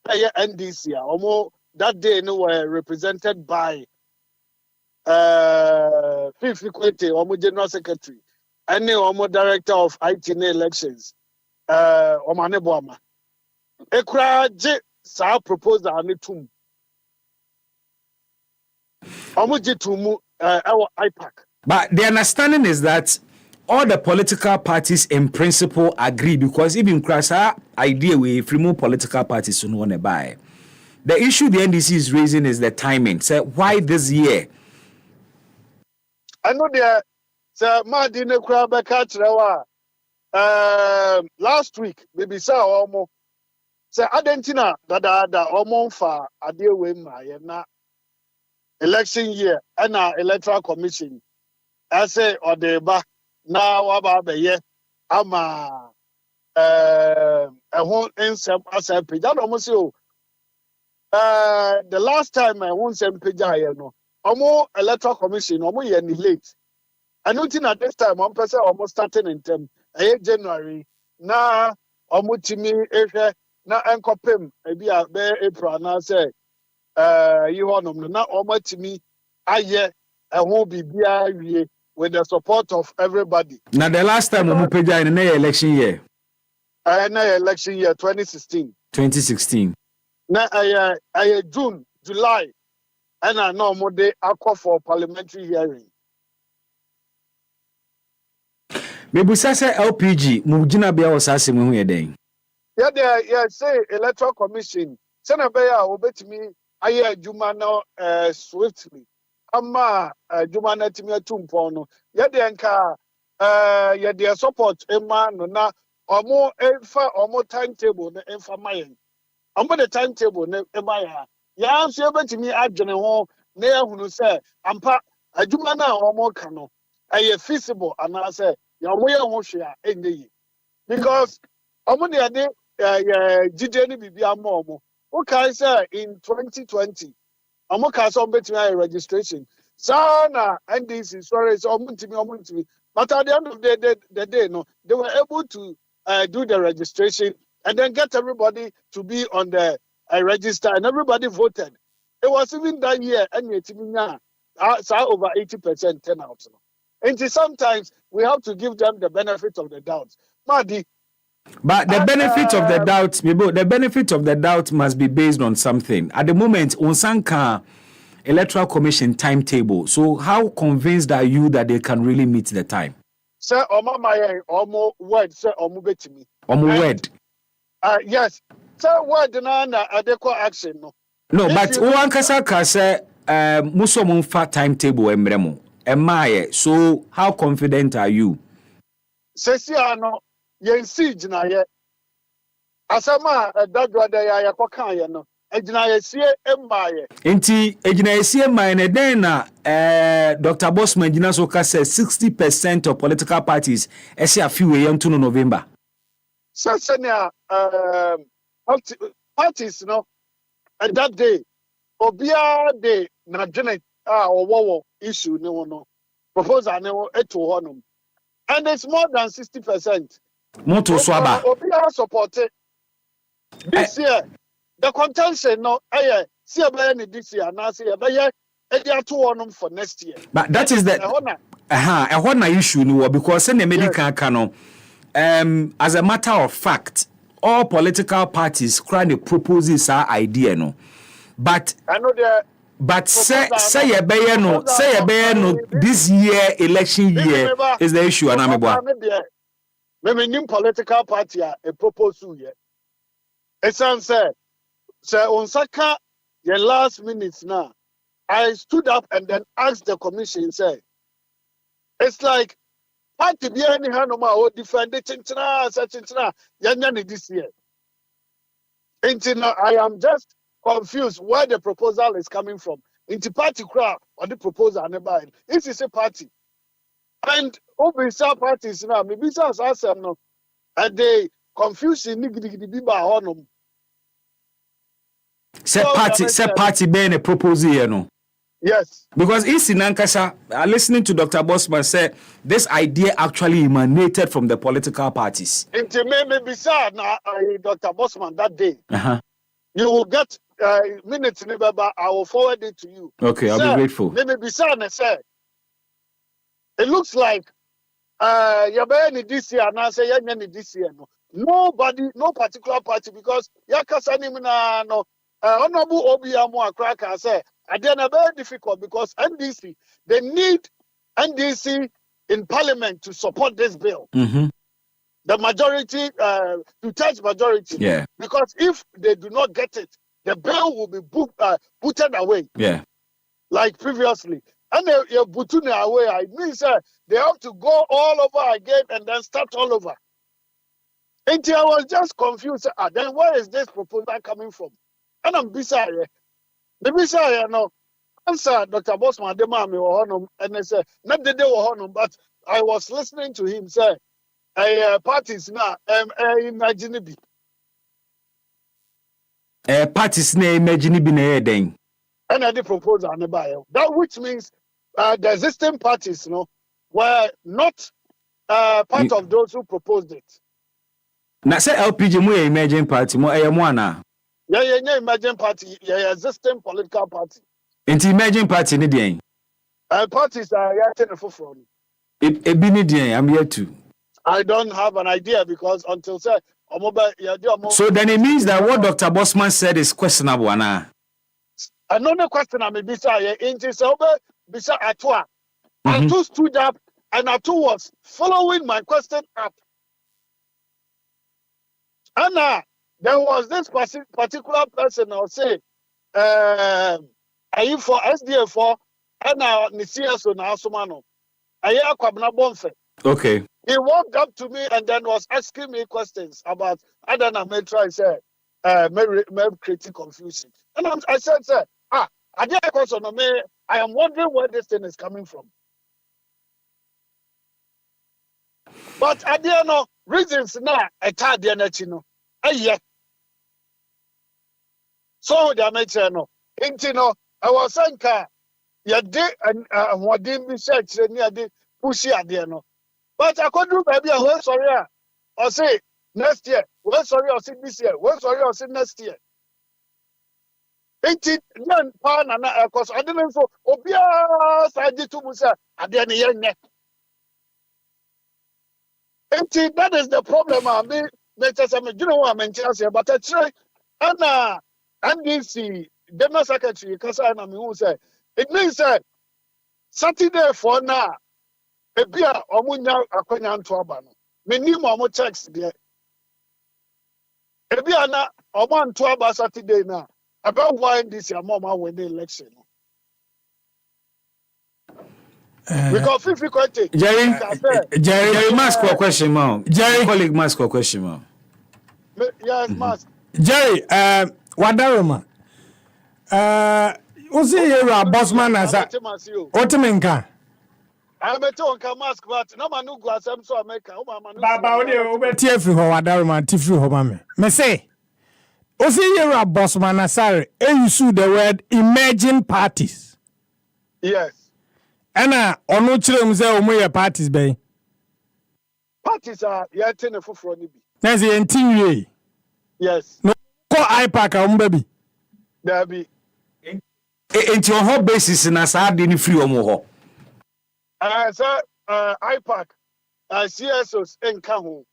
NDC omo that day no were represented by Fifth Equity, Omo General Secretary, and Omo Director of IT Elections, Omane Boama. Ekra je sa proposal ane tum. Omo je tumu our IPAC. But the understanding is that all the political parties in principle agree because even Krasa idea we free political parties to know one buy. The issue the NDC is raising is the timing. So why this year? I know there, Sir Martin Krabbe Katrewa. Last week, maybe Sir Omo. Sir Argentina, that Omo for a deal with my election year and our electoral commission. I say, or the back now about the year. I'm a whole insem as a page. That almost you. The last time I won't send page, no. Omo electoral commission, omo ye ni late. I know at this time, one person almost starting in term. January na omo timi ehwe na enkopem ebi a be April na say you honom na omo timi aye ehwo bibia wie with the support of everybody. Now the last time omo page in the election year. election year 2016. 2016. Na June, July, and I know more they are called for parliamentary hearing. Maybe say LPG mujina bia wasase mu hu den. Yeah, say electoral commission. Sena beya obetimi aye adwuma no swiftly. Ama adwuma na timi atumpo no. Yeah de nka yeah de support ema no na omo enfa omo timetable na enfa mayen. Omo the timetable na ema ya. Ya nso ebetimi adwene ho na ehunu say ampa adwuma na omo ka no aye feasible ana say ya omo ye ho hwe a enye because omo de ade GJ ni bibi amomo. Okay, say in 2020 omo ka so betimi registration. Sana NDC sorry so omo but at the end of the day no they were able to do the registration and then get everybody to be on the register and everybody voted. It was even that year and over 80% turnout. And sometimes we have to give them the benefit of the doubt. Madi, but the benefit of the doubt must be based on something. At the moment, Onsanka Electoral Commission timetable. So how convinced are you that they can really meet the time? Sir, omo word, sir, omo betimi. Omo word. Yes. Sir, word na adequate action no. No, but Owankasa ka say muso mfa timetable emremo. Emaye. So how confident are you? Sesi ano yen siege na ye. Asama dadwa da ya yakokan ye no. Ejinayesie emaye. Enti ejinayesie emaye ne den na Dr. Bosman jina so ka say 60% of political parties ese afiwe ye nto no November. Sesenia parties no at that day obia de na dwene owo issue ne no proposal ne eto honum and it's more than 60%. Moto swaba. Obia support it. This year the contention no see about this year now see about honum for next year. But that is the a issue no because in the medical canon as a matter of fact all political parties trying to propose this idea no but I know the say no this year election year is the issue and me new political party a proposal here it sounds say on saka the last minutes now I stood up and then asked the commission say it's like party be any hand no defend it this year. I am just confused where the proposal is coming from. Into party crowd or the proposal never. It is a party. And obviously parties now, maybe as no and they confusion nigga by honum. Say party being a proposal here no. Yes. Because in Nankasa, listening to Dr. Bosman say this idea actually emanated from the political parties. Into maybe sir now Dr. Bosman that day. You will get minutes but I will forward it to you. Okay, I'll be grateful. Maybe sir say it looks like you're this year and I say you're this year no. Nobody, no particular party because Yakasa no Honorable Obiamu Akraka say again very difficult because NDC they need NDC in Parliament to support this bill. The majority, two-thirds majority. Yeah. Because if they do not get it, the bill will be put away. Yeah. Like previously. And they put it away. It means they have to go all over again and then start all over. And I was just confused. Then where is this proposal coming from? And I'm beside the beside no answer Dr. Bosman de mami honum and they say not the day honum, but I was listening to him say parties now imagine it. Parties na imagine be na den. And the proposal that which means the existing parties were not part of those who proposed it. Na say LPG mu emerging party mo mo ana. Yeah, emerging party, existing political party. Inti emerging party ni den. Parties are reacting for e be ni den I'm here to. I don't have an idea because until say So then it means that what Dr. Bosman said is questionable, Anna. Another question I may be saying, Bisa Atwa. Atu stood up and Atu was following my question up. Anna, there was this particular person, I'll say, are you for SDA4 and Nisia now Sumano? Aya Kwabna Bonfe. Okay. He walked up to me and then was asking me questions about Adana Metra. I said, may create confusion. And I said, sir, I am wondering where this thing is coming from. But I didn't know reasons now. I can't do anything. So the Metra, I was saying, you did and what didn't be said, near the pushy idea. But I could do maybe a whole sorry. Or say next year. Well, sorry, or say this year. Well, sorry, or say next year. 18 pound and because I didn't so obvious I did to Musa at the end of the year. 18, that is the problem. I mean, you know what I'm saying, but I try and NDC, General Secretary, because I know say it means that Saturday for now. Ebia omunya akwanya nto aba no menim omo text de ebia na omo nto aba Saturday na about why this year mama win the election because if you quite Jerry mask a question mom Jerry colleague mask a question mom yes mask Jerry wadaroma ozi yera bossman asa otimenka I bet on mask, but no man who goes some so America. Baba, what do you free ho wadaroma tifri ho mame. Me say, ozi yera bossman asare you use the word emerging parties. Yes. Ana ono chire mu say omo ye parties be. Parties are yet in a full ni bi. Na say entinwe. Yes. No ko IPAC a umba bi. There be. Enti on ho basis na sa de ni free omo ho. So IPAC, CSOs in Kahu.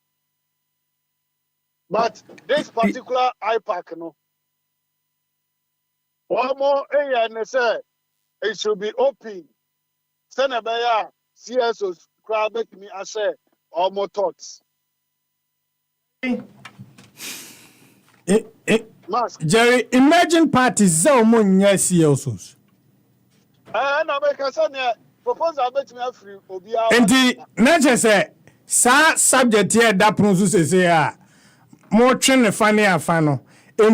But this particular IPAC, no. One more and say it should be open. Senabaya, CSOs, crowd make me I say all more thoughts. Mask. Jerry, emerging parties so munya CSOs. No, because proposal bet me free obia enti nature say sa subject here da pronounce say mo twen ne fa ne afa no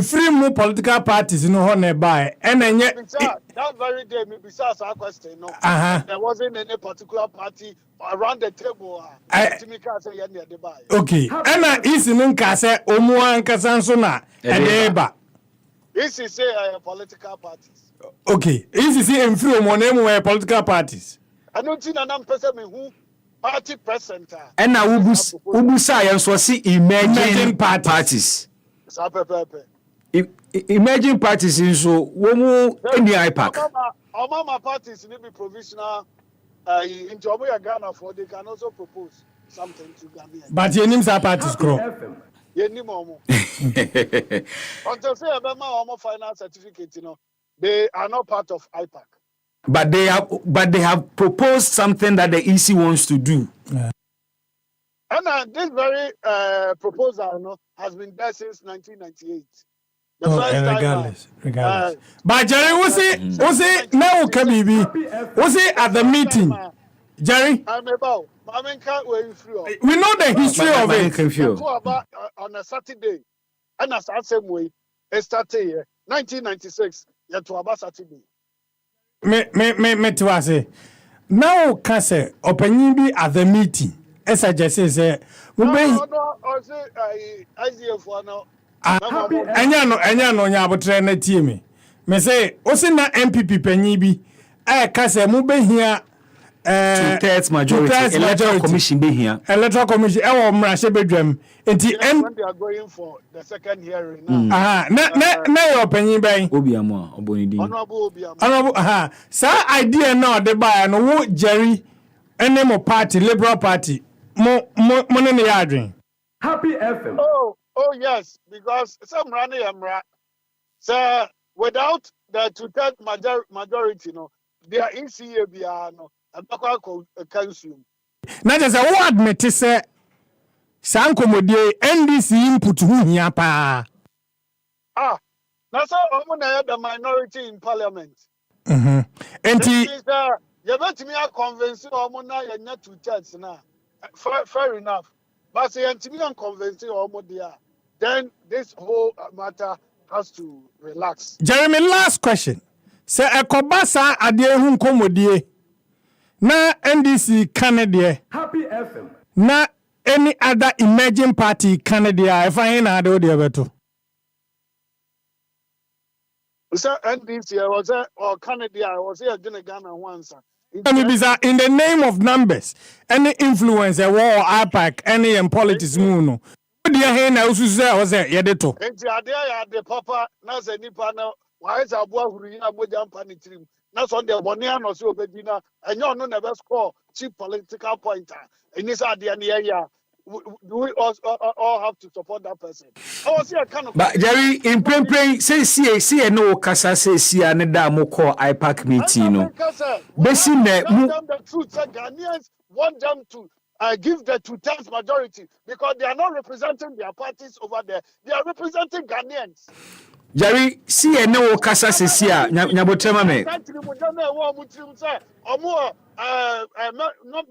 free mu political parties no ho ne buy and that very day me besides our question no there wasn't any particular party around the table okay and is nka say omu ankasa nso na edeba this is say political parties okay is say free omu na emu political parties I don't think I'm person who party presenter. And now ubusa yenso si emerging parties. Emerging parties so womu any IPAC. Our parties need be provisional in Ghana for they can also propose something to Gambia. But your names are parties grow. Ye ni mo. Until say about final certificate, they are not part of IPAC. But they have proposed something that the EC wants to do. Yeah. And this very proposal has been there since 1998. Regardless. But Jerry, was it now Kabibi? Was it at the meeting? Jerry? I'm about. We know the history of it. On a Saturday, and as the same way, it started here, 1996, yet to about Saturday. Me to say now can say opening be at the meeting as I just say we be anya no nya abotre na tie me say o se na MPP panyi bi ka say mu be hia two-thirds majority electoral commission be here electoral commission e wo mra she bedwam enti when they are going for the second hearing now na your opinion ben obiamo obonidi honorable sa idea na de buy no wo Jerry ene mo party liberal party mo ne ya adwen Happy FM. Oh, Oh yes, because some running so without the two-thirds majority, no, their ECA no, and council. Na just say what admit say sankomodie NDC input hu hia pa. Ah, that's how the minority in parliament. Enti you bet me a convince omuna yenya two-thirds na. Fair enough. But say and convince omodia. Then this whole matter has to relax. Jeremy, last question. Say ekobasa ade hu nkomodie. Na NDC Canada. Happy FM. Na any other emerging party Canada if I na ade ode beto. So NDC was or Canada was here Ghana once. In the name of numbers, any influence a war IPAC, any in politics no. What do you hear now? Was there yedeto? Enti ade ya de papa na se nipa na why is abua huru ya moja mpani trim. Na so de bone ano se obedi na enyo no na be score cheap political pointer. Eni sa ade na ya. We all have to support that person. Oh, see, I cannot. But Jerry, in praying, say no kasa say ane da mo call IPAC meeting no. Basing the truth, Ghanaians want them to give the two-thirds majority because they are not representing their parties over there. They are representing Ghanaians. Jerry, see no kasa say nyabotema me.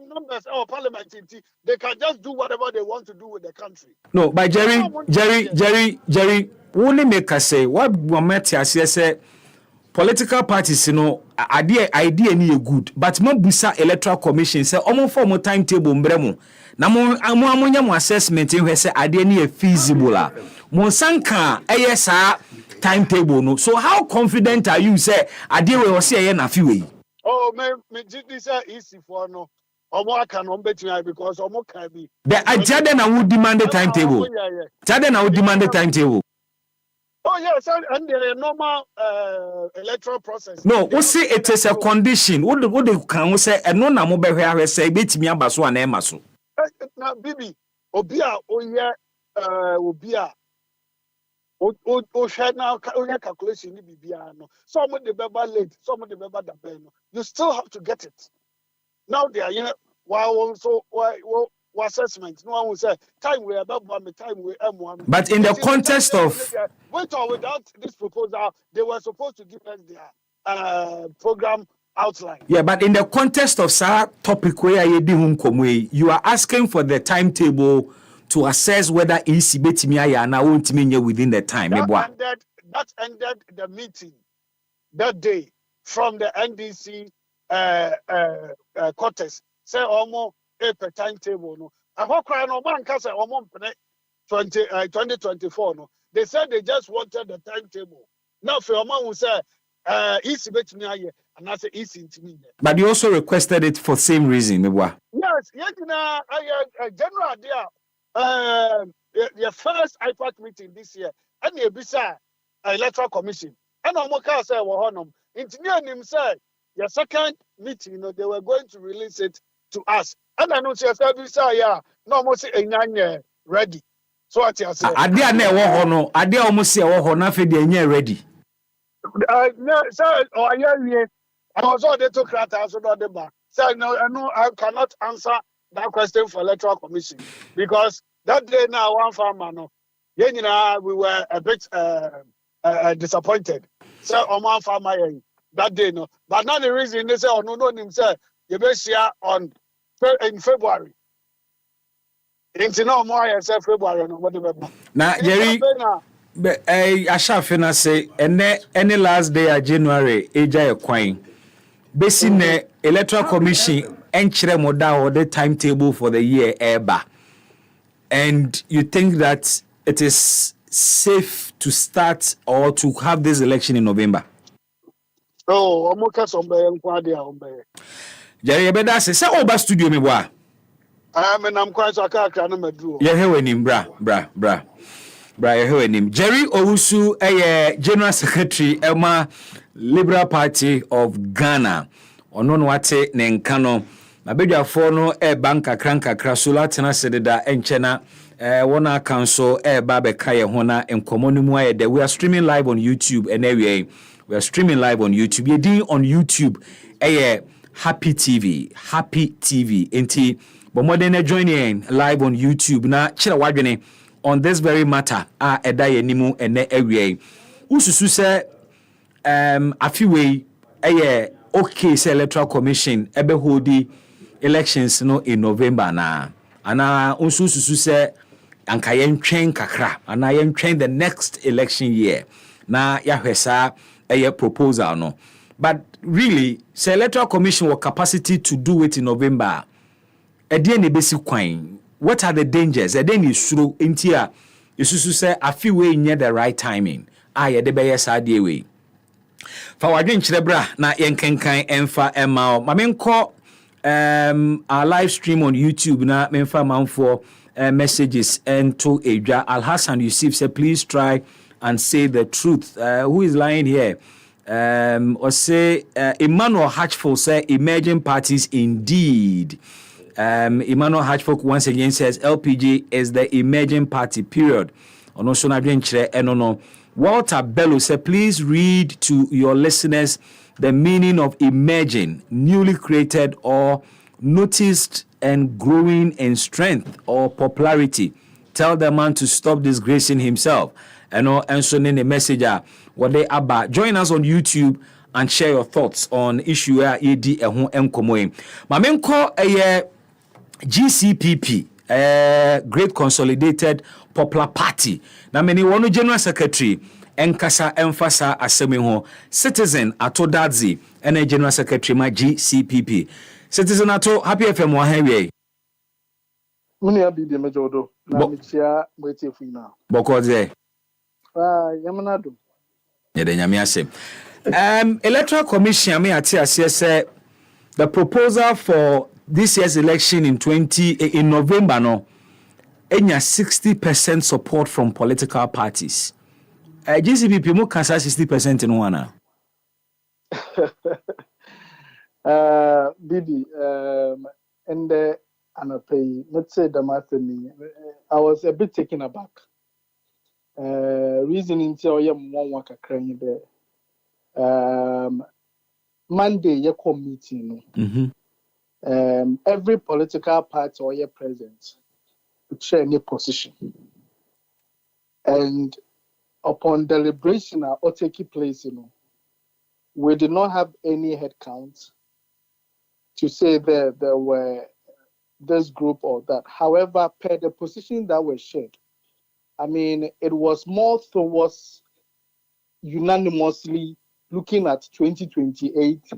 Numbers or parliament, they can just do whatever they want to do with the country. No, but Jerry, only make us say what Wameti say political parties, you know, idea ni good, but busa electoral commission say omo form timetable mbremo. Na mo amonya assessment we say idea ni feasible a. Mo sanka sa timetable no. So how confident are you say idea we say na fiwe? Oh, me this easy for no. Omo can between because omo can be. The agenda na would demand the timetable. Agenda na would demand the timetable. Oh yes, and the normal electoral process. No, we say it is a condition. What they can say and no na mo be hwe say betimi aba so na e maso. Na bibi obia oye obia o share now calculation ni bibia no. Some of the beba late, some of the beba da no. You still have to get it. Now they are here why assessment. No one will say time we about time we M1. But in the context of with or without this proposal, they were supposed to give us their program outline. Yeah, but in the context of sa topic where you are asking for the timetable to assess whether EC betimi aya na wontimi nye within the time. That ended the meeting that day from the NDC quarters. Say almost a timetable no. I hope no man can say almost 2024 no. They said they just wanted the timetable. Now for a man who say EC betimi aya and I say EC intimi. But you also requested it for same reason, Mebwa. Yes, yet general idea. The first IPAC meeting this year, and the Bisa electoral commission, and Omoka said, "Well, engineer him said, your second meeting, you know, they were going to release it to us." And I know she said, "Bisa, yeah, no more say ready." So what you say? Adia na ewo ho no, adia almost say ewo ho na fe de enye ready. No, sir, or yeah, I was all the two crowds, so not the back. So no, I cannot answer that question for electoral commission because that day now one farmer no we were a bit disappointed. So on one farmer that day no, but not the reason they say no himself you be share on in February. Into no more yourself February no whatever. Now Jerry Ashafina say any last day of January eja ekwan besi electoral commission enchire moda or the timetable for the year eba, and you think that it is safe to start or to have this election in November? Oh, omoka sombe nkwade a ombe. Jerry Ebeda say oba studio me boa. Me nam kwan so aka na maduro. Ye hewenim bra ye hewenim. Jerry Owusu General Secretary Emma Liberal Party of Ghana. Ono no wate ne nka no. Na bedwafo no bank kakra solar tena sededa enche na Wana council babe kaya hona enkomonumwa de. We are streaming live on YouTube and we are streaming live on YouTube. You're doing on YouTube Happy TV. Enti but more than joining live on YouTube na chira wadwene on this very matter eda yenimu ene ewie. Ususu se afiwe okay say electoral commission ebe hold elections no in November na ana ususu se anka yentwen kakra ana yentwen the next election year na yahwesa proposal no, but really say electoral commission with capacity to do it in November ne basic kwan. What are the dangers then is through intia isusu say afiwe near the right timing ye de be saa de we fa wadwen kyerebra na yenkenkan emfa ema mamenko our live stream on YouTube na memfa manfo messages into Adra Al-Hassan Yusuf say please try and say the truth. Who is lying here? Or say Emmanuel Hatchful say emerging parties indeed. Emmanuel Hatchful once again says LPG is the emerging party period. Also no. Walter Bello say please read to your listeners the meaning of emerging, newly created or noticed and growing in strength or popularity. Tell the man to stop disgracing himself. And so in the message what they about. Join us on YouTube and share your thoughts on issue ED ehun enkomo. Mamenko GCPP, Great Consolidated Popular Party. Na many one general secretary enkasa emphasa asemi ho Citizen Atodadzi and general secretary ma GCPP. Citizen Ato Happy FM wa hewe. Muni abidi mejodo na michia mwete fina. Bokoze. Yamanado. Yede nyame asem. Electoral Commission me ati say the proposal for this year's election in November no enya 60% support from political parties. GCPP mo kasa 60% in one. Bibi, and Anapay, let's say the matter me. I was a bit taken aback. Reasoning to one work a crying there. Monday, your committee. Every political party or your present to share any position. And upon deliberation or taking place, we did not have any head count to say that there were this group or that. However, per the position that were shared, I mean, it was more towards unanimously looking at 2028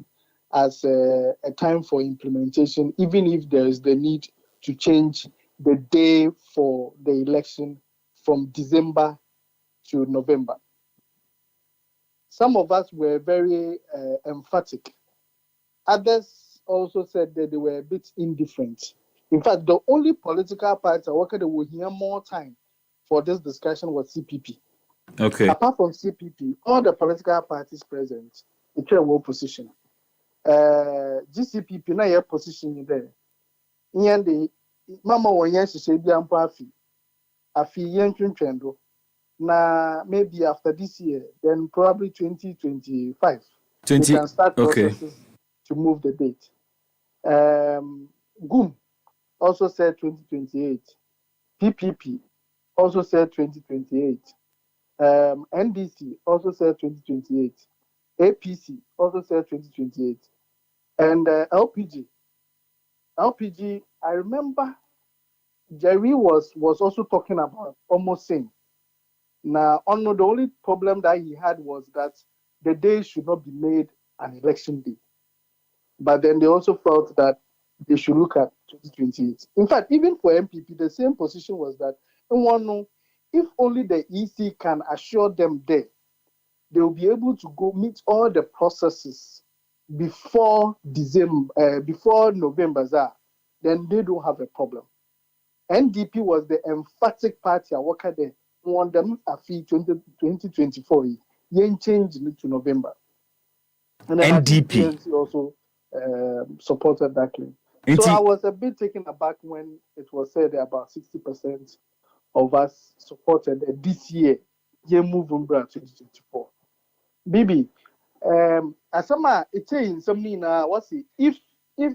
as a time for implementation, even if there is the need to change the day for the election from December to November. Some of us were very emphatic. Others also said that they were a bit indifferent. In fact, the only political party that would hear more time for this discussion was CPP. Okay. Apart from CPP, all the political parties present, it's a war position. GCPP na your position there. In the mama when yes say bi ampa afi yen twentwendo na maybe after this year then probably 2025 we can start processes to move the date. GUM also said 2028. PPP also said 2028. NDC also said 2028. APC also said 2028. And LPG, I remember Jerry was also talking about almost same. Now, the only problem that he had was that the day should not be made an election day. But then they also felt that they should look at 2028. In fact, even for MPP, the same position was that if only the EC can assure them there, they will be able to go meet all the processes before November, then they don't have a problem. NDP was the emphatic party. I work at the want them a fee 2024. Yen changed it to November. And NDP also supported that claim. So I was a bit taken aback when it was said about 60% of us supported this year. You move on 2024. Bibi, asama it's saying something now. What's it? If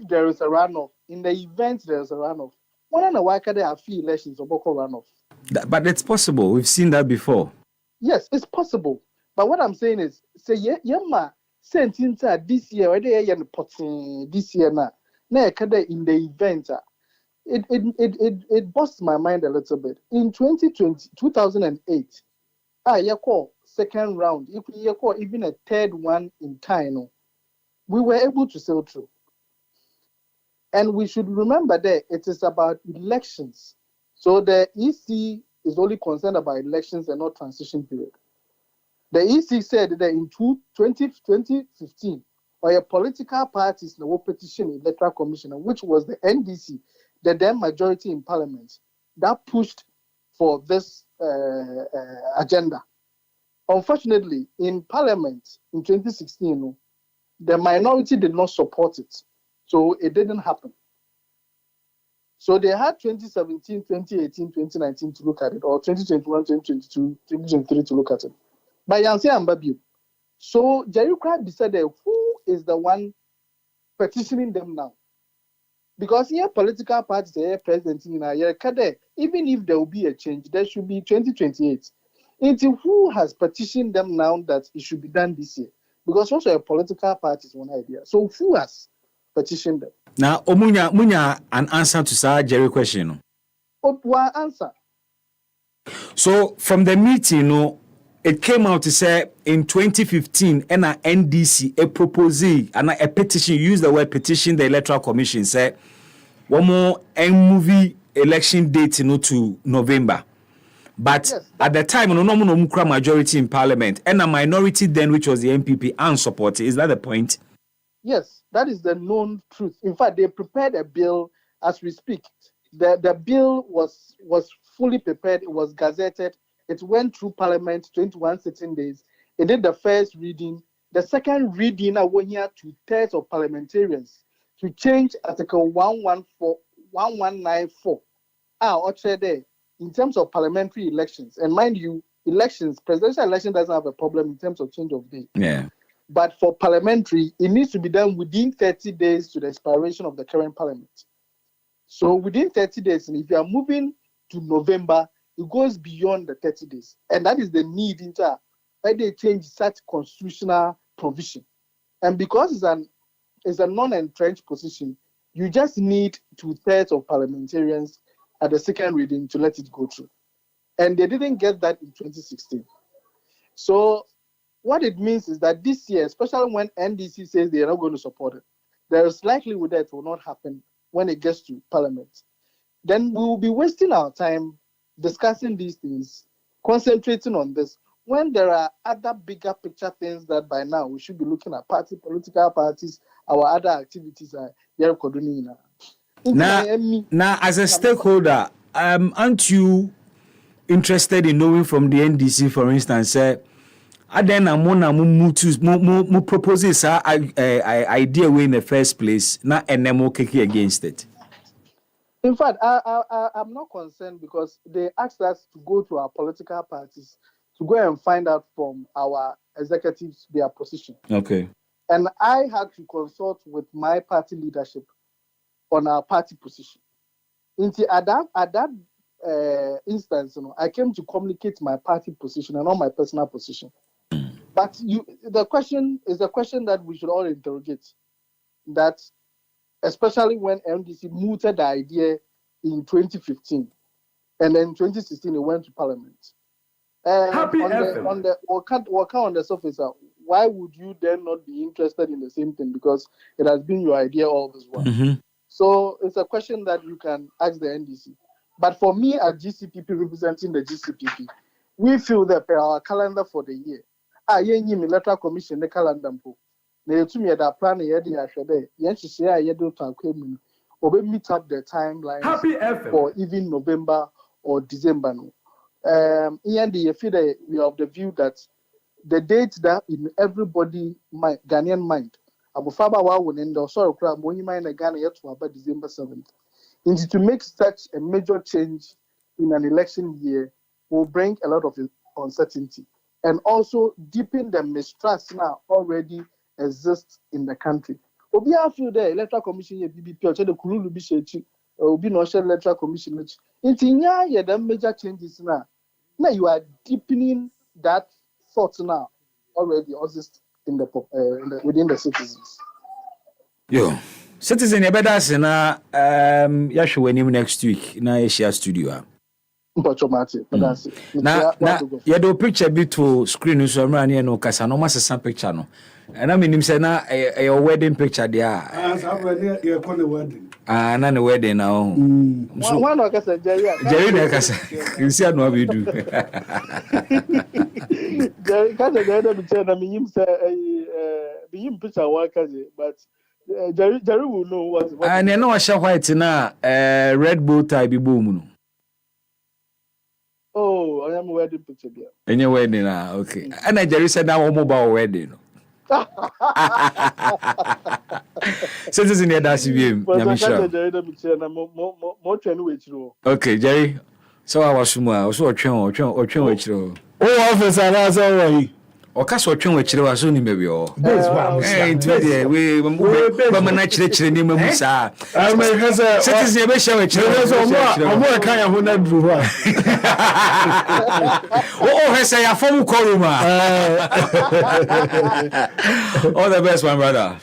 there is a runoff, in the event there is a runoff, why can't there have few elections or local runoff? But it's possible. We've seen that before. Yes, it's possible. But what I'm saying is, say ma sent into this year, whether this year now, in the event, it busts my mind a little bit. In 2008, you call second round, if you call even a third one in time, we were able to sail through. And we should remember that it is about elections. So the EC is only concerned about elections and not transition period. The EC said that in 2015, by a political parties in the petition electoral commission, which was the NDC, the then majority in parliament, that pushed for this agenda. Unfortunately, in parliament in 2016, the minority did not support it. So it didn't happen. So they had 2017, 2018, 2019 to look at it, or 2021, 2022, 2023 to look at it. But Yansi Ambabu. So Jerry Craig decided who is the one petitioning them now. Because here political parties are present in a year, even if there will be a change, there should be 2028. Into who has petitioned them now that it should be done this year? Because also a political party is one idea. So who has petitioned them? Now, Omunya an answer to Sir Jerry question. One answer. So from the meeting, it came out to say in 2015, NDC a proposal and a petition, use the word petition, the Electoral Commission said one more movie election date to November. But yes, at the time, no majority in parliament and a minority then, which was the MPP, unsupported. Is that the point? Yes, that is the known truth. In fact, they prepared a bill as we speak. The bill was fully prepared. It was gazetted. It went through parliament 21 sitting days. It did the first reading. The second reading, I went here 2/3 of parliamentarians to change Article 1194. There. In terms of parliamentary elections, and mind you, presidential election doesn't have a problem in terms of change of date. Yeah. But for parliamentary, it needs to be done within 30 days to the expiration of the current parliament. So within 30 days, and if you are moving to November, it goes beyond the 30 days. And that is the need into why they change such constitutional provision. And because it's a non-entrenched position, you just need 2/3 of parliamentarians at the second reading to let it go through. And they didn't get that in 2016. So what it means is that this year, especially when NDC says they are not going to support it, there is likelihood that it will not happen when it gets to parliament. Then we will be wasting our time discussing these things, concentrating on this, when there are other bigger picture things that by now we should be looking at political parties, our other activities are here. Now, as a stakeholder, aren't you interested in knowing from the NDC, for instance, mo proposes idea way in the first place, na enemo keki against it? In fact, I'm not concerned because they asked us to go to our political parties to go and find out from our executives their position. Okay. And I had to consult with my party leadership on our party position. At that instance, I came to communicate my party position and not my personal position. But the question is a question that we should all interrogate. That especially when MDC mooted the idea in 2015, and then 2016 it went to Parliament. On the surface, why would you then not be interested in the same thing? Because it has been your idea all this while. Mm-hmm. So it's a question that you can ask the NDC. But for me, as GCPP representing the GCPP, we feel that our calendar for the year, electoral commission the calendar. Meet up the timeline for even November or December. We are of the view that the date that in everybody Ghanaian mind, Abu Faba will end or sorrow crab when you mind a Ghana yet to about December 7th. And to make such a major change in an election year will bring a lot of uncertainty and also deepen the mistrust now already exists in the country. Obi after the electoral commission ye BBP or the Kululu Bishi Obi no share electoral commission. Intinya ye the major changes now. Now you are deepening that thought now already exists in the within the citizens. Yo, citizen, you better say na yashu when him next week na Asia studio. Now you do picture bit to screen so run here no kasa no mas some picture no. And I mean him say na your wedding picture there. You call the wedding. Na the wedding now. One of us Jerry na kasa. You see no we do. Jerry kasa the picture na me him say be him picture work but Jerry will know what. And you know a white na red bow tie be boom no. Oh, I am a wedding picture there. In your wedding, okay. And I Jerry said now mobile wedding. Since in here, that's you. Okay, Jerry. So I was also a train or train. Oh, officer, that's all right. Or Castle train with you as soon maybe all. This one. Hey, we naturally name Musa. I may have a citizen never show it. I'm more kind of who not drew. Oh, I say a phone call. All the best, my brother.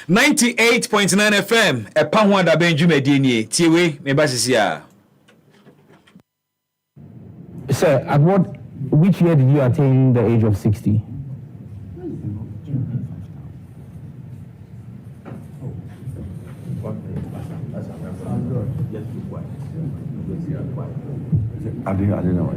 98.9 FM. A pound that Benjamin Dini. Tiwi, me basia. Sir, which year did you attain the age of 60? I didn't know.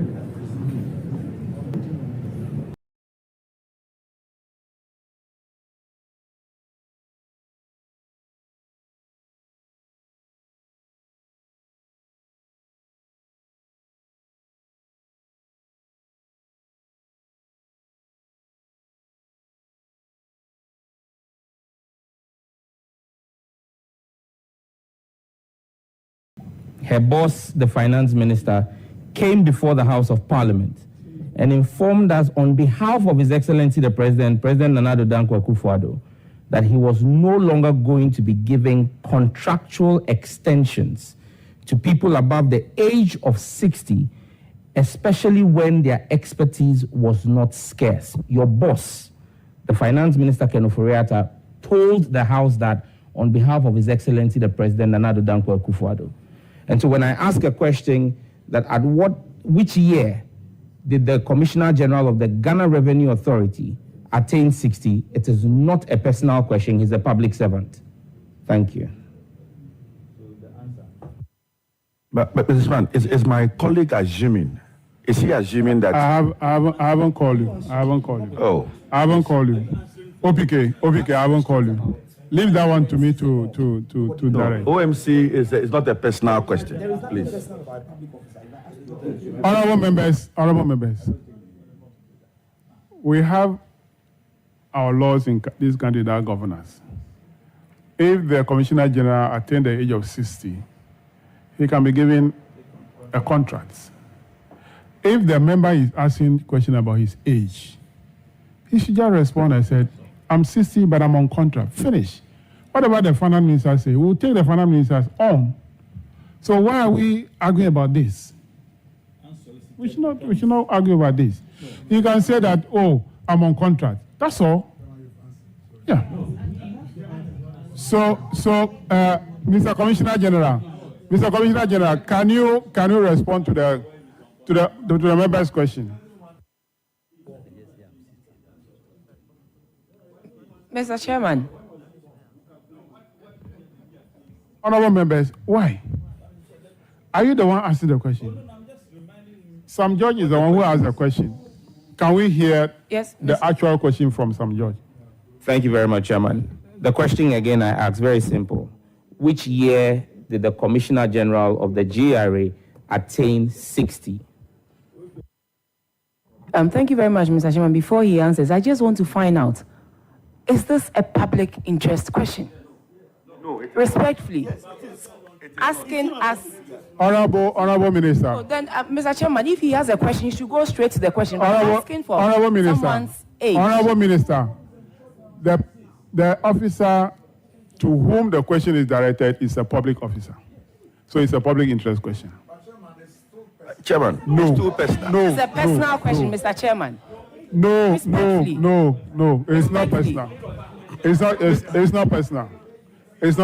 Her boss, the finance minister, came before the House of Parliament and informed us on behalf of His Excellency the President Nana Danko Akufo-Addo, that he was no longer going to be giving contractual extensions to people above the age of 60, especially when their expertise was not scarce. Your boss, the finance minister Ken Ofori-Atta, told the House that on behalf of His Excellency the President Nana Danko Akufo-Addo. And so when I ask a question that which year did the Commissioner General of the Ghana Revenue Authority attain 60, it is not a personal question. He's a public servant. Thank you. But Mrs. Man, is my colleague assuming? Is he assuming that? I haven't called you. I haven't called you. Oh. I haven't called you. OPK, I haven't called you. Leave that one to me to direct. OMC is not a personal question, please. Honorable members, we have our laws in this country that govern us. If the Commissioner General attained the age of 60, he can be given a contract. If the member is asking a question about his age, he should just respond and say, I'm 60, but I'm on contract. Finish. What about the finance minister say? We'll take the finance ministers on. So why are we arguing about this? We should not argue about this. You can say that, oh, I'm on contract. That's all. Yeah. So, Mr. Commissioner General, can you respond to the member's question? Mr. Chairman. Honorable members, why? Are you the one asking the question? Sam George is the one who asked the question. Can we hear the actual question from Sam George? Thank you very much, Chairman. The question again I asked, very simple. Which year did the Commissioner General of the GRA attain 60? Thank you very much, Mr. Chairman. Before he answers, I just want to find out, is this a public interest question? No, respectfully. asking us. Honorable Minister. So then, Mr. Chairman, if he has a question, he should go straight to the question. Asking for Honorable Minister. Someone's age. Honorable Minister, the officer to whom the question is directed is a public officer. So it's a public interest question. Chairman, no, it's too personal. No, it's a personal question, Mr. Chairman. No. It's not personal. It's not personal. It is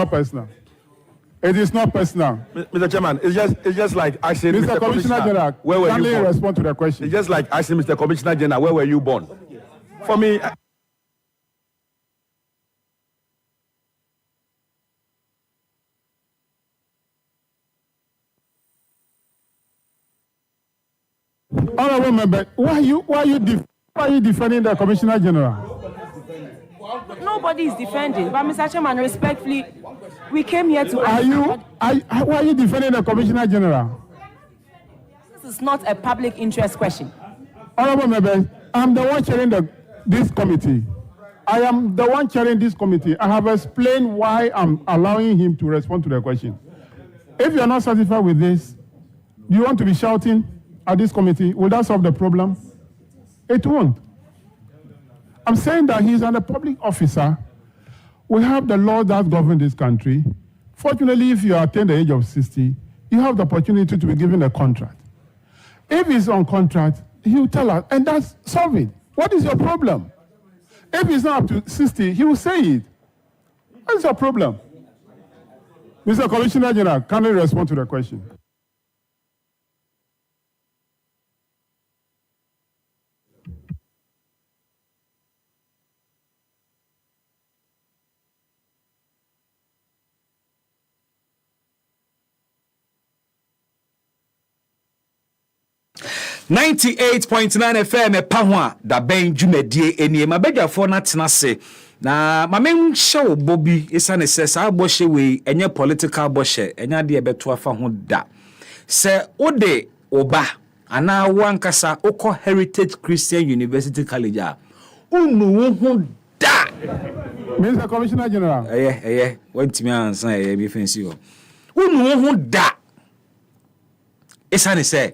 not personal. Mr. Chairman, it's just like asking Mr. Commissioner General, where were you born? Respond to the question. It's just like asking Mr. Commissioner General, where were you born? For me, Honorable member, why are you defending the Commissioner General? Nobody is defending, but Mr. Chairman, respectfully, we came here to. Why are you defending the Commissioner General? This is not a public interest question. Honorable member, I'm the one chairing this committee. I am the one chairing this committee. I have explained why I'm allowing him to respond to the question. If you are not satisfied with this, do you want to be shouting at this committee? Will that solve the problem? It won't. I'm saying that he's a public officer. We have the law that governs this country. Fortunately, if you attain the age of 60, you have the opportunity to be given a contract. If he's on contract, he will tell us, and that's solve it. What is your problem? If he's not up to 60, he will say it. What is your problem? Mr. Commissioner General, can you respond to the question? .9 FM epahwa da ben dwumadie enie mabedwafo na tenase na mamen show Bobby isane se sa boshe we enye political boshe enya de ebeto afa ho da se ode oba ana wankasa okọ Heritage Christian University College a unu ho da Mr. Commissioner General wantimi ansa be fancy ho unu ho da isane se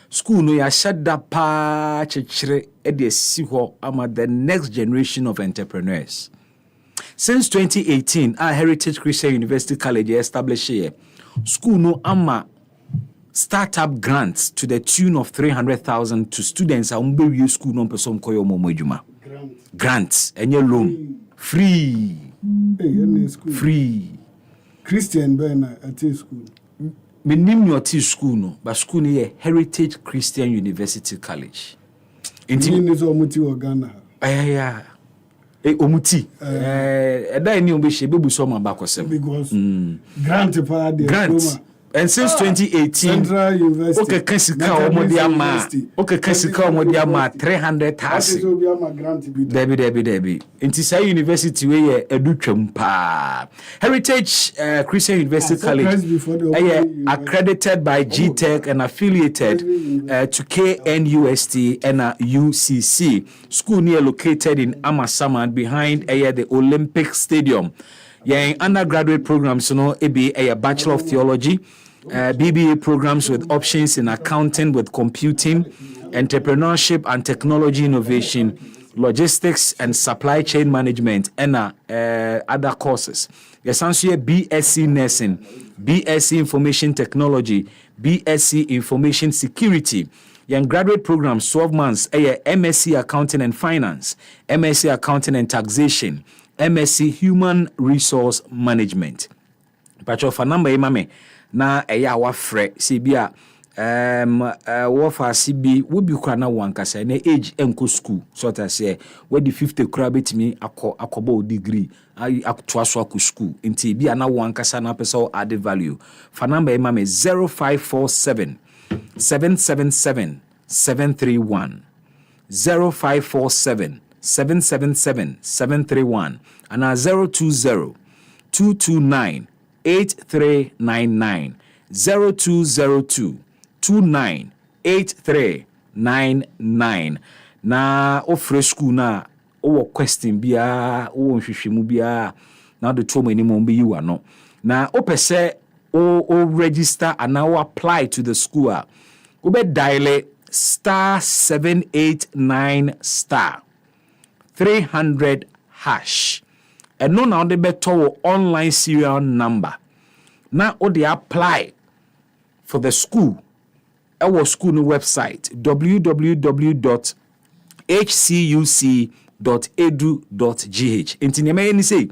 school no ya shada pa chechire e de si ho ama the next generation of entrepreneurs. Since 2018, our Heritage Christian University College established here. School no ama startup grants to the tune of 300,000 to students a umbe school no person koyo momo ejuma. Grants enye loan free. Free. Christian Bena at school. Me nim your school no, but school ni Heritage Christian University College. Inti ni so omuti wo Ghana. Omuti. Eda ni ombe she bebu so ma ba kosem. Because grant pa de grant. And since 2018, Central University. Okay, kasika omodi ama. Okay, kasika omodi ama 300,000. Debi. Inti say university we edutwam pa. Heritage Christian University College accredited by GTech and affiliated to KNUST and UCC. School near located in Amasaman behind the Olympic Stadium. Yeah, undergraduate programs, a Bachelor of Theology, BBA programs with options in accounting with computing, entrepreneurship and technology innovation, logistics and supply chain management, and other courses. Yes, also BSc Nursing, BSc Information Technology, BSc Information Security. Young graduate programs, 12 months, MSc Accounting and Finance, MSc Accounting and Taxation, MSc Human Resource Management. Pacho fa number mame na eya wa frɛ se bia wo fa CB wo bi kura na wankasa na age enko school so that say we di 50 kura betimi akoba degree aktoa so akɔ school nti bia na wankasa na pesa add value fa number mame 0547 777 731 0547 777-731 and 020-229-8399 0202-29-8399 na ofre school na o question bia o nhwehwemu bia na de to mani mo be you ano na o pese or register and now apply to the school. Ube dial *789 *300#. And no now the better online serial number. Now or they apply for the school. Our school website www.hcuc.edu.gh. Intineme say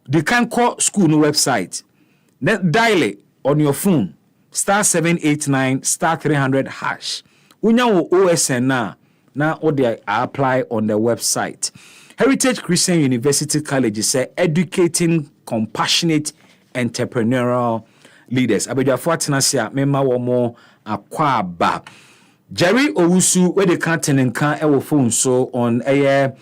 they can call school website. Then dial it on your phone *789 *300#. Unya OSN now or they apply on the website. Heritage Christian University College say educating compassionate entrepreneurial leaders. Abedjafo atenasia mema wo mo akwaba. Jerry Owusu where they can't tenenka ewo phone so on the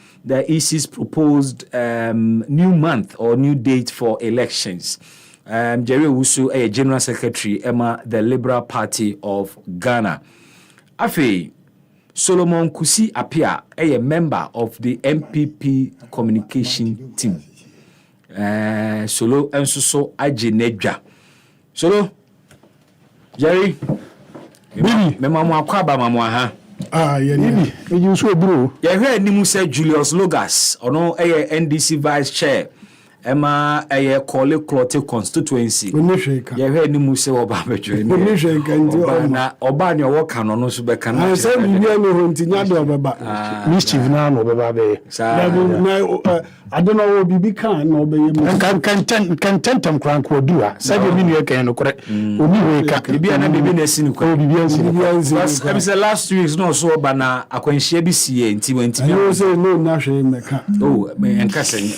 EC's proposed new month or new date for elections. Jerry Owusu General Secretary Emma the Liberal Party of Ghana. Afi Solomon Kusi Apia a member of the MPP communication team. Solo and so Ajenedja. Solo Jerry Mema kwaba mamwa ha. Yeah. You so bro. You heard nimu say Julius Logas ono NDC vice chair. Emma a Kole Clote constituency. You heard nimu say oba bejo. Na oba ni owo kan no so be kan. I say bibia no hontinya do beba. Mischief na no beba be. I don't know what bibi kan no be yemu. Kan tentam kran ko dua. Say be nu kan no kore. Oni we ka bibia na bibi na sinu ko. Bibia sinu. I say last 2 weeks no so oba na akwanhia bi sie nti wanti. You say no na hwe meka. Oh, me enka say.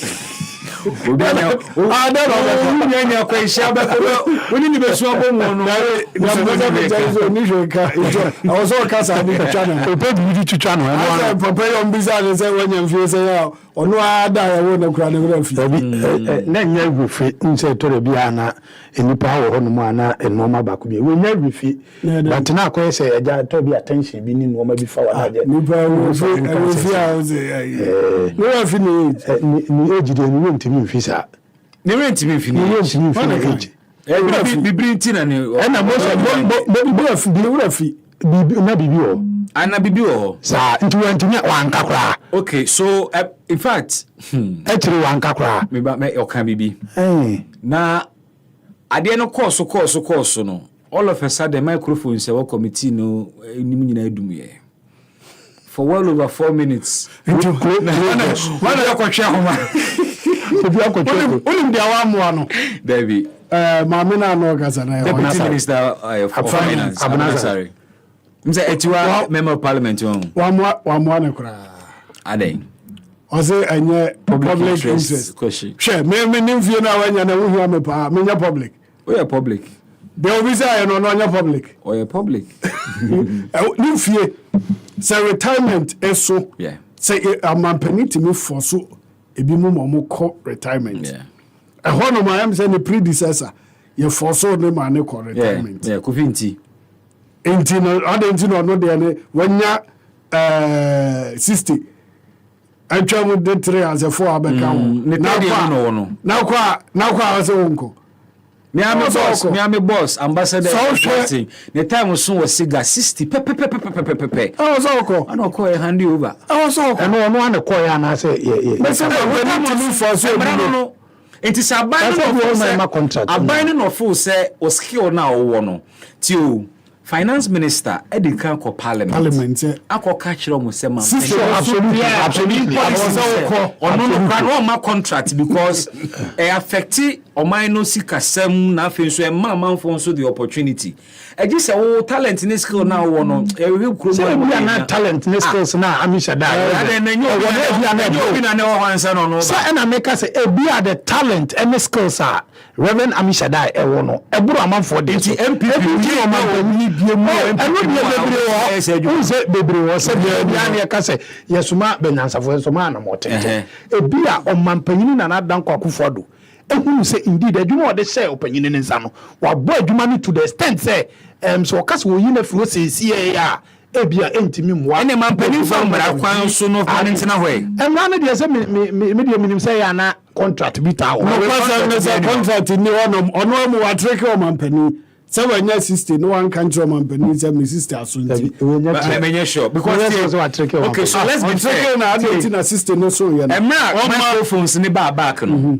Nyanya kwesha ba woni ni besu abomu no na ka I was all kasa ni channel ope bi twitwa no I prepare on bizarre say when you feel say ono ada ya wo na kura na fi na nya gwofi nse tore bia na enipa wo ho no mu ana enoma ba ko bi we nya gwofi but na akoye say eja to bi attention bi ni noma bi fa wa na je nipa wo fi a say no fi ni ejide ni ntimi mfisa ni ntimi mfini bibiri ntina ni na mo fi na bibi o ana bibi o sa nti wantumi wanka kra. Okay, so in fact actually wanka kra me ba me oka bibi na ade no course no all of a sudden microphone say what committee no nim nyina adumuye for well over 4 minutes wala yakotwe homa obi akotwe onim dia wa mo ano David maame na no kasa na Deputy Minister of Finance Abnasari mse etiwa member of parliament wa mo na kura ade o say enye public interest question she me nim fie na wanya na wo hia me pa me nya public we are public they will say no nya public or public nim fie say retirement eso yeah say amampaniti me for so ebi mu mo ko retirement yeah hono ma am say the predecessor ye for so ne ma ne ko retirement yeah kofinti no de ne wanya 60 atwa mu de 3 as a 4 abeka ho na kwa ase wonko me am boss ambassador the time so was siga 60 pepe so ko ana ko hand over so ko no an ko ya na say me say when you for so no it is abandon no full say o skill na wo no ti finance minister edikan ko parliament akoka kire mo say man absolutely ono no kan ma contract because e affect oman no sika sam na afi so e man for so the opportunity e ji say wo talent ni skill na wo no e we kuro mo na talent ni skills na amisha da na nyo na wo hansa no so na make say e be the talent and skills are Reverend Amisha da e wo no e buru amanfo de MPP o man ni biemu bebre wo se bia na ka say yesuma benyansafo yesuma na motete e bia o man panyini na na dan Akufo-Addo ehunu say indeed adwuma o de share opanyini ne nsa no wa bo adwuma ni to the extent say so kase wo yi na firo se sie ya ebia entimi mwa ene mampani fa mra kwan so no fa ntina hoye emra ne de say me de minim say ya na contract bi ta o contract ni ono mu wa trek o mampani say when your sister no one can throw mampani say my sister asunti menye sure because okay so let's be fair na adult na sister no so ya emra microphones ni back no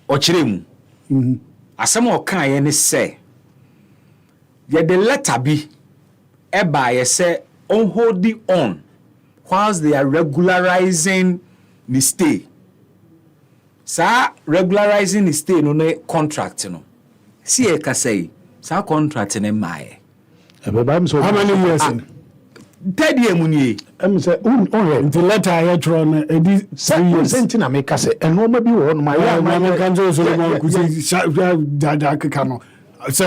o kire mu asem o kan ye ne say ye the letter bi eba ye say on holding on whilst they are regularizing the stay sa regularizing the stay no contract no see e ka say sa contract ne mae so how many years in 3 year mu ni em say the letter I draw na edi 3 years senti na me ka say eno ma bi wo no my kan so mo kusi da ka no so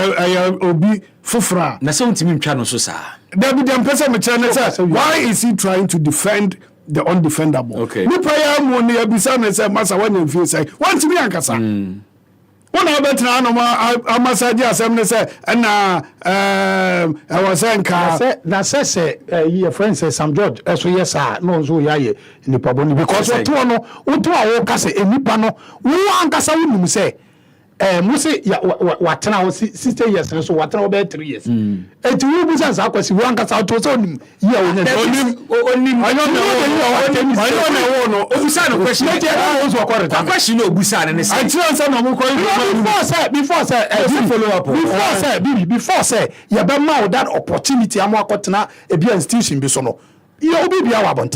obi fufra na so ntimi ntwa no so sa there be them person me channel say why is he trying to defend the undefendable okay ni prayer mo ni abisa me say masa when feel say want me ankasa Una betra no ma amasaje asem ne say na I was saying na say your friend say Sam George so yes no so ya ye nipa boni because what no uto a wo ka say enipa no wo ankasa wo nim say musi ya watena 60 years so watena over 3 years eti wo busa sa kwasi wo ankasa to so nim ya onim ayo na wo no obusa no question wo so kware question no obusa ne say I say no mo before say follow up before say ya be ma that opportunity am akotena e bi institution bi so no your baby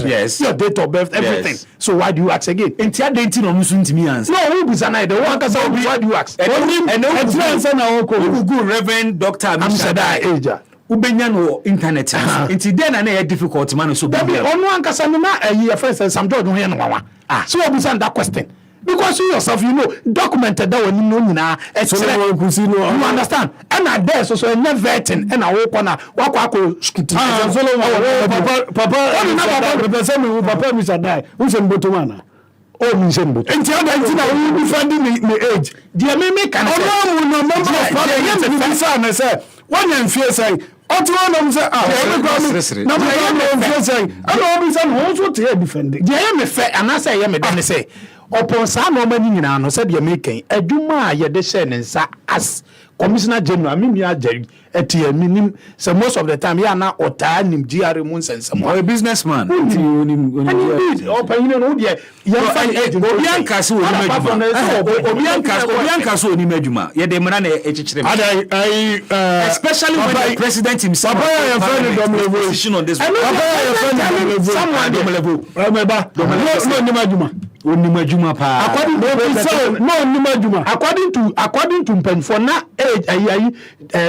yes. Your date of birth, everything. Yes. So why do you ask again? In tia date no musu ntimi answer. No, who be sanai? The one kasa why do you ask? And answer na go Reverend Dr. Amshada Eja. Ubenya no internet. Nti den na difficult man so be. Onu ankasa no na your friend say Sam George ho ye no wawa. So we be that question. Because you yourself, you know, documented that when you know now, you understand? And I dare so never vetting and I walk on a walk scrutiny. Papa, Mr. Die, who's in Botomana? Oh, Mr. And the other thing I will be finding the age. Dear me, can I say, one and fear say, Otto say, I don't know, also to defend it. Dear me, fair, and I say, I may say. Upon some no many nyina said you making adwuma a ye de share nsa as commissioner general mimia jerry etie minim so most of the time ya na ota nim GR mu nsensem a businessman open no de obianka so oni madwuma ye de mra na echichire especially when the president himself position on this someone do level remember no ni madwuma onimajuma pa according to pen for na age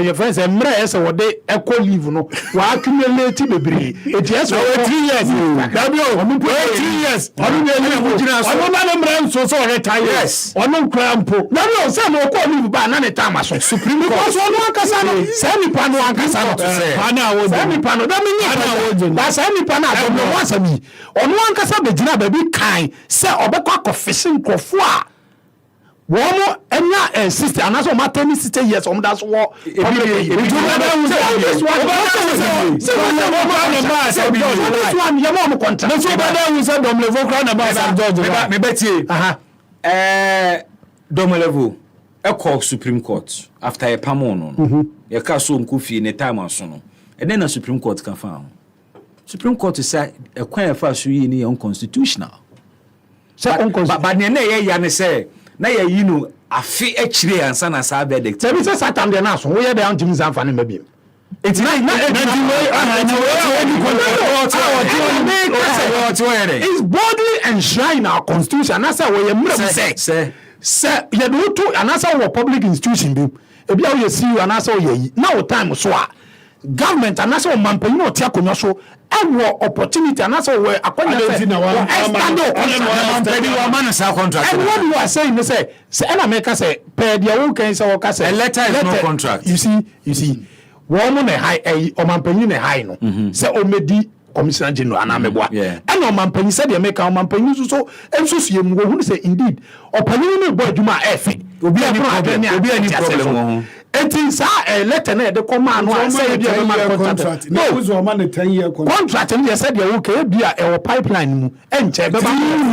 your friends emre ese wo de eco leave no wa accumulate bebre it yes for 3 years dabi o 3 years onu na gina so onu na emre so so retire yes onu krampo dabi o say mo ko leave ba na ne time so supreme court so onu ankasa no say ni pano ankasa no pana wo say ni pano dabi ni pana wo say ni pana do no wasami onu ankasa be gina ba bi kan say obekọ akọfishing krofo a womo enya sister anaso ma 60 years om das wo Domelevo e Supreme Court after a pamon no ye ka so nkufi ne time aso no e den na Supreme Court ka fa Supreme Court say e kwan e fa so yi ni unconstitutional. But ne ya ne say na ya yi no afi echire ansa na sa verdict. Say say Satan de na so wo ye be antimi zanfa ne mabiem. It's boldly enshrine our constitution. And that's why we say you do to and that's our public institution be. Ebi how you see you and that's how you now time so government and that's how manpe you know tia konyo so ewo opportunity and that's how we akwanya contract. And what you are saying say and America say per dia won kan say work say a letter is no contract. You see woman high omanpanyin high no say omedi commissioner general anameboa and omanpanyin said the make omanpanyin so enso siem go hu say indeed opanyin no boy djuma efe obi ani problem It is a letter the command say be contract. No, who's a man 10-year contract and you said you okay be a pipeline and check 2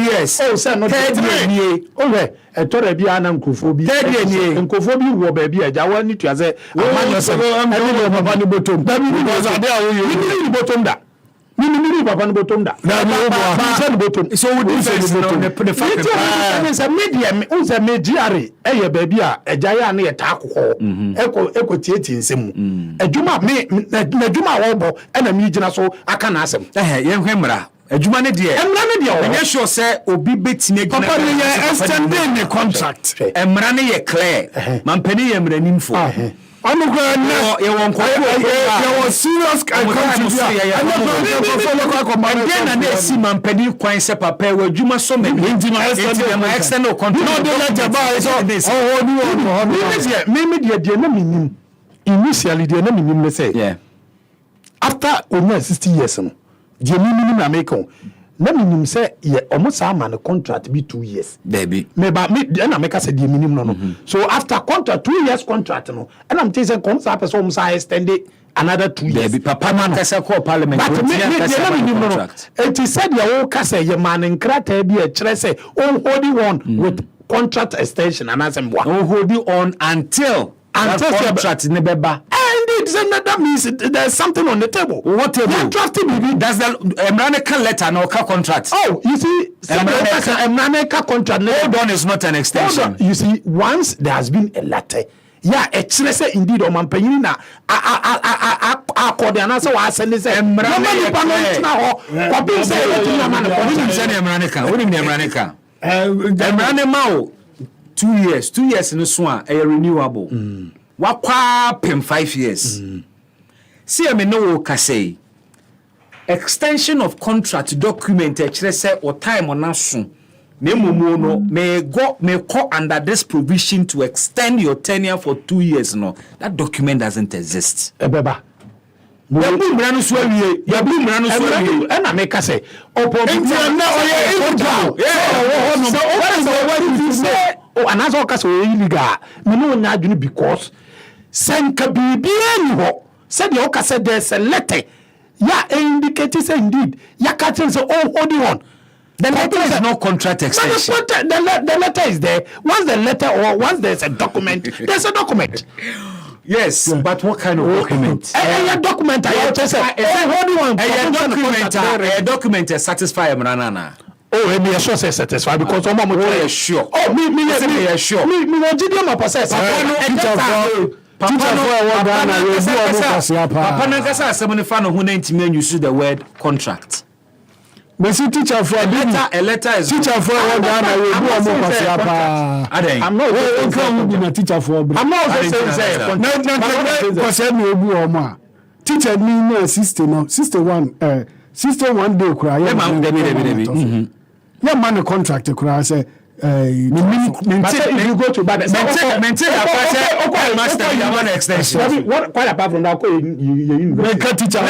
years. Oh, sir, not 3 years. Okay, a total be an Akufo-Addo. 3 years. Akufo-Addo will be a Jawan need to say, I'm going to bottom. That means I there bottom that. Mini papa no bottom da. Na bottom. So we say the fact is a media unse mediare eye baabi a agya na ye ta akokɔ. Eko tieti nsem. Adwuma me adwuma wo na me gina so aka na asem. Ye hwemra. Adwuma ne de. Emra ne de o. Enye sure say obi betine gina. Papa ye extending the contract. Emra ne ye clear. Mampani ye mra nimfo. I'm going to go serious and then see man pedi kwan se papa we adwuma so me external control no dey let about this me na minim initially dey na minim me say yeah after only 60 years no dey minim na make na minim say ye almost a man contract be 2 years baby me na make say dey minim no so after contract 2 years contract no and I'm saying come say person almost extend it another 2 years baby papa man kasa call parliament but me it is said ya wo kasa ye man nkrata bi e kire say on holding on with contract extension and asem on holding on until contract ne beba. That means there's something on the table. What table? Drafting baby. That's the Emraneka letter no contract. Oh, you see, Emraneka contract. Hold on is not an extension. You see, once there has been a letter. Yeah, say indeed on Mampany na accord and answer was sending say Emraneka. Emraneka 2 years. 2 years in the swan a renewable. Wakwa pem 5 years. See I no ka say extension of contract document say or time on aso na mumu no may go under this provision to extend your tenure for 2 years no that document doesn't exist. Ebeba ya bu mra no so awie and I make say opo oh and as okay so illegal me no nya adwene because senka bibia ni ho said the okay said there's a letter ya indicate say indeed ya catching say holding on the letter is no contract extension. The letter is there. Once the letter or once there's a document, there's a document. Yes, yeah. But what kind of document? A document. A document satisfy Mranana. Oh, and me sure say satisfied because I'm more sure. Oh, me sure. Me no process. Papa Nankasa someone fan who name use the word contract. Messi teacher for a letter is teacher for Ghana we do I'm not teacher for I'm not saying no teacher me no sister one day cry yeah man contract cry say if you go to bad maintain master extension. What quite apart from that teacher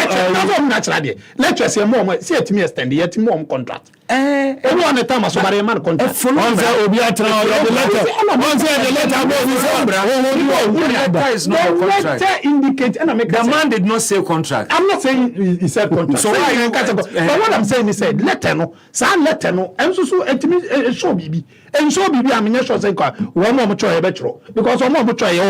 lecture say more see it me extend yet more contract everyone the time so bare man contract once obi atra the letter is not contract. Letter indicate and make the man did not say contract. I'm not saying he said contract. So but what I'm saying is said letter no enso so etimi show bibi enso bibi am sure say kwa wo mo cho e be chro because wo mo cho ye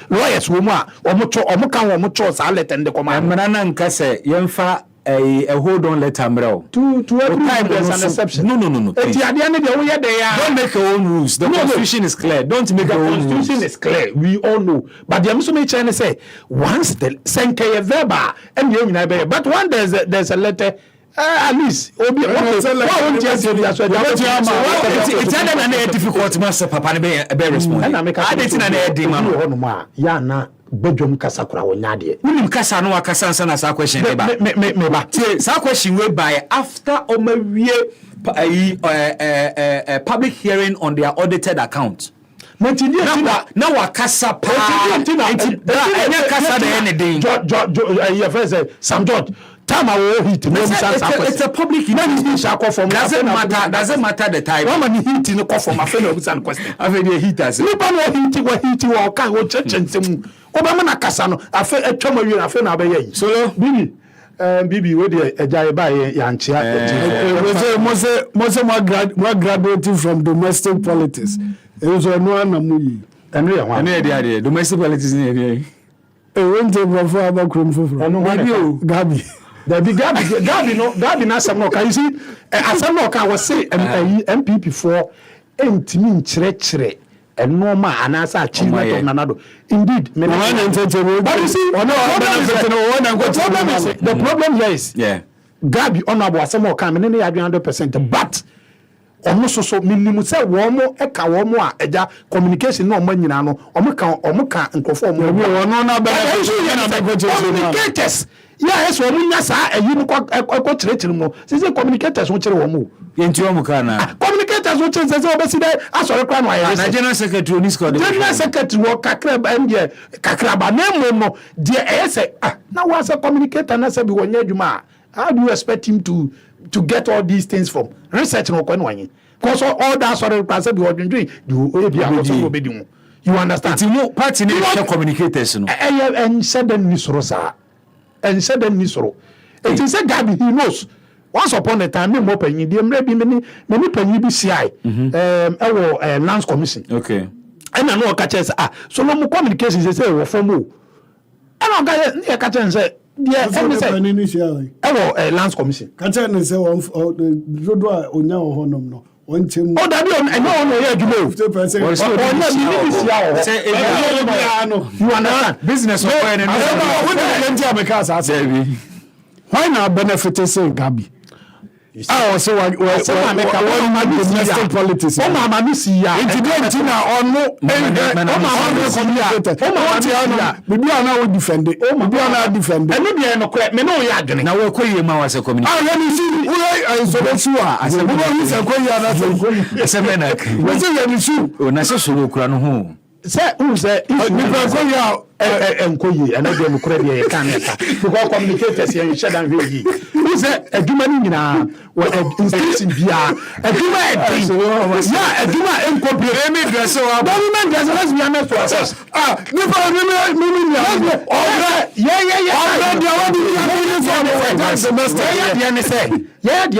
lawyers wo mo a wo kan wo cho sa letter de koma amana na nka se yemfa a hold on letter mrel to every time there's an exception. No. Don't make your own rules. The constitution is clear. Don't make your own rules. The constitution is clear. We all know. But the Amusume China say once the Senke verbal and you but when there's a letter at least it's difficult master papa be respond. I didn't na bedroom kasa kura wonyade unim kasa no akasa nsa na sa question be ba sa question we by after omawie public hearing on their audited account na wakasa pa enya kasa de anything your friend say Sam George time I hit no it's a public from doesn't matter the time one man hit no call from after no question after the hitters no ban hit wa kan wo chechensem obama na kasa no after atwa mawie after na abeyi so bibi we dey ejaye ba ya nchia mo graduating from domestic politics so no na mu yi eno ya wa eno dey domestic politics ni dey won te before abakrom foforo eno Gabi na asem no kan see asem no kan was say MPP for entimi nkyerɛkyerɛ enoma anasa achievement of Nanado indeed the problem here is Gabi honorable asem no kan me ne ya 100% but omo so minimum say wo mo e ka wo mo a eja communication no mo nyina no omo ka nkofo omo no na communicators yes wo nya sa eyi no ko kyerɛkyerɛ mo say communicators wo kyerɛ wo mo yenti wo muka na communicators wo kyerɛ say obesi dey asore kra no ayɛ na general secretary oni score general secretary wo kakra ba ndie kakra ba na mo no de say na wo say communicator na say bi wo nya adwuma how do you expect him to get all these things from research no kwani wanyi because all that sort of person be ordinary you understand it's no party no share communicators no and said them ni soro sa and said them ni soro it is a Gabi he knows once upon a time me mo panyin dey mre bi me panyin bi CI lands commission okay and I know catch say so no mo communication say we form o and I got catch say yeah, lands commission. Can't say one Rodwa Onya or Honum no. One team. Oh, that I know you understand business why now benefit say Gabi? So domestic politics. Oh, mama, miss ya. Maybe I now defend it. Oh, maybe I now defend it. I know the no correct. Me no ya gani. Na we koyi ma wase community. Let me see. I so sure. I said, "We say koyi na so koyi." Ese me na. We say you sure. O na se so kura no ho. Say who say if me koyi enkoyi and dey no correct dey kan eta. Because communicators here share dan we. Who say aduma ni nyina institution bia aduma aduma incomplete me dress so government does not be honest to us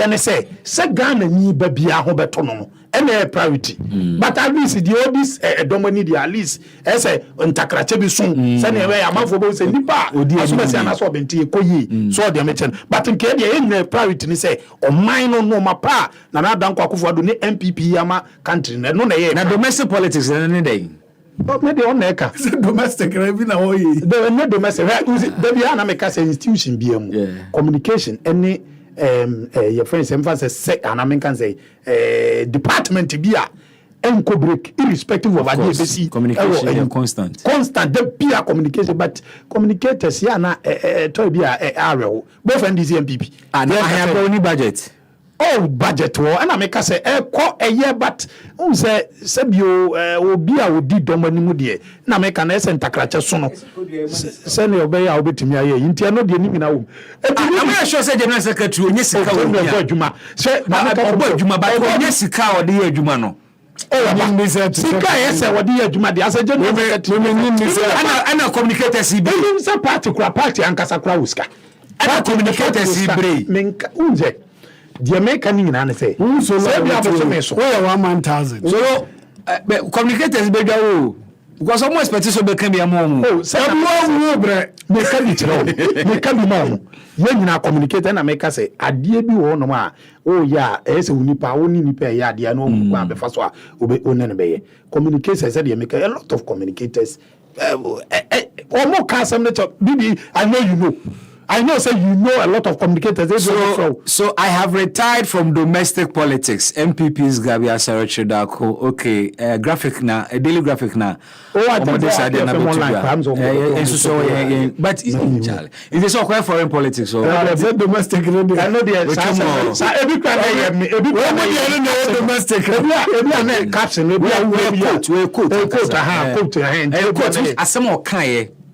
me say Ghana ni ba bia ho beto no na priority but at least the all this domani the at least say ntakrache bi sun say na we amafo bo say nipa aso say na so benti ekoyi so de mechen but nke de e priority ni say o man no mapa na Dankwa Akufo-Addo ni MPP yama country no na ye na domestic politics na dey but me dey on eka domestic revi na ho yi the no domestic there be na make say institution bi am communication any your friends emphasis say and I can say department bi a enko break irrespective of adbc communication constant the peer communication but communicators ya na to bi a arewo both NDC MPP and I have only budget budget wo and I make say ko eye but say bio obi a odi domani mu de na make na ese ntakrache so no se ne obey a obetimi aye ntia no de ni mina wo am I sure say general secretary onye sika wo adwuma se obo adwuma ba onye sika o de adwuma no sika yes what do you do my as a general ana communicators be say party ankasa kura wuska ana communicators be menka unje the American ni na say so be abo me so we 1,000 so communicators be go because some expectation be can be among say wo bre me ka bi chiro me ka bi mamu ye nyina communicate na make say ade bi wo no ma ya say unipa woni nipa ya ade na o mu kwa be fa so a obe onene be ye communicate say dey make a lot of communicators omo ka some bibi I know you know I know, say you know a lot of communicators. So I have retired from domestic politics. MPP's Gabi Asare-Chidako. Okay, graphic na, a daily graphic na. Oh, I think that's but Charlie, it is all foreign politics. So domestic. I know the domestic.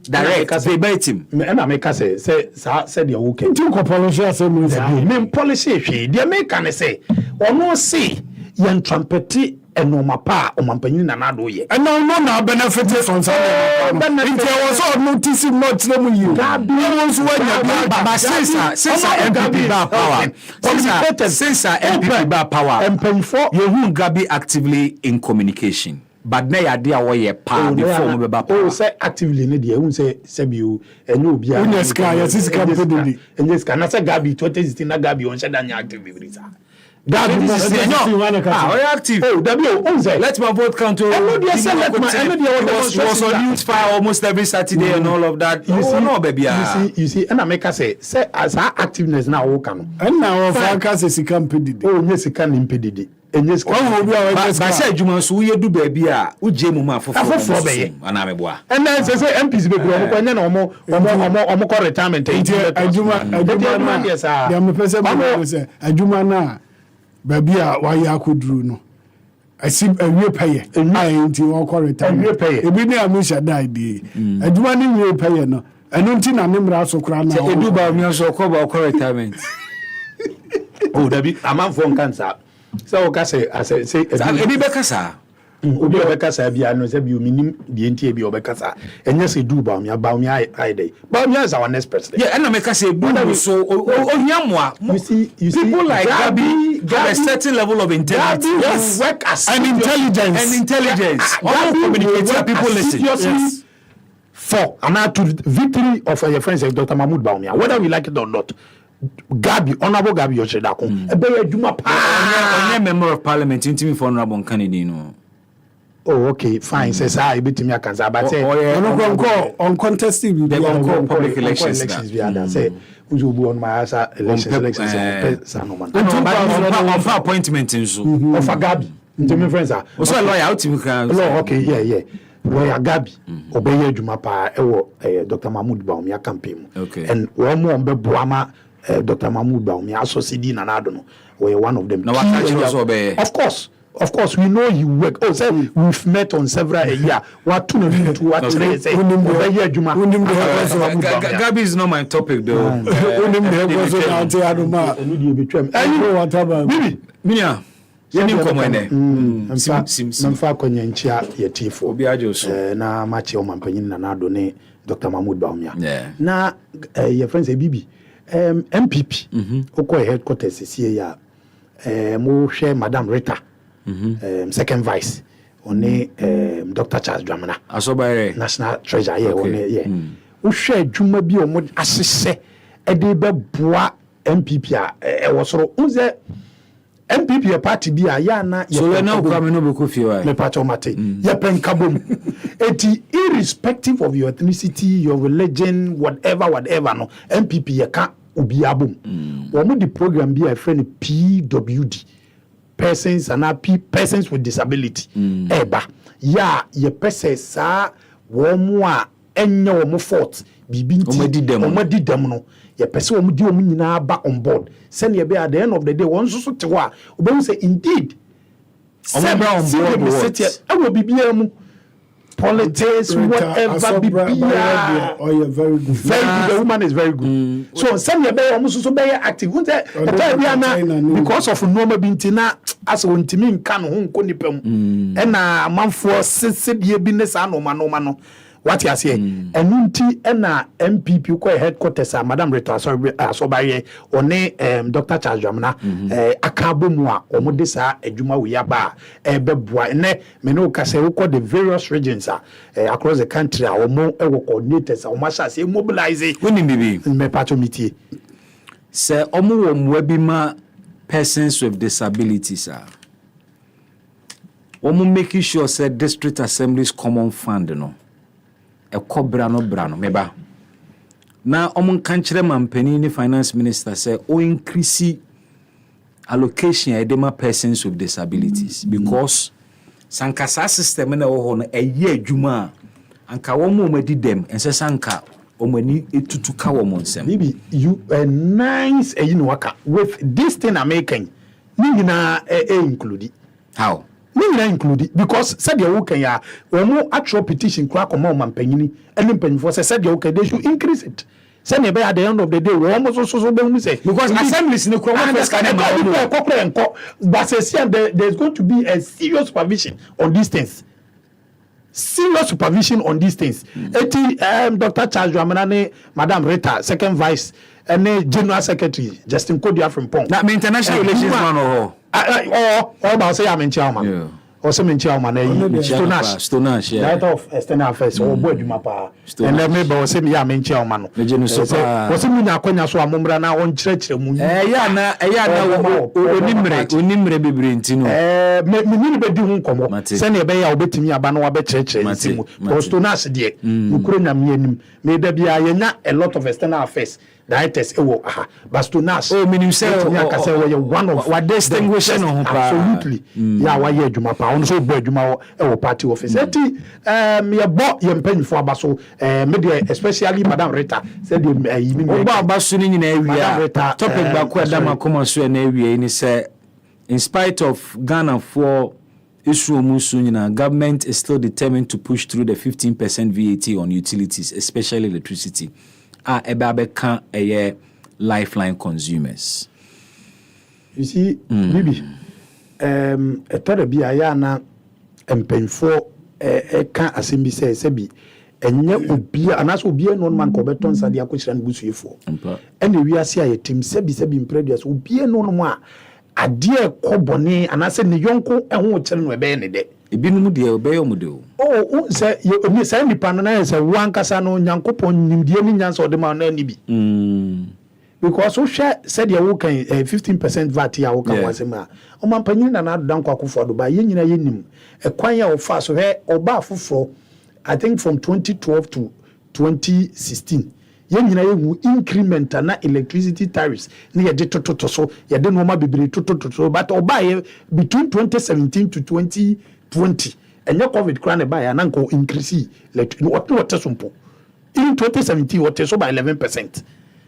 Direct verbatim. And I make us say said you okay. Two policy policy. They make can say or no see yan trumpeti and no mapa or mampanyin and ado ye. And no benefited from some benefit. Was all noticing much them you. Since MPP bar power, since MPP bar power, and pay for you won't be actively in communication. But now idea why you pa before we ba. Oh, say actively ne dia. Say you and you be. Uneska yes is company. And yes can say Gabi 2016 na Gabi on say that actively with it. Gabi active. Oh, W. Let my vote count. Was on news fire almost every Saturday and all of that. You see, no baby. You see, and I make us say as our activeness now will come. And now focus is company. Oh, yes, it can impede it. And yes, but say Juma so you do baby uje mu ma fofo be ana meboa and then say MPs be bro ko nya na omo ko retirement Juma dia me pese me say Juma na baby a wa ya koduru no asi awie paye nti wo ko retirement ebi ni amusha die dey Juma ni wie paye no eno nti na memra so kra na edu ba mi so ko ba ko retirement oh dabi amanfo cancer. So say ebi bekasa obi obekasa bia no say bi minim die ntie bi obekasa enye say do ba mi ai dey ba mi is our next president. Yeah, and make say do so ohiamoa. You see people like Gabi have a certain level of integrity. Yes, work as and intelligence. All communicate people listen. Yes. For and to victory of your friends like Dr. Mahmoud Bawumia, whether we like it or not. Gabi, honorable Gabi Yoshedako. A member of parliament, intimate for honorable Kennedy. Oh, okay, fine. Says I beat me a cancer, but say uncontested public elections. Say, who's on my elections, appointment of a Gabi. Intimate friends are also a lawyer. Okay, yeah. Lawyer Gabi, obey Jumapa, Dr. Mahmoud Bawumia campaign. Okay. And one more Buama. Dr. Mahmoud Bawumia, also CD and I don't know, were one of them. No, of course, we know you work. Oh, say we've met on several years. What to what say? Gabi is not my topic though. Minia. Memfa konyanchia yetifo obi ajoso na machi omampanyin na nado ne Dr. Mahmoud Bawumia na your friends e bibi MPP oko headquarters sie ya mo hwe Madam Rita second vice one Dr. Charles Dramana asobare national treasurer here one wo hwe adwuma bi o mo asese e de be boa MPP a e wo soro unze MPP a party bi a ya na so we now come no be kofi wa me pacho mate ye pen kabom eti irrespective of your ethnicity, your religion, whatever no MPP ye ka obi abom wo mo di program bi a friend PWD persons with disability eba ya ye pese sa wo mo a enye wo mo fault bibi nti o mo di dem no ye pese wo mo di wo nyina ba on board send ye be at the end of the day one so te ho a obo say indeed o mo bra on board what e wo bibia mu politics whatever bibia oh yeah very good the woman is very good so send ye be wo so be active who say because of normal bintina as wontimi nka no ho nko nipam e na manfo sesebie bi ne sa no no what you say enunti na MPP ko headquarters Madam Rita Asobaye one Dr. Charles Dramana akabo mu a omode sa adwuma we yaba beboa ne me no ka say we call the various regions across the country omo coordinators omo say mobilize woni bibi me pato mitie say omo wo mwa bi ma persons with disabilities omo making sure say district assemblies common fund no e ko brano meba na omon kanchire mampani ni finance minister say o increase allocation edema persons with disabilities because sankasa system na wo ho no eye adwuma anka wo mo madi dem ense sanka omani etutu ka wo monsem maybe you nice waka with this thing American nina include how nina include because said you can ya wo actual petition kwa come mampanyini ene mpanyifo said you can they should increase it. Say maybe at the end of the day we almost so be say because assemblies in the but there's going to be a serious supervision on these things. Serious supervision on these things. Dr. Charles Joamanane, Madam Rita, second vice, and General Secretary Justin Kodia from Pong. That means international relations man or about say I'm in chairman. Or some in chairman, Stonash, Light of external affairs or board you mapa. And then maybe was him yamin chairman. Was him in Aquina so a mumbrana on church. Unimre Bibrintino. Maybe do come. Send a bay or bet me a banner church. Was Stonash dear. You couldn't have made there be a lot of external affairs. Directors, but to nas. Oh, meaning say one of what distinguishing absolutely. Yeah, why you juma pa on so boy juma party office. Me a bought your penny for baso media, especially Madam Rita said you about basuni in area topic back where Dama come so an area in say in spite of Ghana for issue musunyina government is still determined to push through the 15% VAT on utilities, especially electricity. Ebabe can a lifeline consumers. You see, maybe a therapy ayana and painful can assembly says sebi and yet would be an as will be a non man cobeton sadia question busu for. And we are see a team sebi previous will be a non more a dear cobone and I said the yonko and won't tell me any day. Ibinu de obey omudo. Oh, say you say ni panana say one kasano nyankopon nimdie ni nyanso de ma na ni bi. Because so share said you work 15% VAT ya work wasema. O man panyin na na dan kwa Akufo-Addo ba ye nyina ye nim. E kwan ya ofa so he oba afoforo I think from 2012 to 2016. Ye nyina ye hu increment na electricity tariffs na ye de tototo so ye de no ma bibiri tototo but oba ye between 2017 to 2020 and your COVID crown by an uncle increase what simple. In 2017, what so by 11%.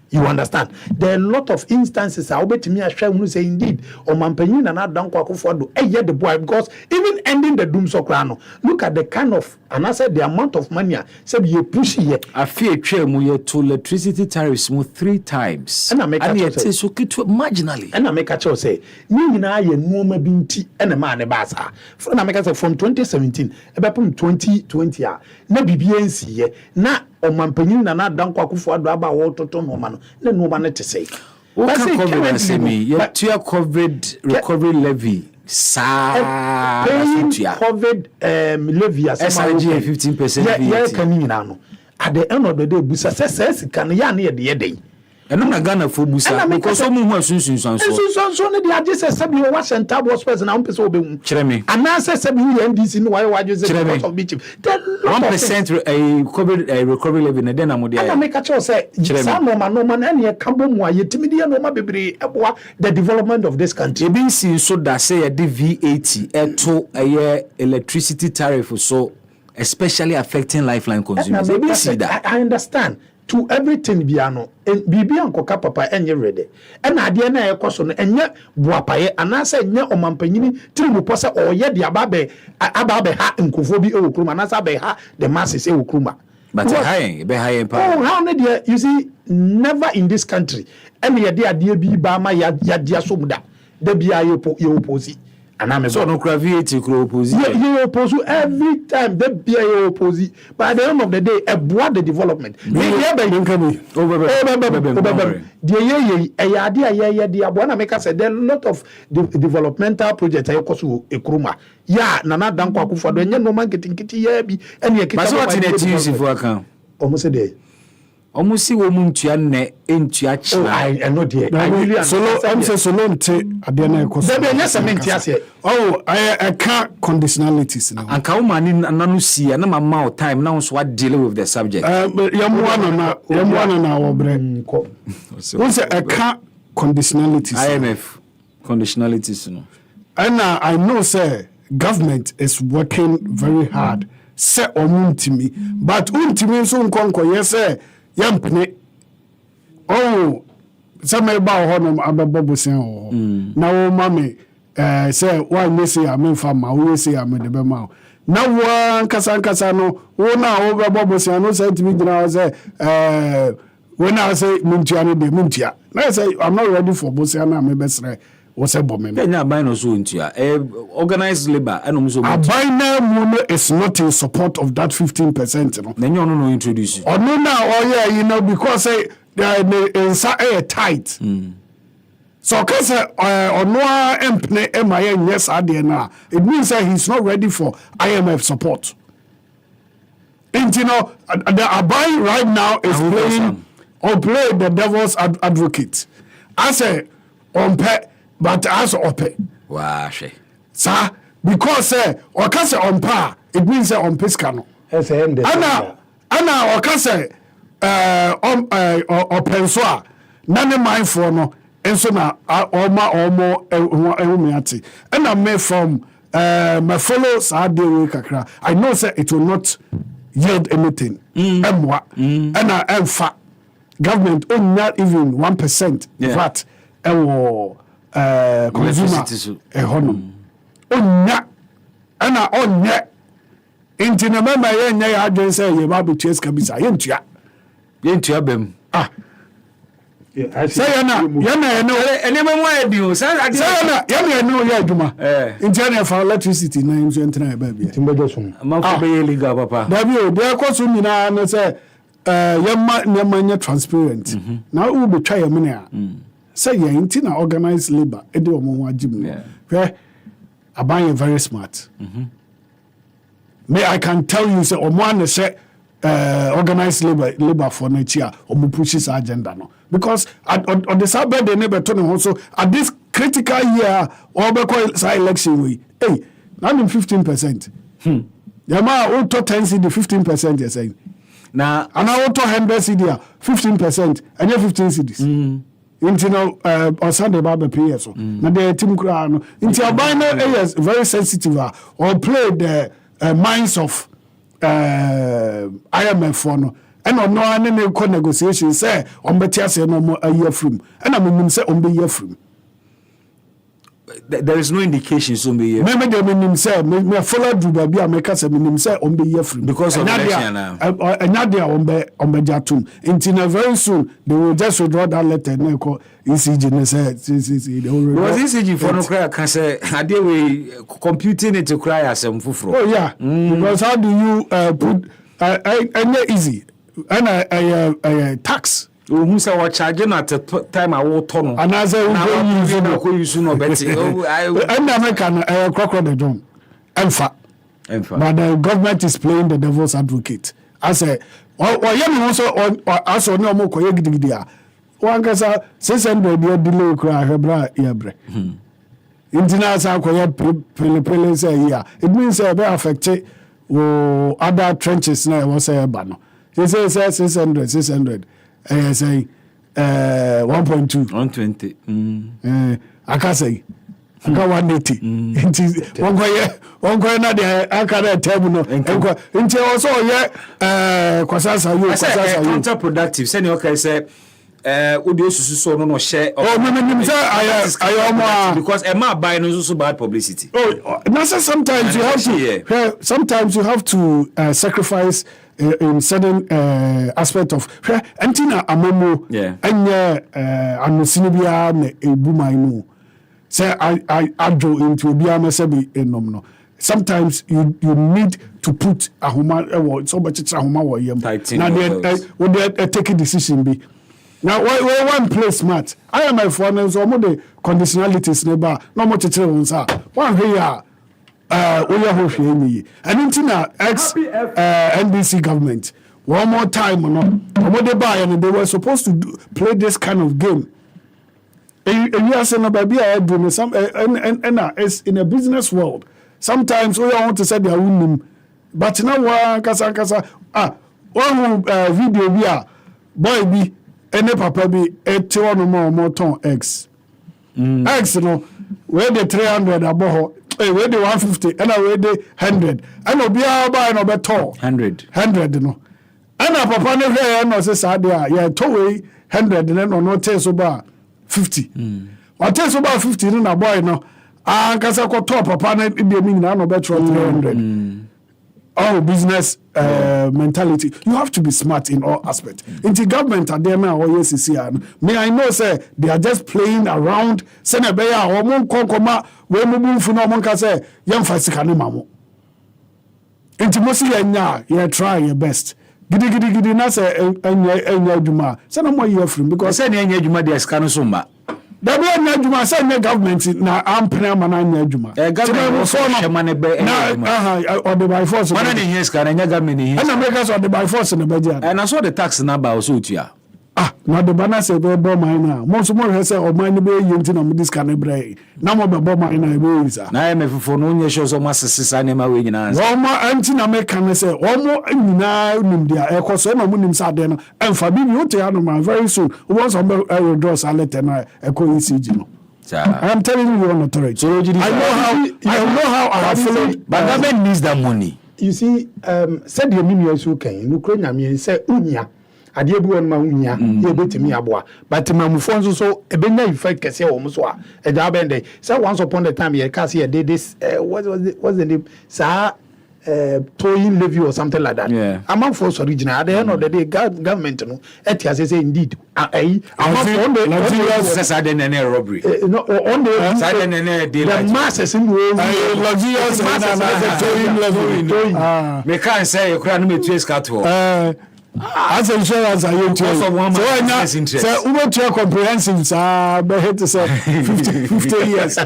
You understand? There are a lot of instances. I'll bet me a share who say indeed, or Mampenyin and I don't Akufo-Addo. Yeah, the boy, because even ending the doom so crano. Look at the kind of and I said the amount of money. Said you push here. I fear chair to electricity tariffs 3 times. And I make a choice so marginally. And I make a choice say, you know, you know me binti and a man a basa. From America from 2017, about 2020 na BBNC na o Mampenyin na na dan Akufo-Addo aba wo toto no ma no na no ma te say what can COVID say me your COVID recovery levy sa COVID levy as SRG 15% yeah can you know at the end of the day busa says can ya na ye dey and na Ghana for busa because so mu hu asunsun so ne dey age say sabi o wa center boss person na mpese obehu kire me and na say sabi you NDC no why you say because of beach 1% COVID recovery levy na den amode and make a choice say some no man na e kambo mu ayetimi dey no ma bebre eboa the development of this country e bin see so that say the VAT to electricity tariff so especially affecting lifeline consumers e bin see that I understand to everything biano and bibi ankoka papa enye ready and ade na ekoso no enye boapaye anase enye omampanyini trimu pose oye de ababe ha nkofo bi ewukruma anase abe ha the masses ewukruma but high be high in power how ne you see never in this country and ye de ade bi ba ma ya dia somuda da bia ye opposi so no VAT could oppose you oppose every time they be oppose but at the end of the day aboard the development there are a lot of developmental projects ekruma yeah nana danko Akufo-Addo enye no marketing kiti ya bi ene but what in it use for account almost a day almost see woman to your neck into a child. I know dear. Solo, I'm saying solo. At the end of the oh, I can't conditionalities now. And come man in another see and I'm out time now. So what dealing with the subject? But yam one on our brain. Once I can't conditionalities. IMF conditionalities. No. And I know, sir, government is working very hard. Say omuntimi, but untimi so nkonko yes sir. Yampne. Oh, some about honum ababobusen. Now, mammy, say, why may say I'm in farmer, we say I'm in the Bemau. Now, one Casano, one over Bobusiano said to me, when I say Muntiano de Muntia, I say, I'm not ready for Bosiana, my best right. Was a bomb. Then I buy no so into organized labor. And also, a binary is not in support of that 15%. Then you don't know introduce you. Or no, now, oh yeah, you know, because they tight. So, because or no empne MIN, yes, I did now. It means that he's not ready for IMF support. And you know, the Abai right now is play the devil's advocate. I say, on pet. But as open. Wow, sir, because or can say on par, it means on Piscano. Anna or can say or pensoir, none mindful no, and so now or more ehumiati. And I made from my fellow Sadi Kakra. I know that it will not yield anything. And I am fat. Government own not even 1% VAT consumer honum. Onya ana onye inti na mama yenye ya adwen say ye ba betues kabisa yentua bem say yana enema mo ebi say yana no ya adwuma inti na for electricity na nso entra ba bia timbejo so amafo be ye legal papa da bi o de ko so nyina na say yemma nya transparent na u betwa ye mene a say yenti na organized labor e de omo ho agim no Aban very smart. Me, I can tell you, say, Oman say organized labor for Nigeria, or pushes agenda no. Because on the Sabbath they never told him also at this critical year, or because election way, hey, not in 15%. Yama auto 10 CD 15%. You're saying now, and I auto 100 CD 15%, and you 15 CDs. Into on Sunday Baba pay so na the team kura no into Aban is very sensitive or play the minds of IMF for no and on no any negotiation say on betia say no a year from and I mean say on be year from there is no indication so be year me dem say me follow do baby America say me say on be year from because of election now another on be jatum into very soon they will just withdraw that letter na call ECG na say they will was ECG for no cry can say ade we computing it to cry as fufuro oh yeah because how do you put easy and a tax who say what charge at the time I will turn and as I will use no better and American crocodile drum but the government is playing the devil's advocate I say also no more koyegidigia one kasa 600 year delay kra hebra yebre intina sa koye pele say here it means be affect other trenches na was say ba no say 600 say 1.2 120 aka say aka 180 inti one koye na de aka na table no inti also ye kwasasa you counterproductive say okay say odi osusu so no share me say because e ma buy no so bad publicity sometimes you have to sacrifice in certain aspect of antina amomo anya anusini bia na ebumai no say I draw into bia mesebi enom no sometimes you need to put a human so much ahoma wo yam na they take a decision be now one place smart I am my phone so mo the conditionalities neighbor no mo tetere won sa one here oya ho hwe ni and intina ex NBC government one more time and they were supposed to play this kind of game. And you are saying about some and it's in a business world. Sometimes we want to say they are winning, but now one video we are boy be any papa be 81 more ton eggs. Eggs no where the 300 above where the 150 and where the 100 and no be buy no better 100 no. And a papa never no say sad there yeah 100 and no take so bar 50. Or take so bar 50 na boy no kasa ko top papa na be mean na no better 300. Oh, business mentality. You have to be smart in all aspects. Into government are there now or yes me I know say they are just playing around. Sene be ya o mon konkoma we mu fu no mon ka say yam fasika ne mamo. Into mo si nya you try your best. Gidi na say enya adwuma. Say no more year free because say enya adwuma dey sika no so mba. There be enya adwuma say enya government na ampena ma na enya adwuma. Government so no be na or the by force. Mana dey here sika na enya government here. And America so the by force na be dia. And I saw the tax number also tua. Na the banner say be bo mine na. Mo so mo say o mine be yenti na mo diska na bre. Na mo be bo mine na be isa. Na me fofo no nye show so mo sesa na ma we nyina. Wo mo anti na me kan say wo mo nyina nim dia e ko so na mo nim sa de no. Emfa bi bi o te anu ma very soon. Wo so be withdraw salary na e ko ECG no. I'm telling you on authority. So I know how our fellow but government needs that money. You see said the mini so kan no kro nyame say unya ade bi won ma unya e betimi aboa but mamufo nso so ebenya effect kese wo mo so a e da bende say once upon the time ye cast here did this what's the name sa towing levy or something like that. Yeah. Among force original at the end of the day government no etias say indeed among on the said any robbery no on the masses in luxurious towing levy me can say you can me trace cat as insurance are you so we to comprehensive be hit to say 50 years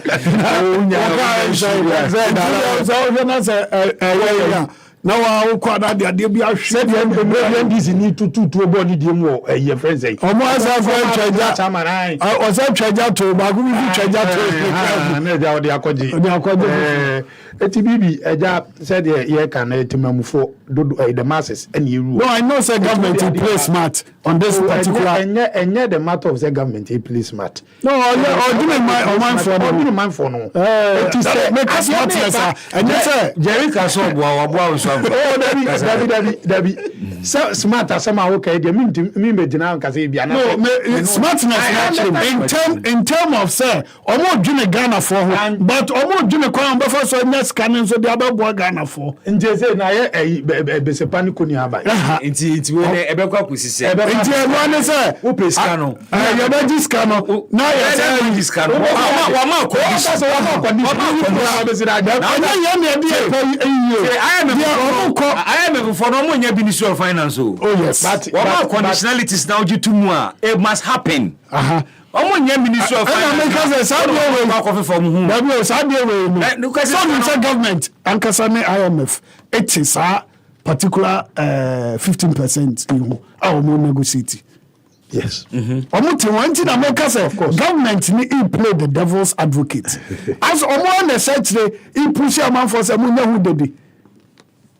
now I will that they be said the this need to body dem your friends say almost I was a treasure to but we treasure to the akodi etibibi eja said here can etimamufo the masses and you no I know say government in play smart on this particular and the matter of the government in play smart no man for no it is make us smart and you say Jerry can so boa David so smart as somehow okay they mean be deny can say bia no smartness in term of say omo dwene Ghana for but omo dwene kwa before so scanning so the other boy Ghana for nje say na ye be se panic ni aba nti we na ebe kwa kusise nti e no say wo pe scan no ye be discan no na ye say discan no wa ma ko so wa ma ko be se da na ye me dey I am for no nya Ministry of Finance oh yes but what conditionalities now due to more it must happen Ministry of Finance government and kasane IMF it is a particular 15% in our negotiate. Yes. One America say government need play the devil's advocate. As on the search he push a man for some who did.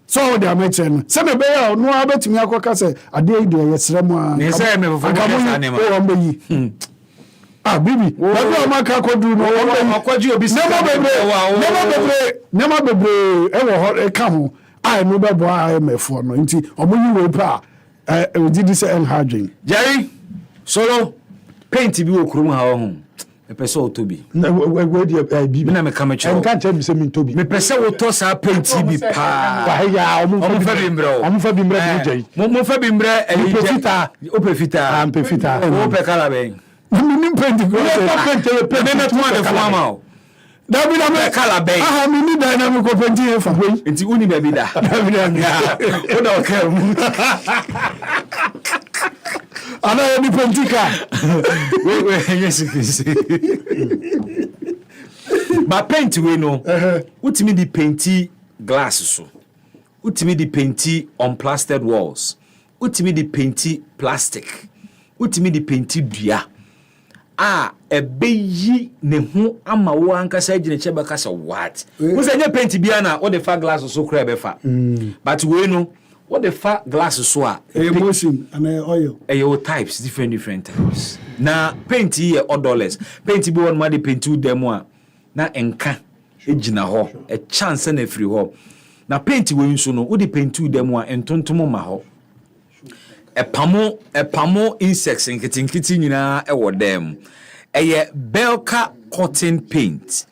So they are making some be no abetimi akoka say ade dey yesre mu a ne say me for bibi baby o maka kodu no okwaju obi nema bebre e wo ho e ka ho ai no bebo IMF no nti omoyi we pa we did this enhancing Jerry solo paint bi wo krum ha ho me pese o tobi we dey bibi na me ka me che o kan tell me tobi me pese wo to sa paint bi pa wa ya omo fa bi mbre mo fa bi mbre o profita o pe kala be mi paint go me na to the farmer David am kala be mi ni dynamic ko paint e fa enti uni be bi da David o da o ke mu ana ni pentika we yes ma paint we no utimi di painti glass so utimi di painti on plastered walls utimi di painti plastic utimi di painti dua ebeyi ne ho ama wo ankasa gine cheba kasa what wo say nya paint bia na wo de fa glass so kra be fa but we no wo de fa glass so a emotion and oil your types different types na paint here odorless paint bi won ma de paint u dem a na enka ejina ho a chance na free ho na paint we nso no wo de paint u dem a entontom ma ho epamo insects nkitinkiti nyina ewo dem Belka cotton paint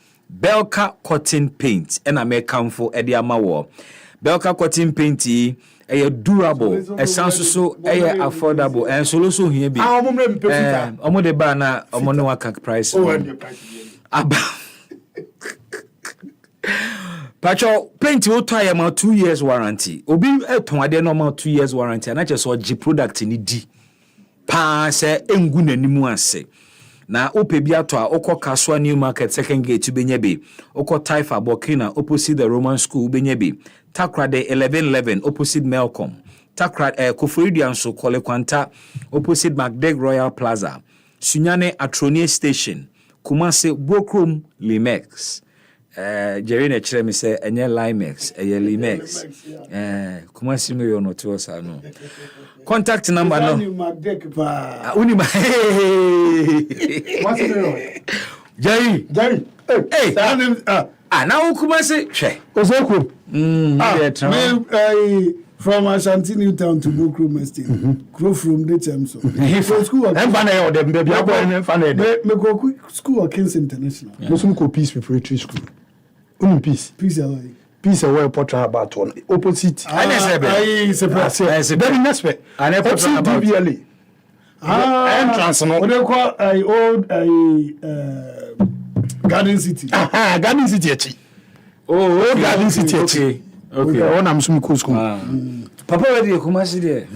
and American for Eddie Amawo. Belka cotton paint durable, a sounds so affordable, and so here be. Omo de bana omo waka price. Pacho paint will tire about 2 years warranty. Obi ton normal 2 years warranty, and I just saw G product in D. Pa se engune nimu ase. Na ope bia to a okọ Kaswa New Market second gate benyabe okọ Taifa Burkina opposite the Roman School benyabe Takrade 1111 opposite Melcom Takrade Akufo-Addo so Kole Kwanta opposite Macdeg Royal Plaza Sunyane Atronie Station Kumase Bokrom Limex Jerry na kire me say enye Limex Limex Kumase me yo no to osa no contact number no unima what's the name Jerry hey now Kumase hwe Ozoku from Ashanti New Town to Bokrom Estate grow from the Chamso school me go school of Kings International Muslim ko Peace Preparatory School Peace Peace away portrait about one opposite. I surprise. Very nice. And opposite DBLA. Entrance no. What they call old Garden City. Garden City achi. Oh, Garden City achi. Okay. One am sum school. Papa where dey Kumasi there?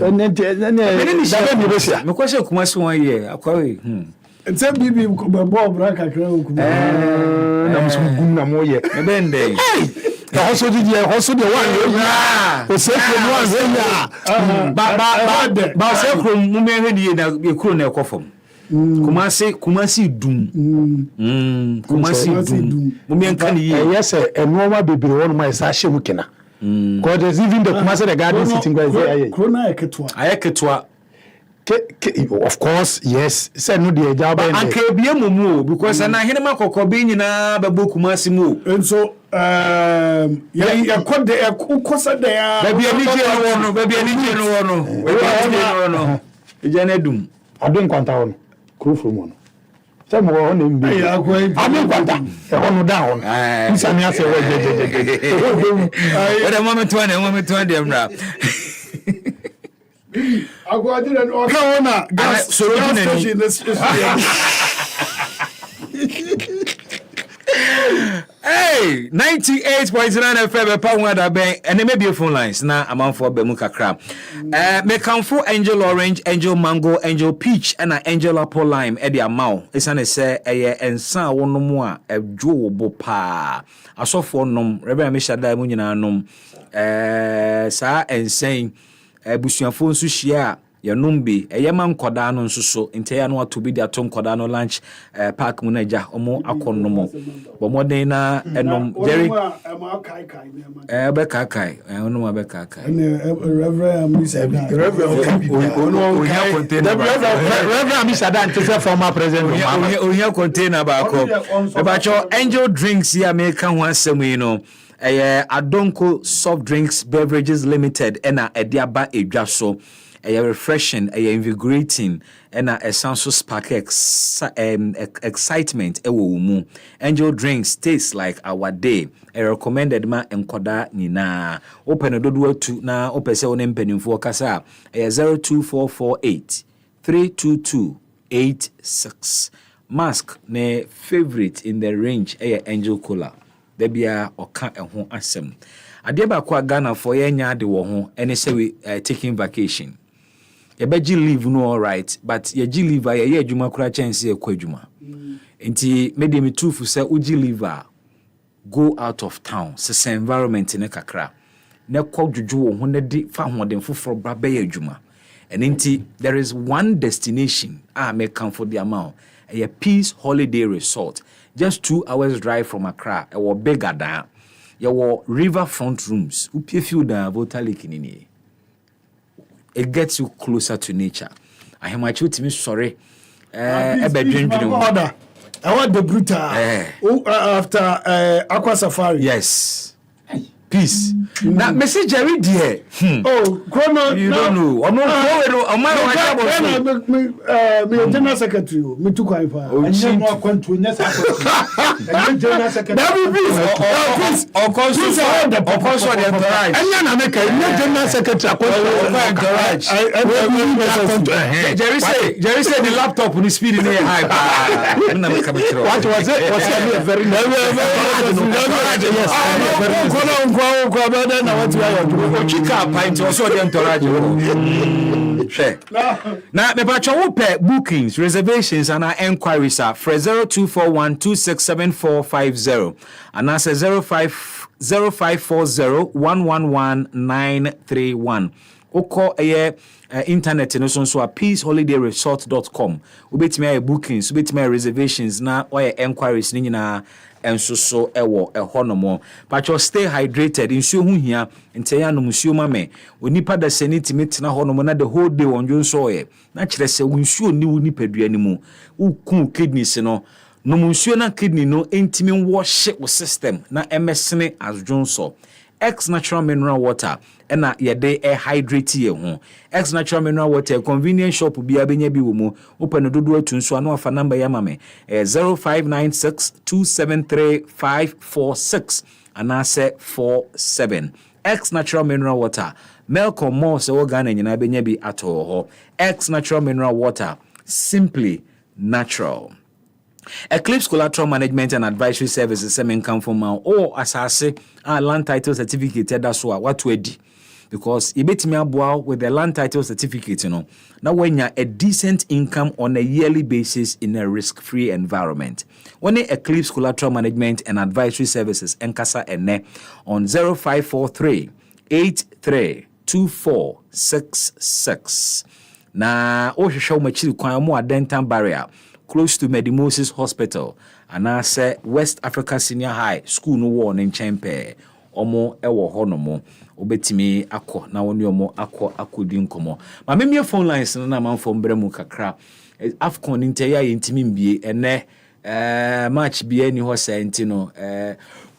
Me question Kumasi 1 year. Akwawe. It's a baby Bob Raka Crow. I'm sum gum na mo ye. Me bende. Also the one o say from one ba say from mume hedi na e kuro na ekofom Kumasi dum Kumasi dum mume nkan ye yes enoma bebre won ma isa hye mukina god is even the Kumasi the garden sitting guys there Corona ayeketwa of course yes say no the eja ba anka bie mumu because na hene makoko be nyina bebo Kumasi mu and so ya kode ukosa da ya baby ani je no wono eja na dum adon kwanta wono kru from wono say mo wono mbi adon kwanta e wono da wono nsa mi ase wo je wada moment one dem ra agwadire no ka wona gas station Hey, 98.9 FM power da ben and maybe phone lines na amount for be mu kakra. Me kanfo Angel Orange, Angel Mango, Angel Peach and Angel Apple Lime e dia maw. Isane say eye ensa wonom a edwo bo pa. Asofo nom Reverend Mishada mu nyina nom. Sa ensen busuafo nso hia ya numbi eyema nkoda no nso so ntia no ato bi dia to nkoda no lunch park mu na ja omo akonnomo bo moden na enom Jerry be kai onom be kai Reverend Mishada ntse former president ohia container ba ko e ba cho Angel Drinks ya me ka ho asem yi no Adonko Soft Drinks Beverages Limited ena ediaba edwa so refreshing, invigorating, and a sense of spark excitement. Angel Drinks taste like our day. A recommended ma enkoda nina. Open a door to na open se onem penin for kasa. 02448 32286. Mask ne favorite in the range. Angel Cola. Debia oka ehon asem. Ade ba kwa Ghana for yenya de wo ho ene se we taking vacation. Yebeji leave no all right, but ye gi leave ye adwuma kura chance e kwa adwuma. Enti me de me truth say ugi leave go out of town. Se environment ne kakra. Ne kwa dwudwu wo ho ne di fa hoden foforo bra be ye adwuma. And there is one destination may come for the amount. A Peace Holiday Resort, just 2 hours drive from Accra. Or bigger than your riverfront rooms. It gets you closer to nature. I am actually sorry. Order. I want the brutal after Aqua Safari. Yes. Peace. Now, Message Jerry dear. Oh, Chrono, you don't know. I'm not me general secretary. Me too quite far. And you know what to general secretary. That will be of course the entourage. And you make a general secretary. Jerry said the laptop on the speed in high. What was it? Was it very now, the bookings, reservations, and our enquiries are for 0241-267450 and that's 0540-111-931. Oko internet no so a peaceholidayresort.com. Ubetime bookings, ubetime reservations na or enquiries ni nyina enso so ewo ehonomo. Pacho stay hydrated insuo hu hia nteya no musuo mame. Onipa da sanity metina honomo na the whole day wonjo so ye. Na kire se nsuo ni woni padua ni mu. Ukun kidneys no no musuo na kidney no entimi wash wo system na emesene as jonso. X natural mineral water ena yede hydrate ye ho. X natural mineral water convenience shop bia benya bi wo mu open dodo atunso ano afa number ya mame 0596273546 anase 47. X natural mineral water milk or more se wo Ghana nyina benya bi ato ho. X natural mineral water, simply natural. Eclipse Collateral Management and Advisory Services semen come from or asase land title certificate that's what we do, because ibetimi aboa with the land title certificate now when you a decent income on a yearly basis in a risk-free environment. When Eclipse Collateral Management and Advisory Services enkasa ene on 0543-832466 na o hwehwe machiri kwan mo adentan barrier close to Medimosis Hospital and I say West Africa Senior High School no war in Chempe omo ewo honomo obetimi akọ na woni omo akodi nkomo ma memie phone lines na man phone bremu kakra afcon inteya yintimi mbie ene match bie ni ho senti no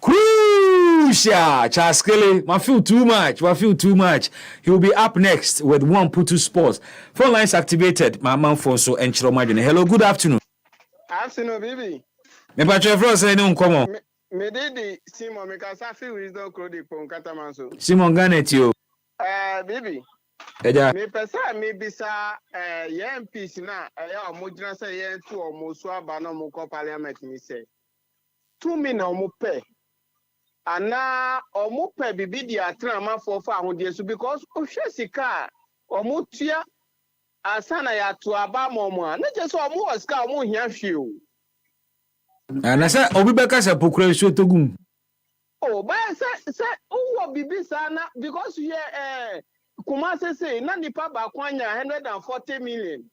crucial Chaskele ma feel too much he will be up next with one Putu Sports. Phone lines activated my man phone so enchiro madwene. Hello, good afternoon. Afternoon, baby. Me pa chefro say no nkomo. Me didi Simon me ka safi wisdom crowd pon katamanso. Simon Garnet yo. Baby. Eja. Me pesa me bisa MPs na omojina say yen to omoso aba na mo ko parliament ni say. 2 million omo pe. Ana omo pe bibi di atrama for ahode so because ohwe sika omo tua asana ya to aba momo na je so omo wasika omo hia hwe o. Na say obi beka se pokura so togum. Oh, but say who bibi sana because you kuma say na nipa ba kwanya 140 million.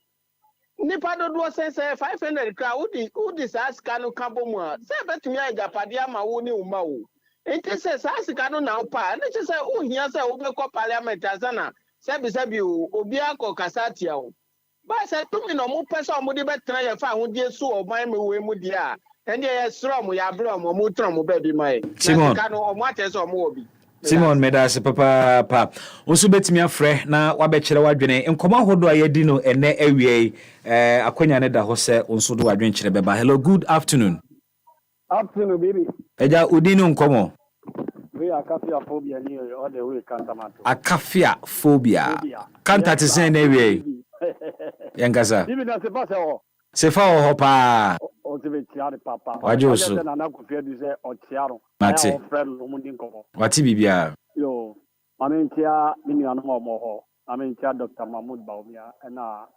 Nipa do say 500 kra who this aska no kabo mu a say betumi agapade ama wo ni uma wo. Enti say aska no na pa na che say who hia say wo be ko parliament azana sebi obi akọ kasatia wo. Ba say tumi no mo pese o mo de betra ye fa ahudie so o man me we mu dia. And yes, from ya brom or mutron baby my Simon. Simon Medas papa also betimi afre na wabekere wadwene nkoma hodo ayedi no ene awie akonya ne da ho se onso do wadwen kire beba. Hello, good afternoon. Afternoon baby. Eja udinu nkomo. We akafia phobia ni all the way kantamato. Akafia phobia. Kanta te sen na awie. Yangasa. Bibi na se passe o. Se fa o pa. Papa. Wajoso. Mate. Wati bibia. Yo, amentia mini anu mo ho. Amentia Dr. Mahmoud Baumia na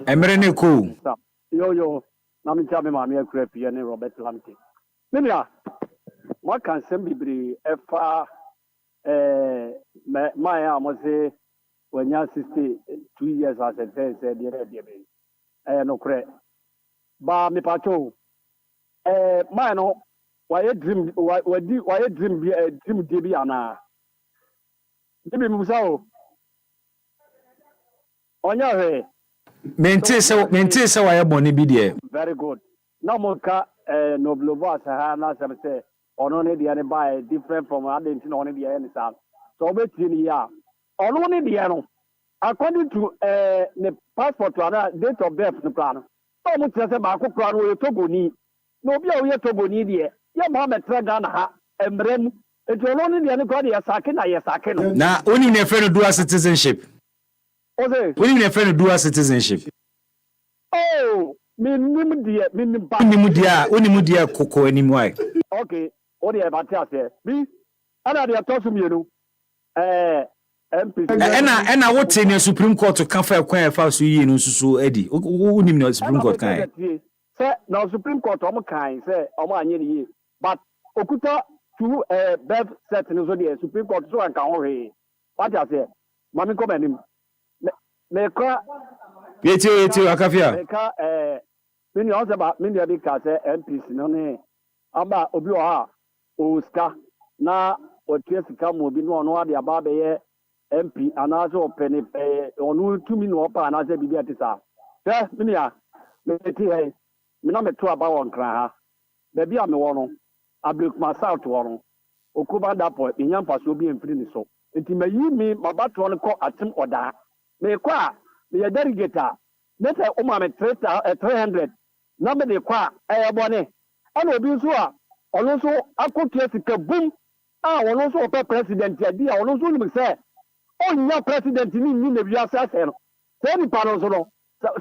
Emre ne ko. Yo, amentia me mama ekrepi ne Robert Lamte. Mimia. What can sem bibri efa my mo say when you're 62 years as a fair said, no credit. Ba me pacho, man, why a dream, why a dream be a dream debiana. Debi Musao. On your way. Maintain so why money be there. Very good. No more car, no blue boss, I have say, or only the other buy different from other things on the end. So, bet you, on only the ano. According to the passport plan, date of birth, the plan. So much as a Marco plan will Togoni. No, be a Togoni, dear. Your mamma Tragana, and Brem, it will only the anybody a second, I a second. Now, only a friend dual citizenship. Only a friend dual citizenship. Oh, Minimudia, Unimudia, Coco, anymore. Okay, what do you have to say? Me, and I talk to you. And I would say the Supreme Court to come for a quiet house you know so Eddie. Who knew Supreme Court kind? Say now Supreme Court kind say but Okuta to birth certain so the Supreme Court so and can what I say Mami come him me cry Akafia mini also about mini abi ka say MPs no ne aba obi o Oscar na o tiesika mo bi no no ade aba be MP anazo penny onu 2 minutes opa anazo bibi atisa eh minia me ti he me na me to aba won kra ha baby am wo no abrik ma south wo no okuba dapo enyam paso bi emfiri ni so enti mayi mi mabato no ko atim oda me kwa me ya delegate me say o ma me 300 na me de kwa bone ona obi so a ono so akotu esika bum a ono so pe president ya dia ono so ni say onya president ni na bia sase no say ni pano so no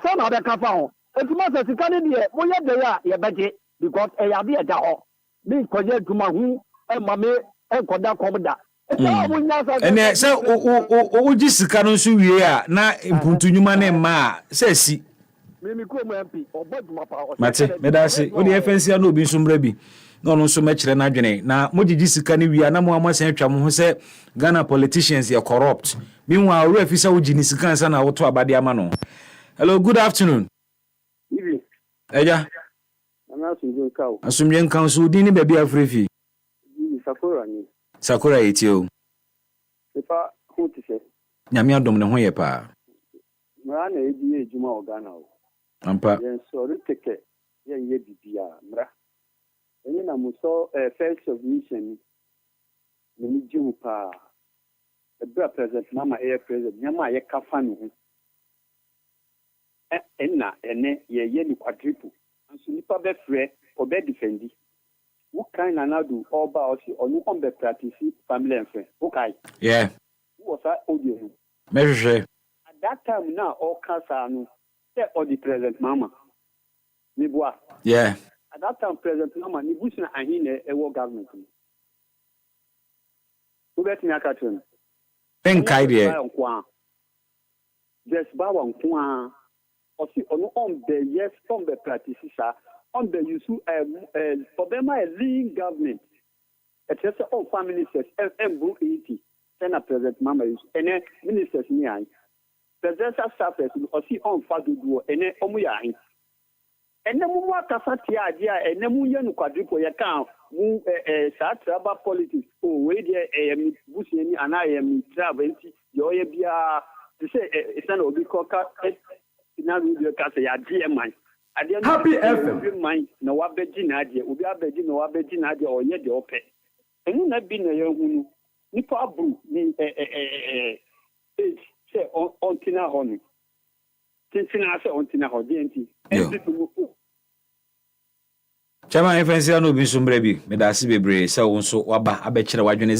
say na be ka fa ho etima say sika ni de mo ye de ya ye beje because ya de ja ho ni koje duma hu ma me koda komda ene say o ji sika no so wie a na impuntu nyuma na ma say si me ko mo MP oboduma pa mate me da se o de FNC na obi nsumra bi na ono nso mekire na dwene na mogigi sika ne wi na mo amasan atwa mo ho se Ghana politicians are corrupt meanwhile we afisa wo gini sika nsa na woto abade ama no. Hello, good afternoon. Ibi eja ana sunjun kawo asumyen kan so din ni baby afrefi Sakura etio sefa hotise nyame adom ne ho ye pa mra na eji ejuma o Ghana o ampa yen so riteke yen ye bibia mra enyi na muso first submission ni jimu pa ebra president mama air president nyama ye kafa no ho enna ene ye ni quadruple anso nipa be frɛ obe defendi wo kan na na do oba osi onu on be practice family and friend wo kai yeah wo sa audio measure at that time na all cancer no say all the president mama ni boa yeah at that time president mama ni bush na ahine ewo government wo bet me akatun think idea just ba wan kwa osi onu on the yes from the practice on the use for them a lean government it's just all family ministers and book 80 Senate president mama use and ministers ni ai presidential staffers osi on fadudu and omu ya ai and mu waka fatia dia and mu ye no quadruple ya kan mu sa traba politics oh we dey busi ni ana am travel yo ye bia to say it's an obi koka na video ka say ya die man Happy FM man na wabeji na ade obi abeji na wabeji na ade onye de ope enu na bi na ye hunu nipa abru ni say on tina honu tintina say on tina ho denti Chama FNC no bi sumbre bi me da se bebre say wo nso waba abekire wadwene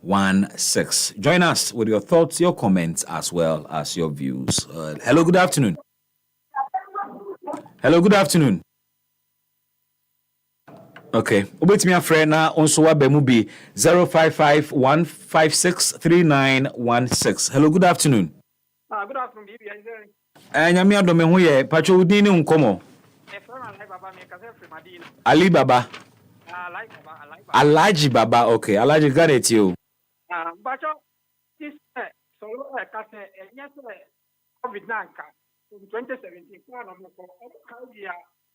0551563916. Join us with your thoughts, your comments, as well as your views. Hello, good afternoon. Hello, good afternoon. Okay. Obet me a friend na onso waba mu bi 0551563916. Hello, good afternoon. Good afternoon, baby. Nyame adom ho ye pacho udin ni nkomo. Ali Baba. Alaji Baba, okay. Alaji got it you. Bacho, COVID-19 from 2017,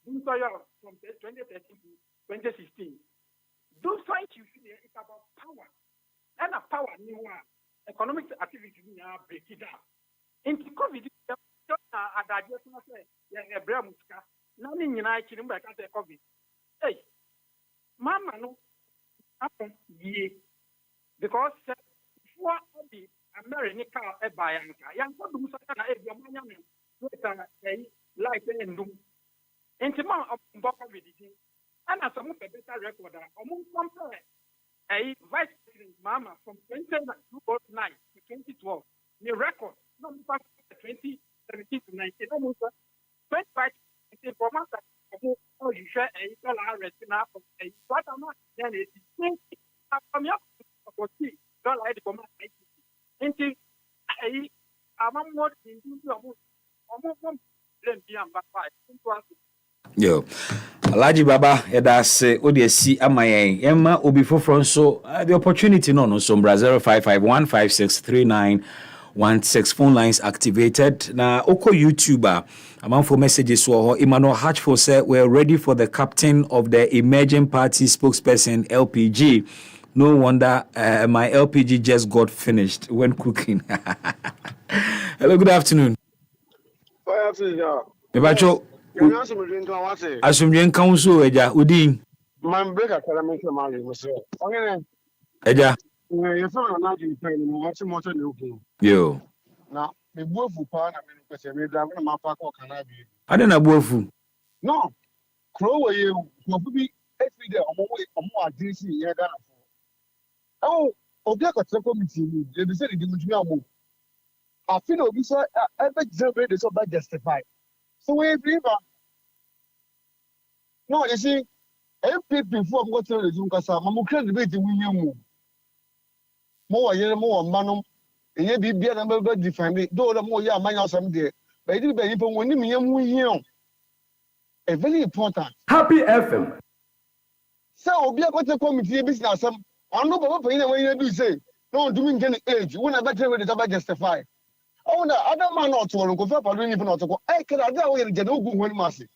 from 2013 to 2016. Those fights you see, it's about power. And a power new economic activity now break it down. Into COVID, I just want to say, yeah, Bramuska, nothing united in COVID. Hey, Mama, no, happen, ye, because for the American by young people, like and do. Into my COVID, and as a better record, among compare a vice president, Mama, from 2009 to 2012, the record, no, 2017 to 19, almost 25 informants of you share a dollar resting up of a what amount, then it is from your dollar into a amount more in almost Yo, Alaji Baba, that's ODSC Amaye, Emma Obi Fofron. So the opportunity no Sombra 0551563916 phone lines activated. Now, Oko YouTuber, among for messages for Emmanuel Hatchford said we're ready for the captain of the emerging party spokesperson LPG. No wonder my LPG just got finished when cooking. Hello, good afternoon. Mebacho. Asumjen council eja udin. Man break a calamity marriage was so. Eja. You saw an agent paying what's more than looking. Yo. Now, the woeful part, I mean, because we drive my park or can I be? I don't know woeful. No. Crow, you will be every day on more DC here. Oh, Obiako committee, they decided to do I feel we saw every example is so bad justified. So we believe. No, you see, MPP before I'm going to the Zunkasa, I'm going to debate with more, Manum, and you be a number defend it, though the more young man some day. But it is very important when you a very important. Happy FM. So, Obiako committee business. I know what you do say. No, doing any age, when I better with the justify. Oh, no, other man not to go for even not to go. I can get no good when massive.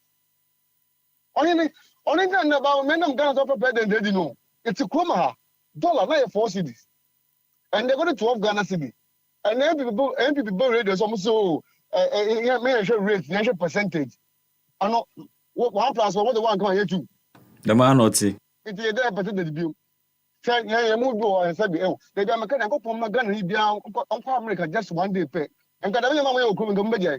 Only about men of Ghana prepared they know. It's a Kuma dollar, not 4 cities. And they go to 12 Ghana city. And then people rate is almost so rate, national percentage. I know what plus what the one come here to. The man not see. It's a there percentage bill. Yeah, move go and say, oh, they got a go from Ghana, he be on America just one day pay. And got a man will come and go.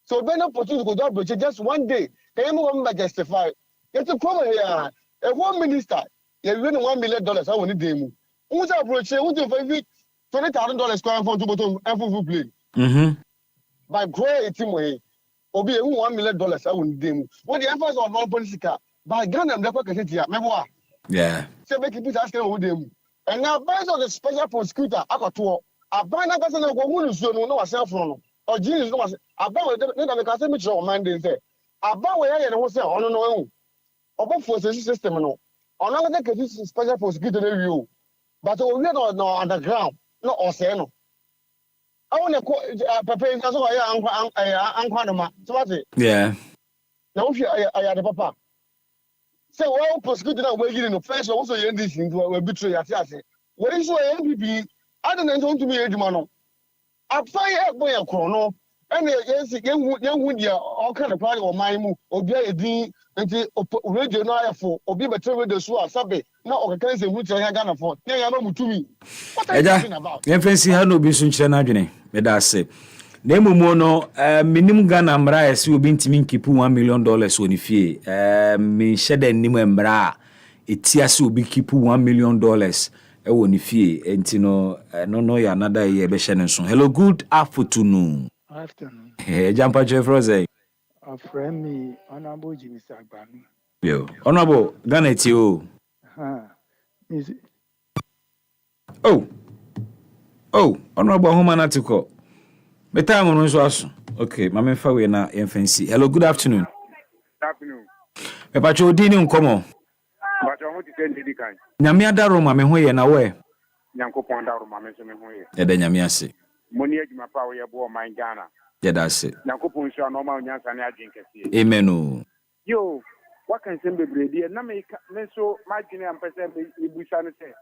So when opportunity to go down, just one day, they move justify. It's a problem here. A one minister, you win $1 million. I want to demo. Who's approach? Who's $20,000 going for to bottom and for play? By great team way, or be $1 million. I want to demo. What the emphasis on one politica by Ghana and the pocket here, memoir. Yeah. So make people asking who them. And now, based on the special prosecutor, I got to a bind a person of woman who know herself from. Or Jesus was about the Catholic Monday. About where I was saying, oh no, about for the system, no. On another case, special prosecutor review, but we are not underground, no Oceano. I want to prepare as well. So what's it? Yeah. Now, I had a papa. So, well, prosecutor, we're getting the first also in this into a betray. I say, what is your MPP? I don't know to be a man. I fire boy a chrono, and yes, young would ya all kind of party or my move, or be a D until radio now for, or be better with the sword, Sabe, not or can say which I got for. They are not to me. What are you talking about? Fancy had no business channel, but I say. Nemu mono minimum Ghana mra esi obi ntimi nkipu $1 million woni fie me shede nimu mra etiase obi kipu $1 million woni fie entino no ya another year be hye nso. Hello, good afternoon. Afternoon. Jampa Jeffrey. A friend me honorable Jimmy Sagbanu. Yo, honorable Ghana ti o. Oh, honorable Humanatico. Better on us. Okay, Mamma Fawe na fancy. Hello, good afternoon. Good afternoon. Pepacho Dini Nkomo. But I want to send the kind. Nyame adaro ma me ho ye na we. Nyankopon da roma me so me ho ye. Yɛda Nyame ase. Moni adwuma pa wo ye bo man Ghana. Yɛda ase. Nyankopon so no ma onyansa ne adwen kɛse. Amen o. Yo, what can sem bebredi na me so ma dwene am pese me busa no se.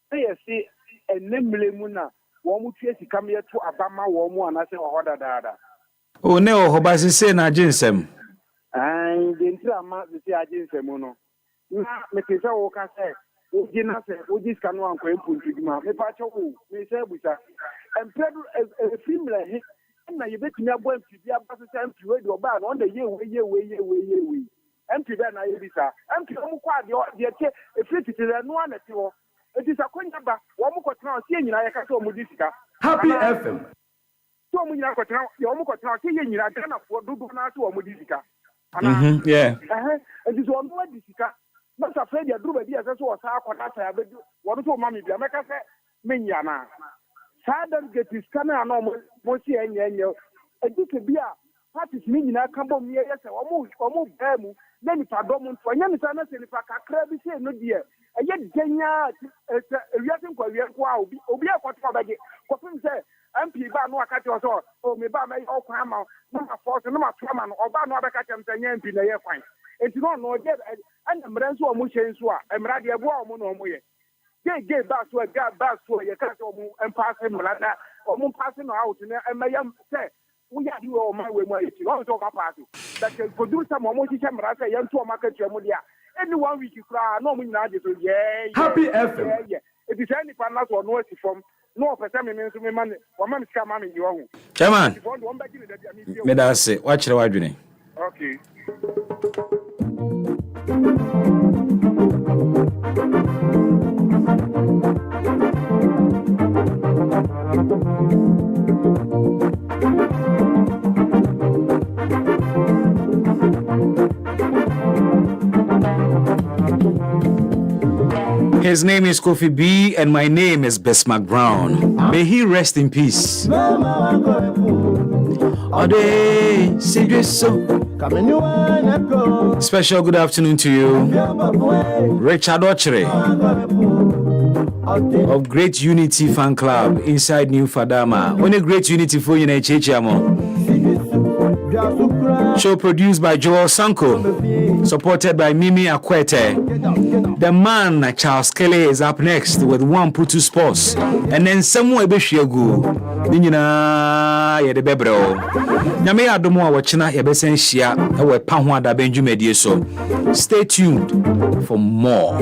Say si enemle mu na wo mu tue sika me to abama wo mu anase wo hoda dada. O ne o hoba se na aginsem. Ai, de ntra ma se aginsem no. Na me pese wo ka se oji na se oji sika no anko empuntuduma. Me pa cho wo, me se busa. Empedu efimle he na yebetumi abo mfidi abase se mfi we de oba na on the ye we. Mfi be na yebisa. Mfi mu kwa de ke efititire no anati ho. Eti sa konya ba wo mu kotena o se nyina ye ka se o mu di sika. Happy FM. So mu nyina kotena yo mu kotena o se ye nyina Ghana fo dudu na se o mu di sika. Yeah. Eti so mu di sika. Na sa fe dia duru ba dia se so o sa akota sa ya be wo so ma me bia meka se menya na. Sadam get is kana na mo si enye edike bia parties ni nyina ka bom ye se omo ba mu na ni padom nto anya ni sa na se ni pa kakra bi se no die eye denya ewiase nkwa wie kwa obi akwato abaje kopim se MP ba no akati so o me ba me o kwa ma na ma force na ma twama no oba no abeka tem se nya MP na ye kwan enti no je anya mra nso o mu hye nso a emra de ebo o mu no o mu ye gay back to a guy back to a cat or passing Malada or passing out in a mayam say, we are you all my way, you talk about it. That can produce some more Marasa, young to a market, Jamudia. Anyone we can cry, no, we not just, yeah. Happy FM. Yeah. It is any partners or noise from no for some minutes, money, or man come on in your own. Chairman, may I say, watch the wide. Okay. His name is Kofi B, and my name is Bismark Brown. May he rest in peace. Special good afternoon to you, Richard Ochere of Great Unity Fan Club inside New Fadama. Only Great Unity for you, show produced by Joel Sanko, supported by Mimi Akwete. The man Charles Kelly is up next with One Putu Sports, and then Samuel Beshiagu. Nina ye de bebro. Nyame adomo a wachina ye besen hia e we pa ho ada benjumedie so. Stay tuned for more.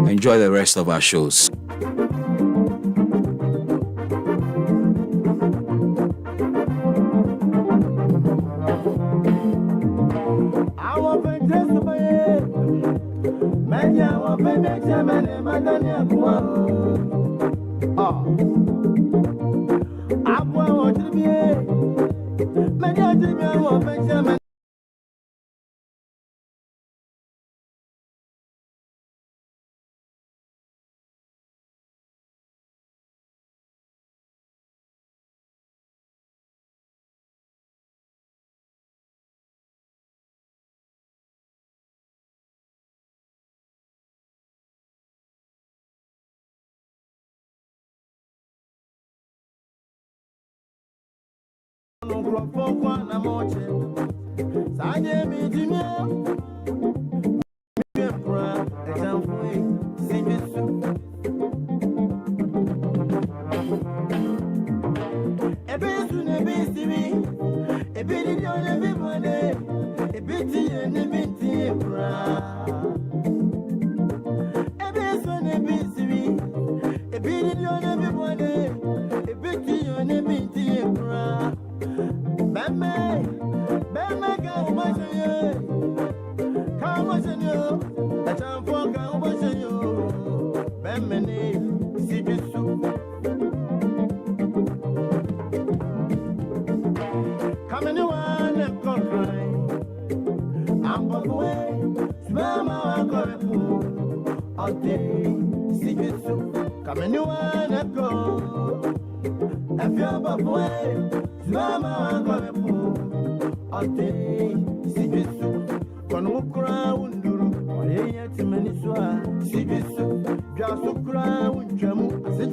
Enjoy the rest of our shows.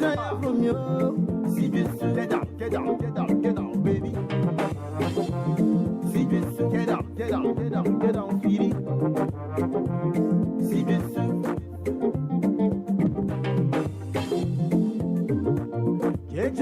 desire from you. See this, get down, baby. See this, get down, sweetie. See this. Get